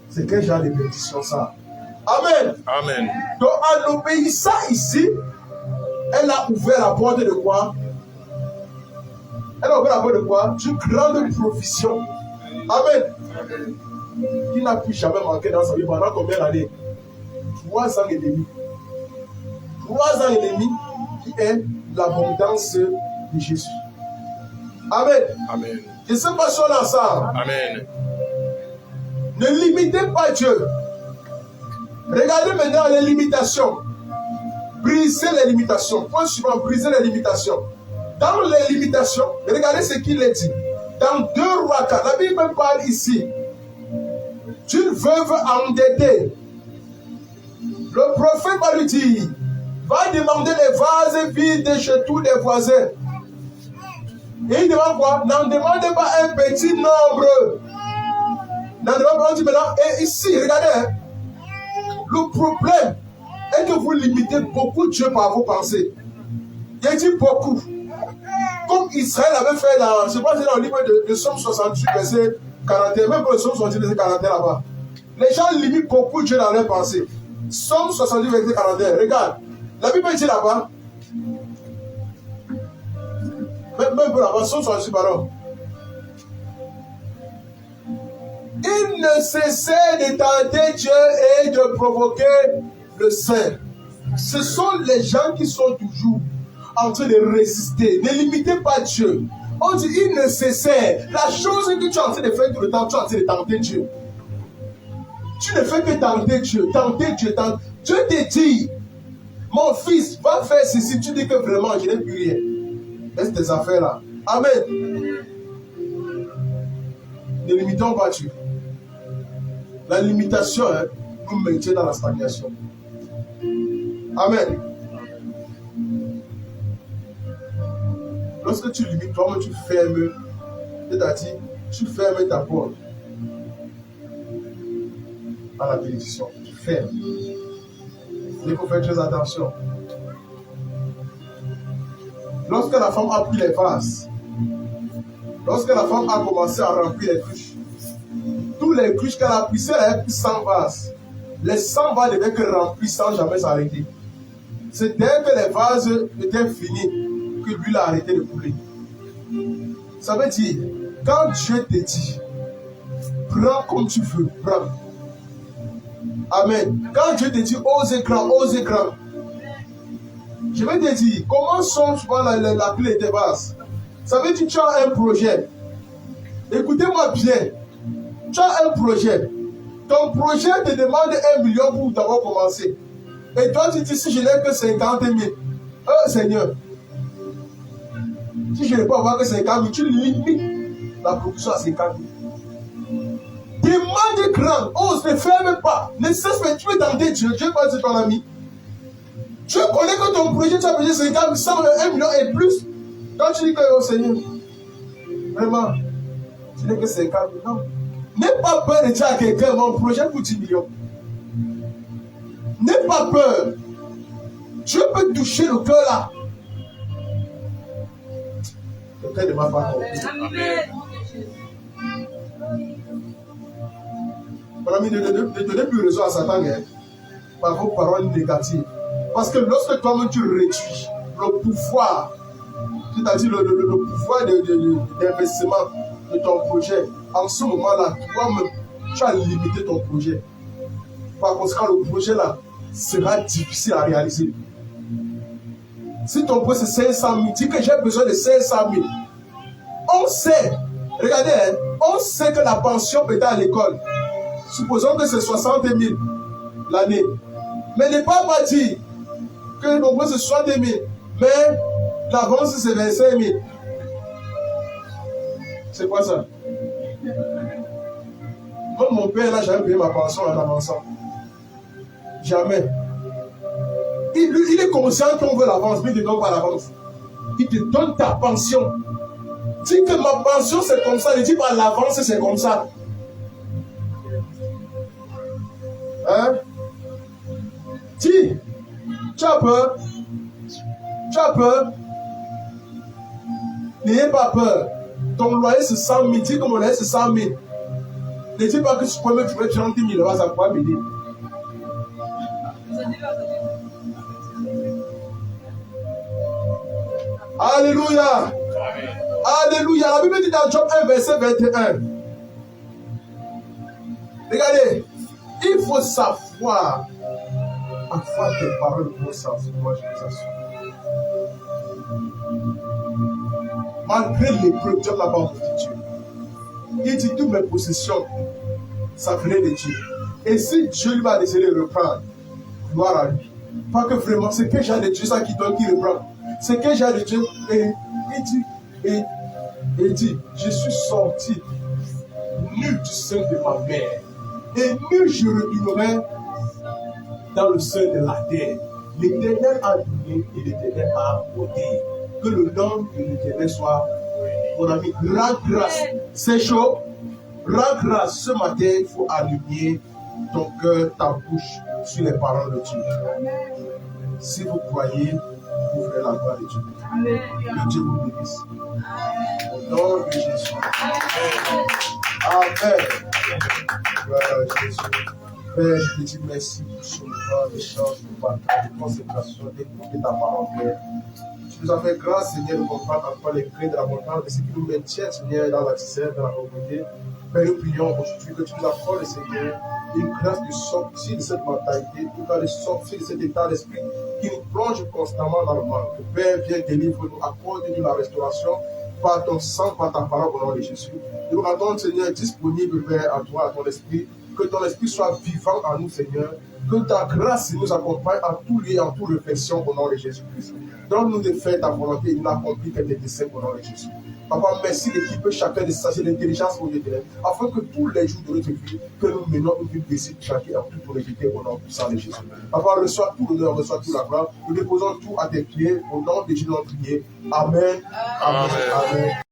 C'est quel genre de bénédiction ça? Amen. Amen. Donc en obéissant ici, elle a ouvert la porte de quoi? Elle a ouvert la porte de quoi? D'une grande provision. Amen. Qui n'a plus jamais manqué dans sa vie pendant combien d'années? 3 ans et demi. 3 ans et demi qui est l'abondance de Jésus. Amen. Amen. Je sais pas si on a ça. Amen. Ne limitez pas Dieu. Regardez maintenant les limitations. Brisez les limitations. Point suivant, brisez les limitations. Dans les limitations, regardez ce qu'il est dit. Dans 2 Rois 4, la Bible parle ici d'une veuve endettée. Le prophète va lui dire, va demander les vases vides chez tous les voisins. Et il demande quoi? N'en demandez pas un petit nombre. N'en demandez pas un petit nombre. Et ici, regardez, hein, le problème est que vous limitez beaucoup Dieu par vos pensées. Il dit beaucoup. Comme Israël avait fait dans, je pense, dans le livre de Somme 68, verset 41, même pour le Somme 68, verset 41 là-bas. Les gens limitent beaucoup Dieu dans leurs pensées. Somme 68, verset 41, regarde. La Bible dit là-bas, même pour là-bas, Somme 68, pardon. Il ne cessait de tenter Dieu et de provoquer le Saint. Ce sont les gens qui sont toujours en train de résister. Ne limitez pas Dieu. On dit, il ne cessait. La chose que tu es en train de faire tout le temps, tu es en train de tenter Dieu. Tu ne fais que tenter Dieu, tenter Dieu, tenter. Dieu te dit, mon fils, va faire ceci. Tu dis que vraiment, je n'ai plus rien. Laisse tes affaires là. Amen. Ne limitons pas Dieu. La limitation, hein, nous maintient dans la stagnation. Amen. Lorsque tu limites, toi-même tu fermes, c'est-à-dire tu fermes ta porte à la bénédiction. Tu fermes. Il faut faire très attention. Lorsque la femme a pris les vases, lorsque la femme a commencé à remplir les cruches, tous les cruches qu'elle a pris, si elle avait pris 100 vases, les 100 vases devaient être remplis sans jamais s'arrêter. C'est dès que les vases étaient finis que l'huile a arrêté de couler. Ça veut dire, quand Dieu te dit, prends comme tu veux, prends. Amen. Quand Dieu te dit, ose grand, ose grand. Je vais te dire, comment sont souvent la clé de tes vases? Ça veut dire, tu as un projet. Écoutez-moi bien. Tu as un projet. Ton projet te demande 1 million pour d'abord commencer. Et toi, tu dis, si je n'ai que 50 000, Seigneur, si je ne peux avoir que 50 000, tu limites la production à 50 000. Demande grand, ose, ne ferme pas. Ne cesse pas, tu veux tenter Dieu. Dieu va dire ton ami. Tu connais que ton projet, tu as besoin de 50 000, 100 000, 1 million et plus. Quand tu dis que, oh Seigneur, vraiment, tu n'es que 50 000, non. N'aie pas peur de dire à quelqu'un, mon projet coûte 10 millions. N'aie pas peur. Dieu peut toucher le cœur là. Quelqu'un ne m'a pas compris. Amen. Mon ami, ne donnez plus raison à Satan hein, par vos paroles négatives. Parce que lorsque toi-même tu réduis le pouvoir, c'est-à-dire le pouvoir d'investissement de ton projet, en ce moment-là, toi-même, tu as limité ton projet. Par conséquent, le projet-là sera difficile à réaliser. Si ton projet c'est 500 000, dis que j'ai besoin de 500 000. On sait, regardez, hein, on sait que la pension peut être à l'école. Supposons que c'est 60 000 l'année. Mais ne pas dire que ton projet c'est 60 000, mais l'avance c'est 25 000. C'est quoi ça? Moi, mon père n'a jamais payé ma pension en avançant. Jamais. Il est conscient qu'on veut l'avance, mais il ne te donne pas l'avance. Il te donne ta pension. Dis que ma pension c'est comme ça, ne dis pas l'avance c'est comme ça. Hein? Dis, tu as peur? Tu as peur? N'ayez pas peur. Ton loyer c'est 100 000. Dis que mon loyer c'est 100 000. Ne dis pas que tu peux me trouver 30 000 €, ça pourra m'aider. Alléluia. Alléluia. La Bible dit dans Job 1, verset 21. Regardez, il faut savoir avoir tes paroles au bon sens. Moi, je vous assure. Malgré l'épreuve, Job n'a pas envie de Dieu. Il dit toutes mes possessions, ça venait de Dieu. Et si Dieu lui va décider de reprendre, gloire à lui. Pas que vraiment, c'est que j'ai de Dieu, ça qui donne, qui reprend. C'est que j'ai de Dieu. Et il dit, je suis sorti nu du sein de ma mère. Et nu je retournerai dans le sein de la terre. L'Éternel a donné et l'Éternel a ôté. Que le nom de l'Éternel soit, mon ami, rends grâce. C'est chaud. Rends grâce ce matin, il faut aligner ton cœur, ta bouche sur les paroles de Dieu. Si vous croyez, vous ferez la gloire de Dieu. Que Dieu vous bénisse. Au nom de Jésus. Amen. Gloire à Jésus. Père, je te dis merci pour ce moment d'échange, de partage, de consécration, d'écoute de ta parole, Père. Tu nous as fait grâce, Seigneur, de comprendre encore les clés de la montagne, de ce qui nous maintient, Seigneur, dans la discerne, dans la pauvreté. Père, nous prions aujourd'hui que tu nous accordes, Seigneur, une grâce de sortir de cette mentalité, tout cas de sortir de cet état d'esprit qui nous plonge constamment dans le manque. Père, viens délivre-nous, accorde-nous la restauration par ton sang, par ta parole au nom de Jésus. Nous rendons, Seigneur, disponible, Père, à toi, à ton esprit. Que ton esprit soit vivant en nous, Seigneur. Que ta grâce nous accompagne en tout lieu, en toute réflexion au nom de Jésus-Christ. Donne-nous de faire ta volonté et nous accomplir tes desseins au nom de Jésus. Papa, merci d'équiper chacun de sagesse et d'intelligence au Dieu de l'aide, afin que tous les jours de notre vie, que nous menons une vie paisible, chacun en toute honnêteté au nom puissant de Jésus. Papa, reçois tout l'honneur, reçois tout la gloire. Nous déposons tout à tes pieds au nom de Jésus, notre prière. Amen. Amen. Amen.